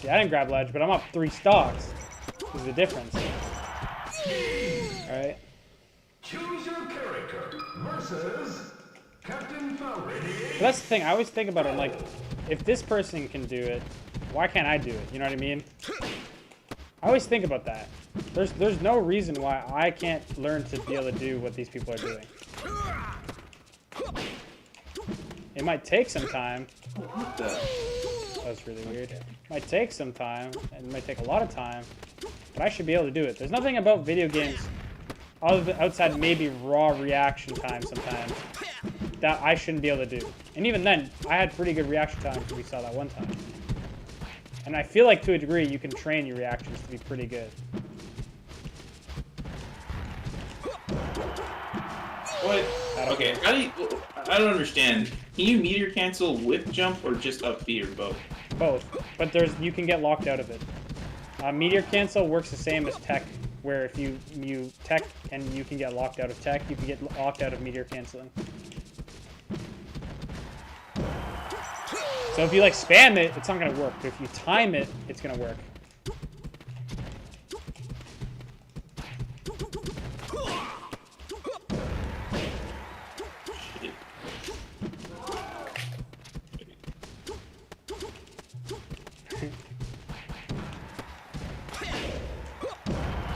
See, I didn't grab ledge, but I'm up 3 stocks. Is the difference. Alright. Choose your character versus Captain Falcon. But that's the thing, I always think about it, I'm like, if this person can do it, why can't I do it? You know what I mean? I always think about that. There's no reason why I can't learn to be able to do what these people are doing. It might take some time, What the? That's really weird. Might take some time, and it might take a lot of time, but I should be able to do it. There's nothing about video games, other than outside maybe raw reaction time sometimes, that I shouldn't be able to do. And even then, I had pretty good reaction time because we saw that one time. And I feel like to a degree, you can train your reactions to be pretty good. What? Okay, how do you... I don't understand. Can you meteor cancel with jump or just up B or both? Both, but you can get locked out of it. Meteor cancel works the same as tech, where if you tech and you can get locked out of tech, you can get locked out of meteor canceling. So if you like spam it, it's not gonna work. But if you time it, it's gonna work.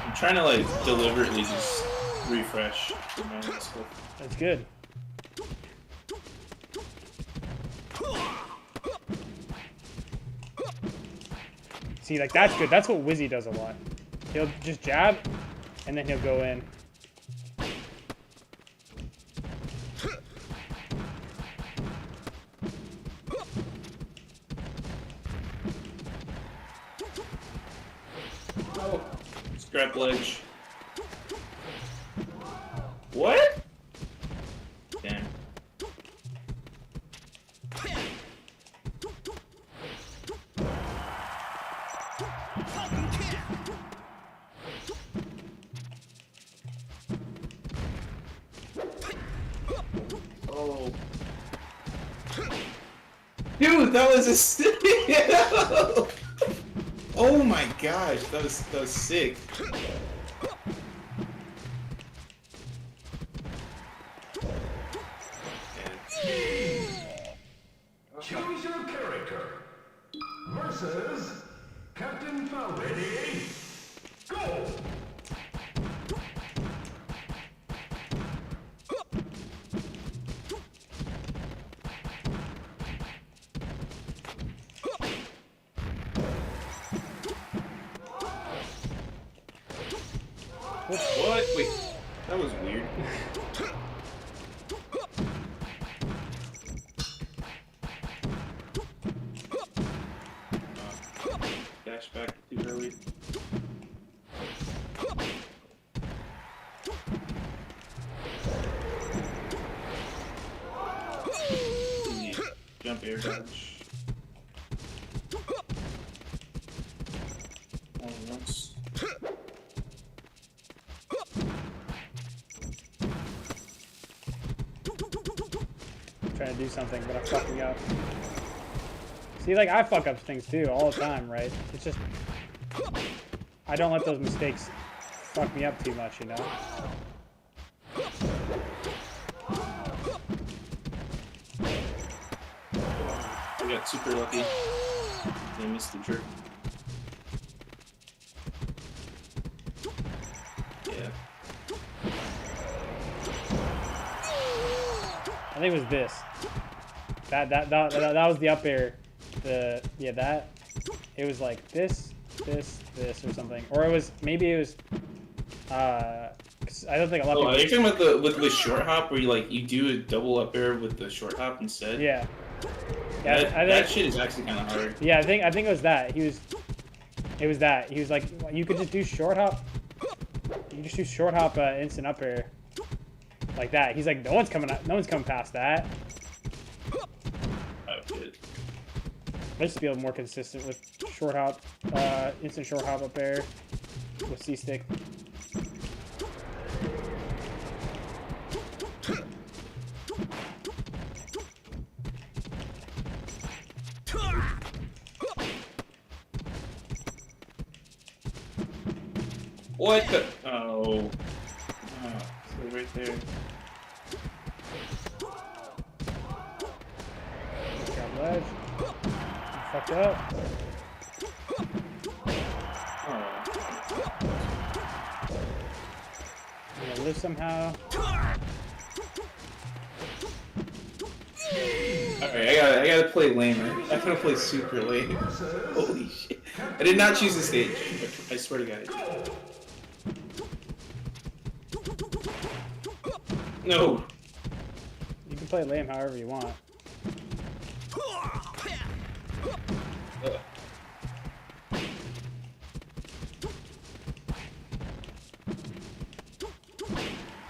I'm trying to like deliberately just refresh the manual stuff. That's good. See, like that's good. That's what Wizzy does a lot. He'll just jab, and then he'll go in. Oh, scrap ledge. What? Damn. Oh. Dude, that was a stick! Oh my gosh, that was sick. Choose your character. Versus Captain Falcon. Ready? Go! What? Wait, that was weird. Dash back too early. Jump air dodge. Only once. Trying to do something, but I'm fucking up. See, like, I fuck up things too, all the time, right? It's just... I don't let those mistakes fuck me up too much, you know? I got super lucky. They missed the trick. Yeah. I think it was this. That was the up air. That. It was like this or something. Or it was, maybe it was, 'cause I don't think a lot of Oh, are you people... talking about the short hop where you do a double up air with the short hop instead? Yeah. Yeah, That shit is actually kind of hard. Yeah, I think it was that. It was that. He was like, you could just do short hop. You can just do short hop instant up air. Like that. He's like, no one's coming past that. Oh, good. I used to be a little more consistent with short hop, instant short hop up air with C stick. What the? Oh. So right there. Got ledge. I'm fucked up. Oh. I'm gonna live somehow. Alright, I gotta play lamer. I gotta play super lame. Holy shit. I did not choose the stage. I swear to God. No. You can play lame however you want.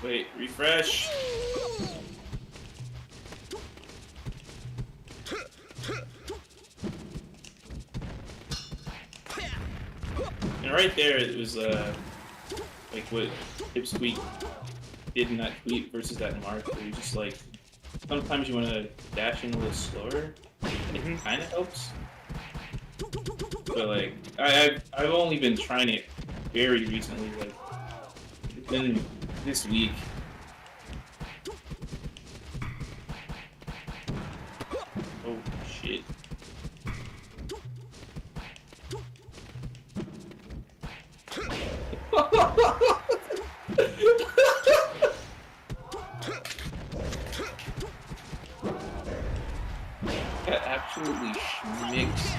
Wait, refresh. And right there, it was like what Pipsqueak did in that tweet versus that Mark, where you just like sometimes you want to dash in a little slower, and it kind of helps. But like I've only been trying it very recently, like within this week. Oh shit. Got absolutely schmixed.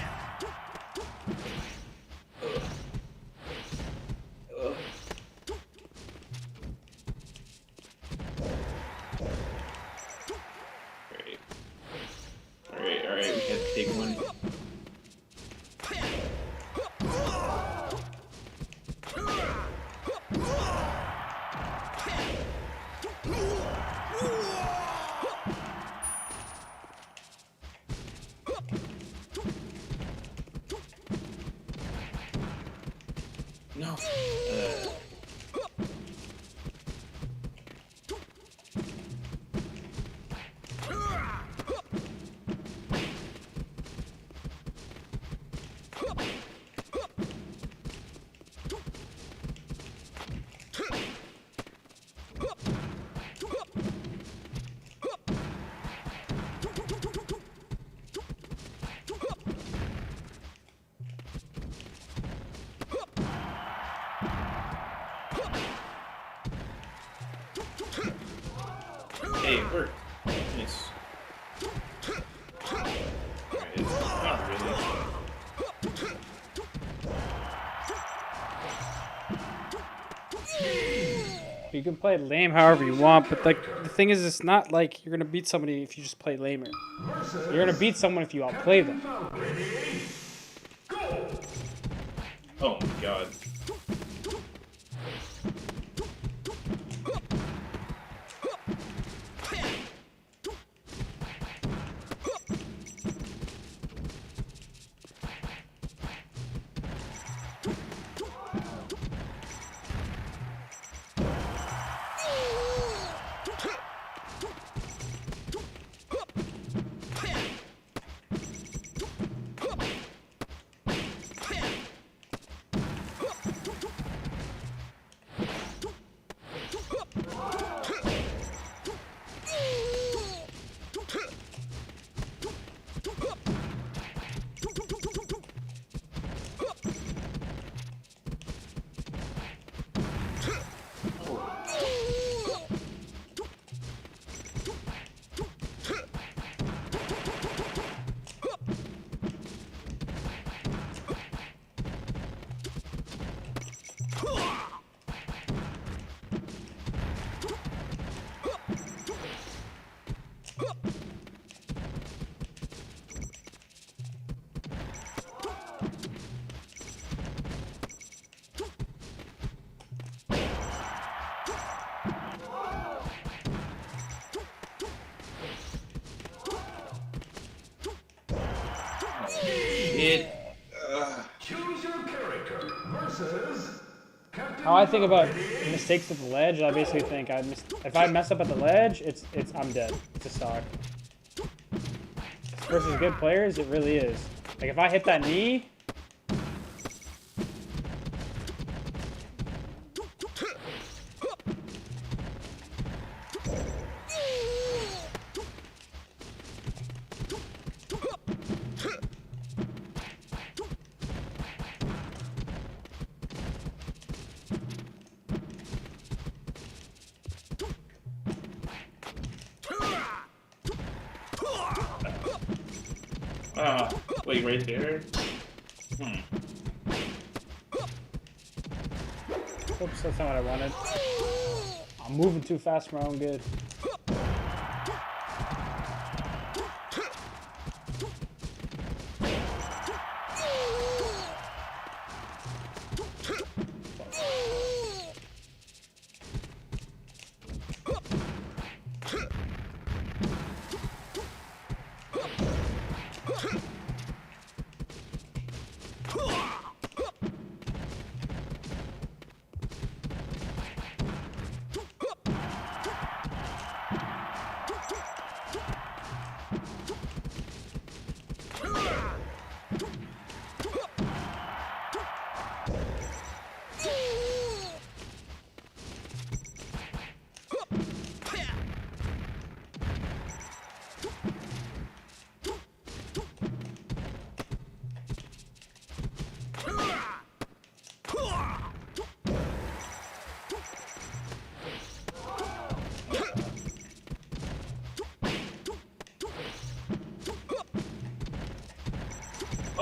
Alright, we got to take one. No. Hey, it worked. Nice. Alright, not really. You can play lame however you want, but like the thing is, it's not like you're gonna beat somebody if you just play lamer. You're gonna beat someone if you outplay them. Oh my god. Choose your character versus Captain How I think about mistakes at the ledge, I basically think if I mess up at the ledge, I'm dead. It's a stock. Versus good players, it really is. Like if I hit that knee, Wait, right there? Oops, that's not what I wanted. I'm moving too fast for my own good.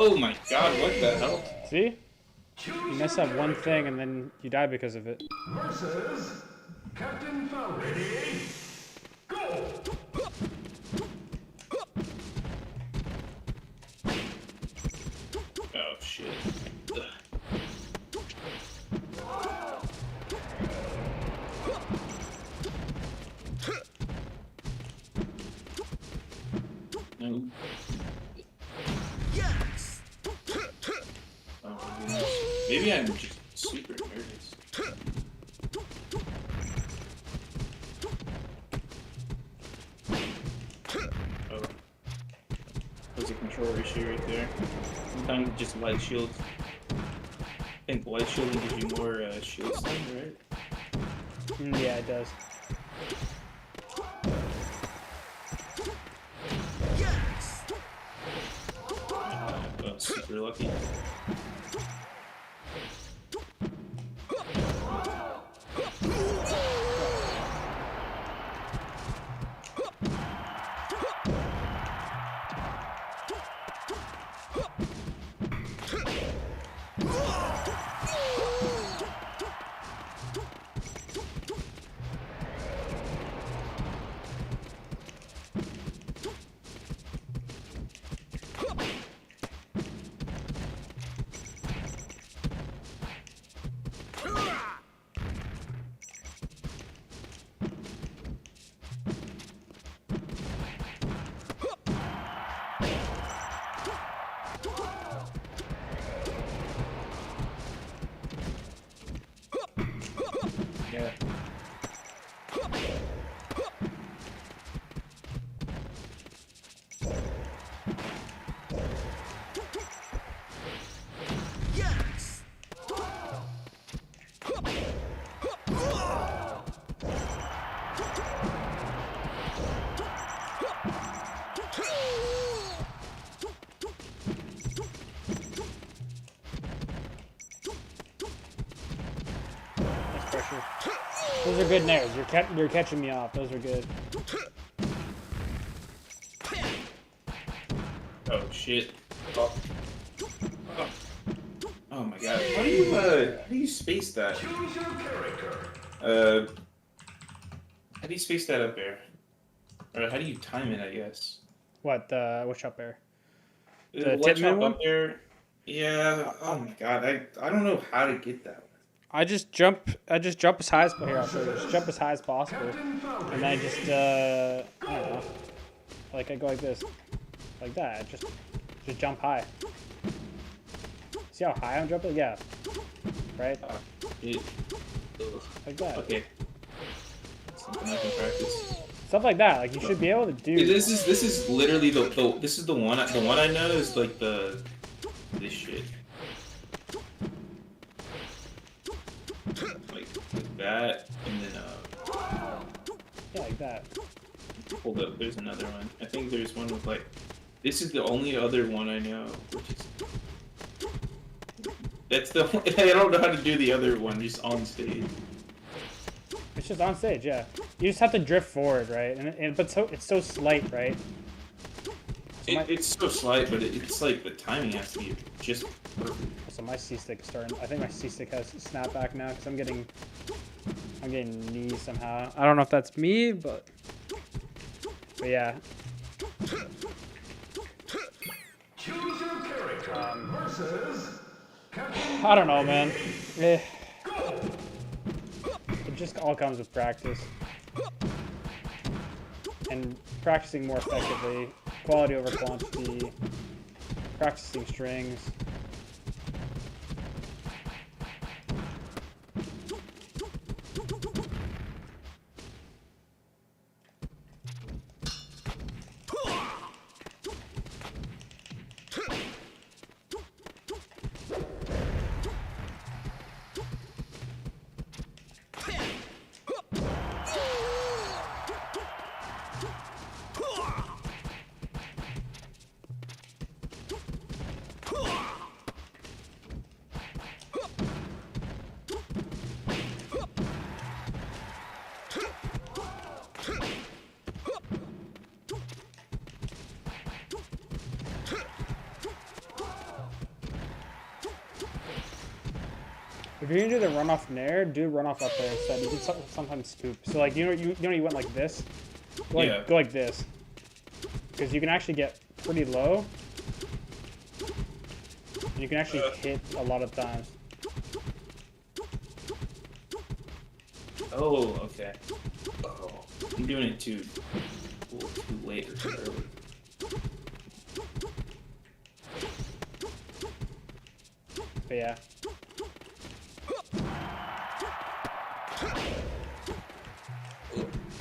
Oh my god, what the hell? See? You mess up one thing and then you die because of it. Versus Captain Falcon. Ready? Go! Oh shit. Ugh. No. Yes. Oh, goodness. Maybe I'm just super nervous. Oh. There's a controller issue right there. Sometimes just light shields. I think light shielding gives you more shield stun, right? Yeah, it does. Yes. Super lucky. Yeah. Yes. Nice pressure. Those are good nairs. You're catching me off. Those are good. Oh shit. Oh. Oh. Oh my god. How do you space that? Choose your character. How do you space that up there? Or how do you time it, I guess? What? Which up air? The The ledge Titman hop one? up there. Yeah. Oh my god. I don't know how to get that one. I just jump as high as here. I'll show you. Just jump as high as possible, Captain Falcon. and then I just I don't know. Like I go like this, like that. Just jump high. See how high I'm jumping? Yeah. Right. Dude. Ugh. Like that. Okay. Something I can practice. Stuff like that. Like you should be able to do. Dude, this is literally this is the one I know is like this shit. Like that, and then Yeah, like that. hold up, there's another one. I think there's one with like, this is the only other one I know, which is, that's the, I don't know how to do the other one, just on stage. It's just on stage, yeah. You just have to drift forward, right? But it's so slight, right? So It's so slight, but it's like the timing has to be just perfect. So my C stick is starting. I think my C stick has snapback now because I'm getting knee somehow. I don't know if that's me, but yeah. Choose your character versus Captain I don't know, man. Eh, Go! it just all comes with practice and practicing more effectively. Quality over quantity. Practicing strings. If you're gonna do the runoff nair, do runoff up there instead. You can sometimes scoop. So like you went like this. Go like this, because you can actually get pretty low. And you can actually hit a lot of times. Oh, okay. Oh, I'm doing it too late or too early. But yeah.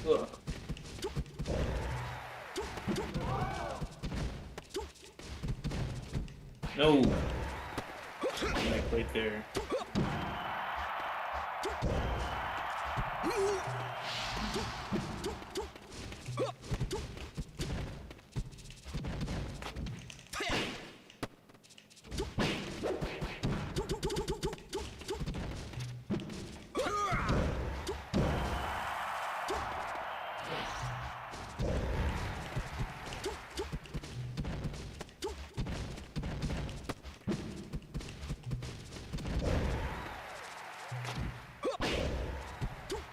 Ugh. No. Like right there.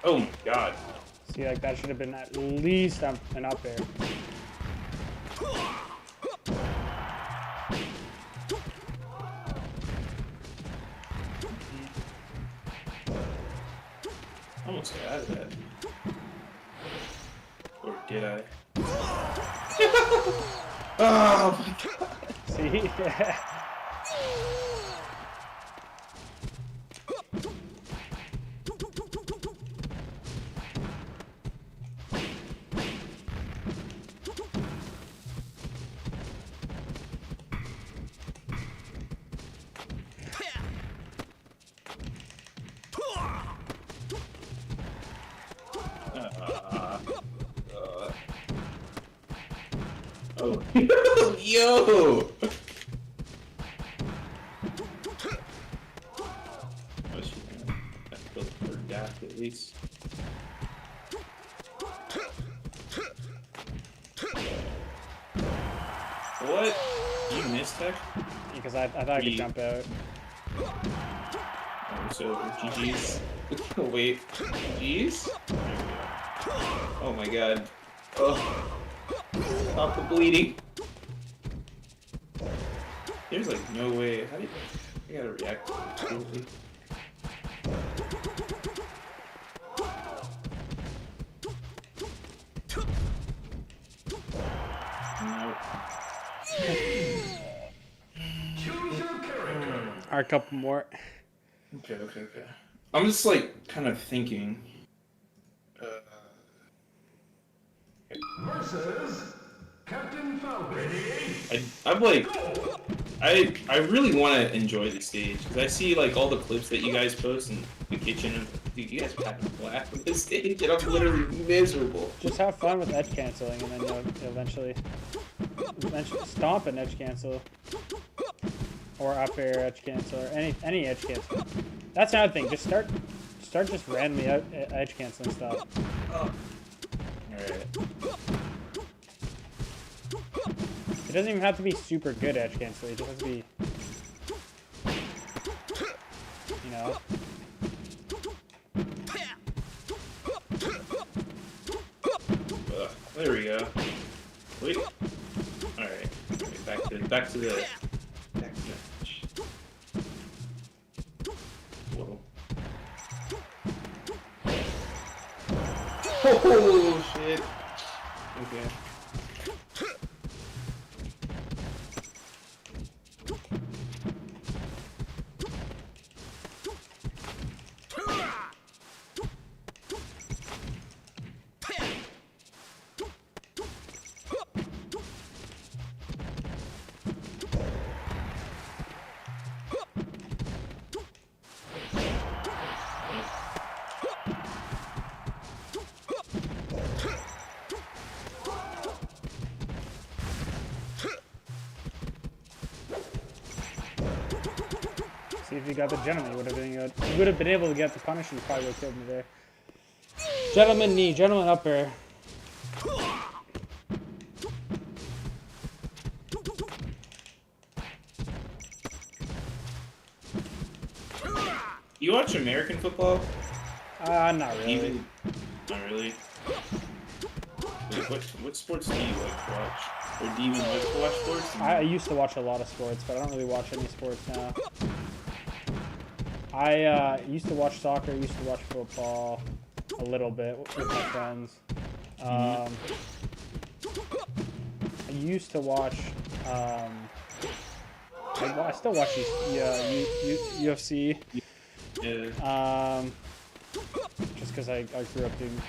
Oh my god. See, like that should have been at least an up air. Almost got out of that. Or did I? Oh my god. See? Oh. Yo! Oh, she's gonna have to build her dash at least. What? You missed that? Because I thought I could jump out. Oh, so GG's. Wait. GG's? Oh my god. Oh. Stop the bleeding. There's like no way. How do you... I gotta react to it. Nope. Choose your character. Or a couple more. Okay. I'm just like kind of thinking. Versus Captain Falcon. Ready? I'm like, I really want to enjoy the stage because I see like all the clips that you guys post in the kitchen and dude, you guys are having a blast with this stage and I'm literally miserable. Just have fun with edge canceling, and then you'll eventually stomp an edge cancel, or up air edge cancel, or any edge cancel. That's another thing. Just start just randomly edge canceling stuff. Oh. All right. It doesn't even have to be super good edge cancel. It just has to be, you know. There we go. Wait. All right. Back to the match. Whoa. Oh shit. Okay. See if you got the gentleman. You would have been able to get the punish, and you probably would have killed me there. Gentleman knee, gentleman upper. You watch American football? Not really. Even, not really. Wait, what sports do you like to watch? Or do you even like to watch sports? I used to watch a lot of sports, but I don't really watch any sports now. I used to watch soccer, used to watch football a little bit with my friends. I used to watch, I still watch UFC. Yeah. Just because I grew up doing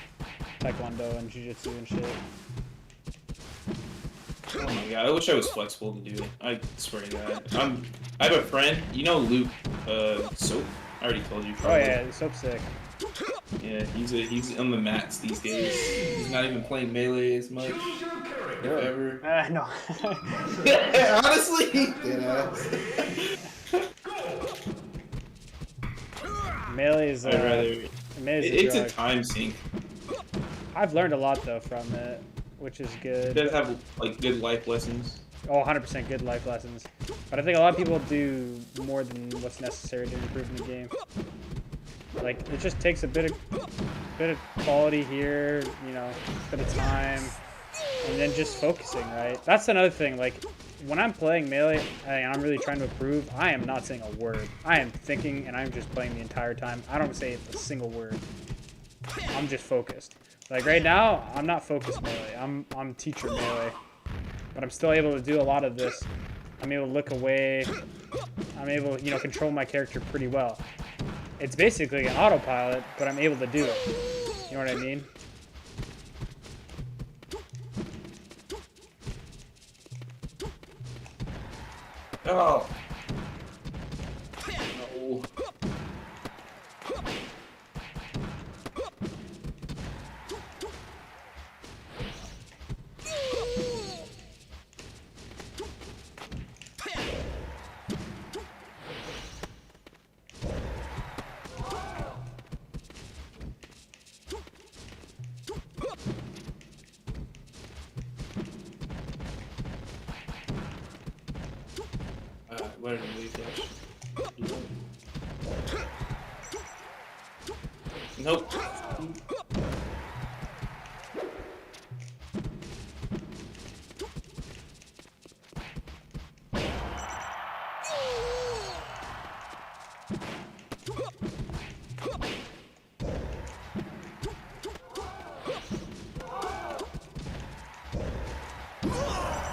taekwondo and jiu-jitsu and shit. Oh my god, I wish I was flexible to do it. I swear to god. I have a friend, you know Luke, Soap? I already told you probably. Oh yeah, Soap's sick. Yeah, he's on the mats these days. He's not even playing Melee as much. If ever. No. Honestly? Melee is, I'd rather... It's a drug. time sink. I've learned a lot though from it, which is good. It does have like good life lessons. Oh, 100% good life lessons. But I think a lot of people do more than what's necessary to improve in the game. Like, it just takes a bit of quality here, you know, a bit of time, and then just focusing, right? That's another thing. Like, when I'm playing Melee and I'm really trying to improve, I am not saying a word. I am thinking and I'm just playing the entire time. I don't say a single word. I'm just focused. Like right now, I'm not focused Melee. I'm teacher Melee. But I'm still able to do a lot of this. I'm able to look away. I'm able to, you know, control my character pretty well. It's basically an autopilot, but I'm able to do it. You know what I mean? Oh. No. Where did we dash? Nope.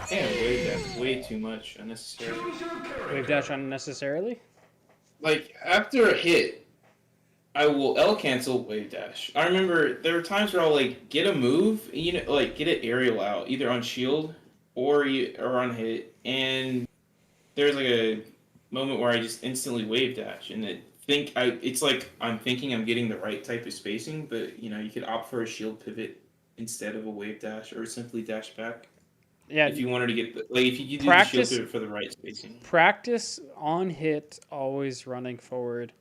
Damn, way too much unnecessary. Wave dash unnecessarily? Like, after a hit, I will L cancel wave dash. I remember there were times where I'll like get a move, you know, like get an aerial out, either on shield or on hit, and there's like a moment where I just instantly wave dash, and it's like I'm thinking I'm getting the right type of spacing, but you know, you could opt for a shield pivot instead of a wave dash, or simply dash back. Yeah. If you wanted to get if you do the shield pivot for the right spacing. Practice on hit, always running forward.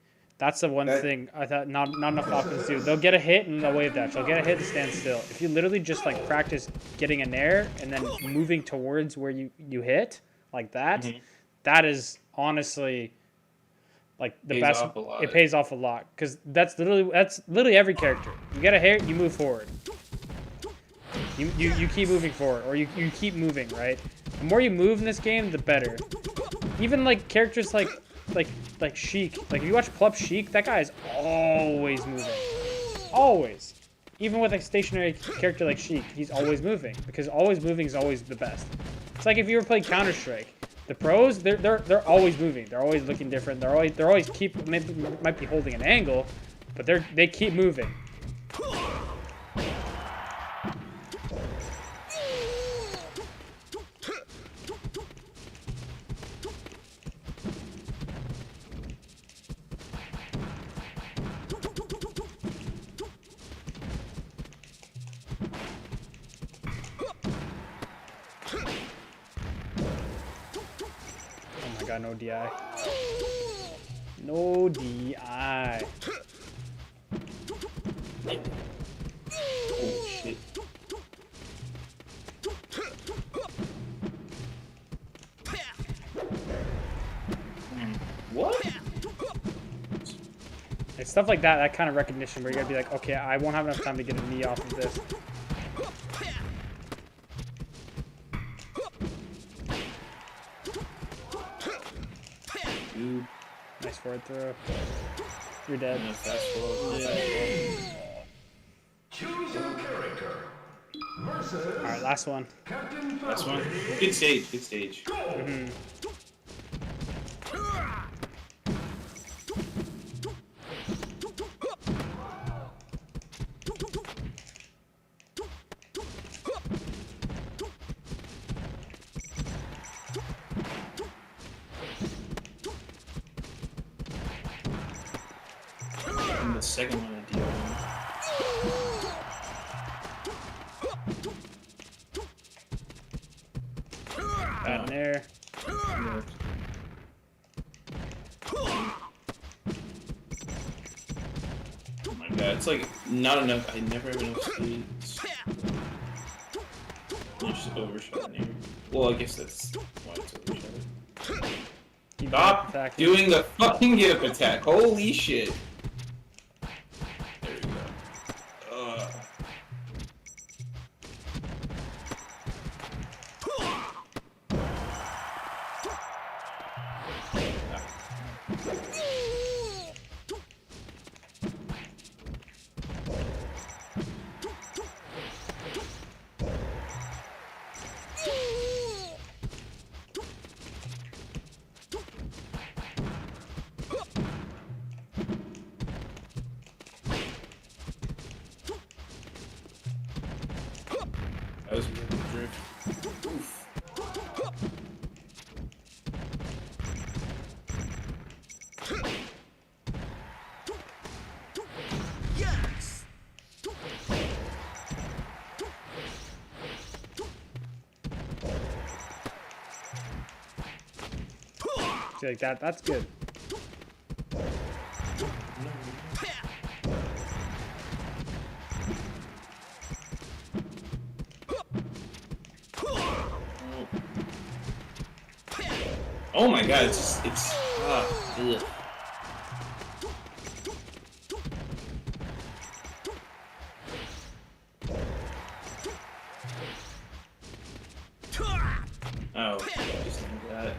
That's the one thing I thought not enough Falcons do. They'll get a hit and they'll wave dash. They'll get a hit and stand still. If you literally just like practice getting a nair and then moving towards where you hit like that, that is honestly like the best. It pays off a lot because that's literally every character. You get a hit, you move forward. You keep moving forward, or you keep moving, right? The more you move in this game, the better. Even like characters like Sheik. Like if you watch Plup Sheik, that guy is always moving. Always. Even with a stationary character like Sheik, he's always moving because always moving is always the best. It's like if you ever played Counter-Strike. The pros, they're always moving. They're always looking different. They're always might be holding an angle, but they keep moving. Got no DI. No DI. Oh shit. What? It's stuff like that, that kind of recognition where you gotta be like, okay, I won't have enough time to get a knee off of this. Nice forward throw. You're dead. Choose your character versus Alright, last one. Captain Last one. Falcon. Good stage. Good stage. And the second one I deal Bad in there. with. Oh my god, it's like not enough. I never have enough speeds. You just overshot in here. Well, I guess that's why it's overshot. Keep Stop attacking. doing the fucking get up attack. Holy shit. There we go. Ugh. That was a really good drift. Oof. Yes. See, like that. That's good. Oh my god, it's ugh. Oh, just like that.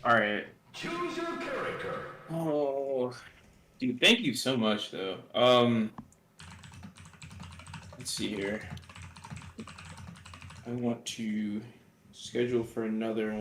Alright. Choose your character. Oh, dude, thank you so much, though. Let's see here. I want to schedule for another one.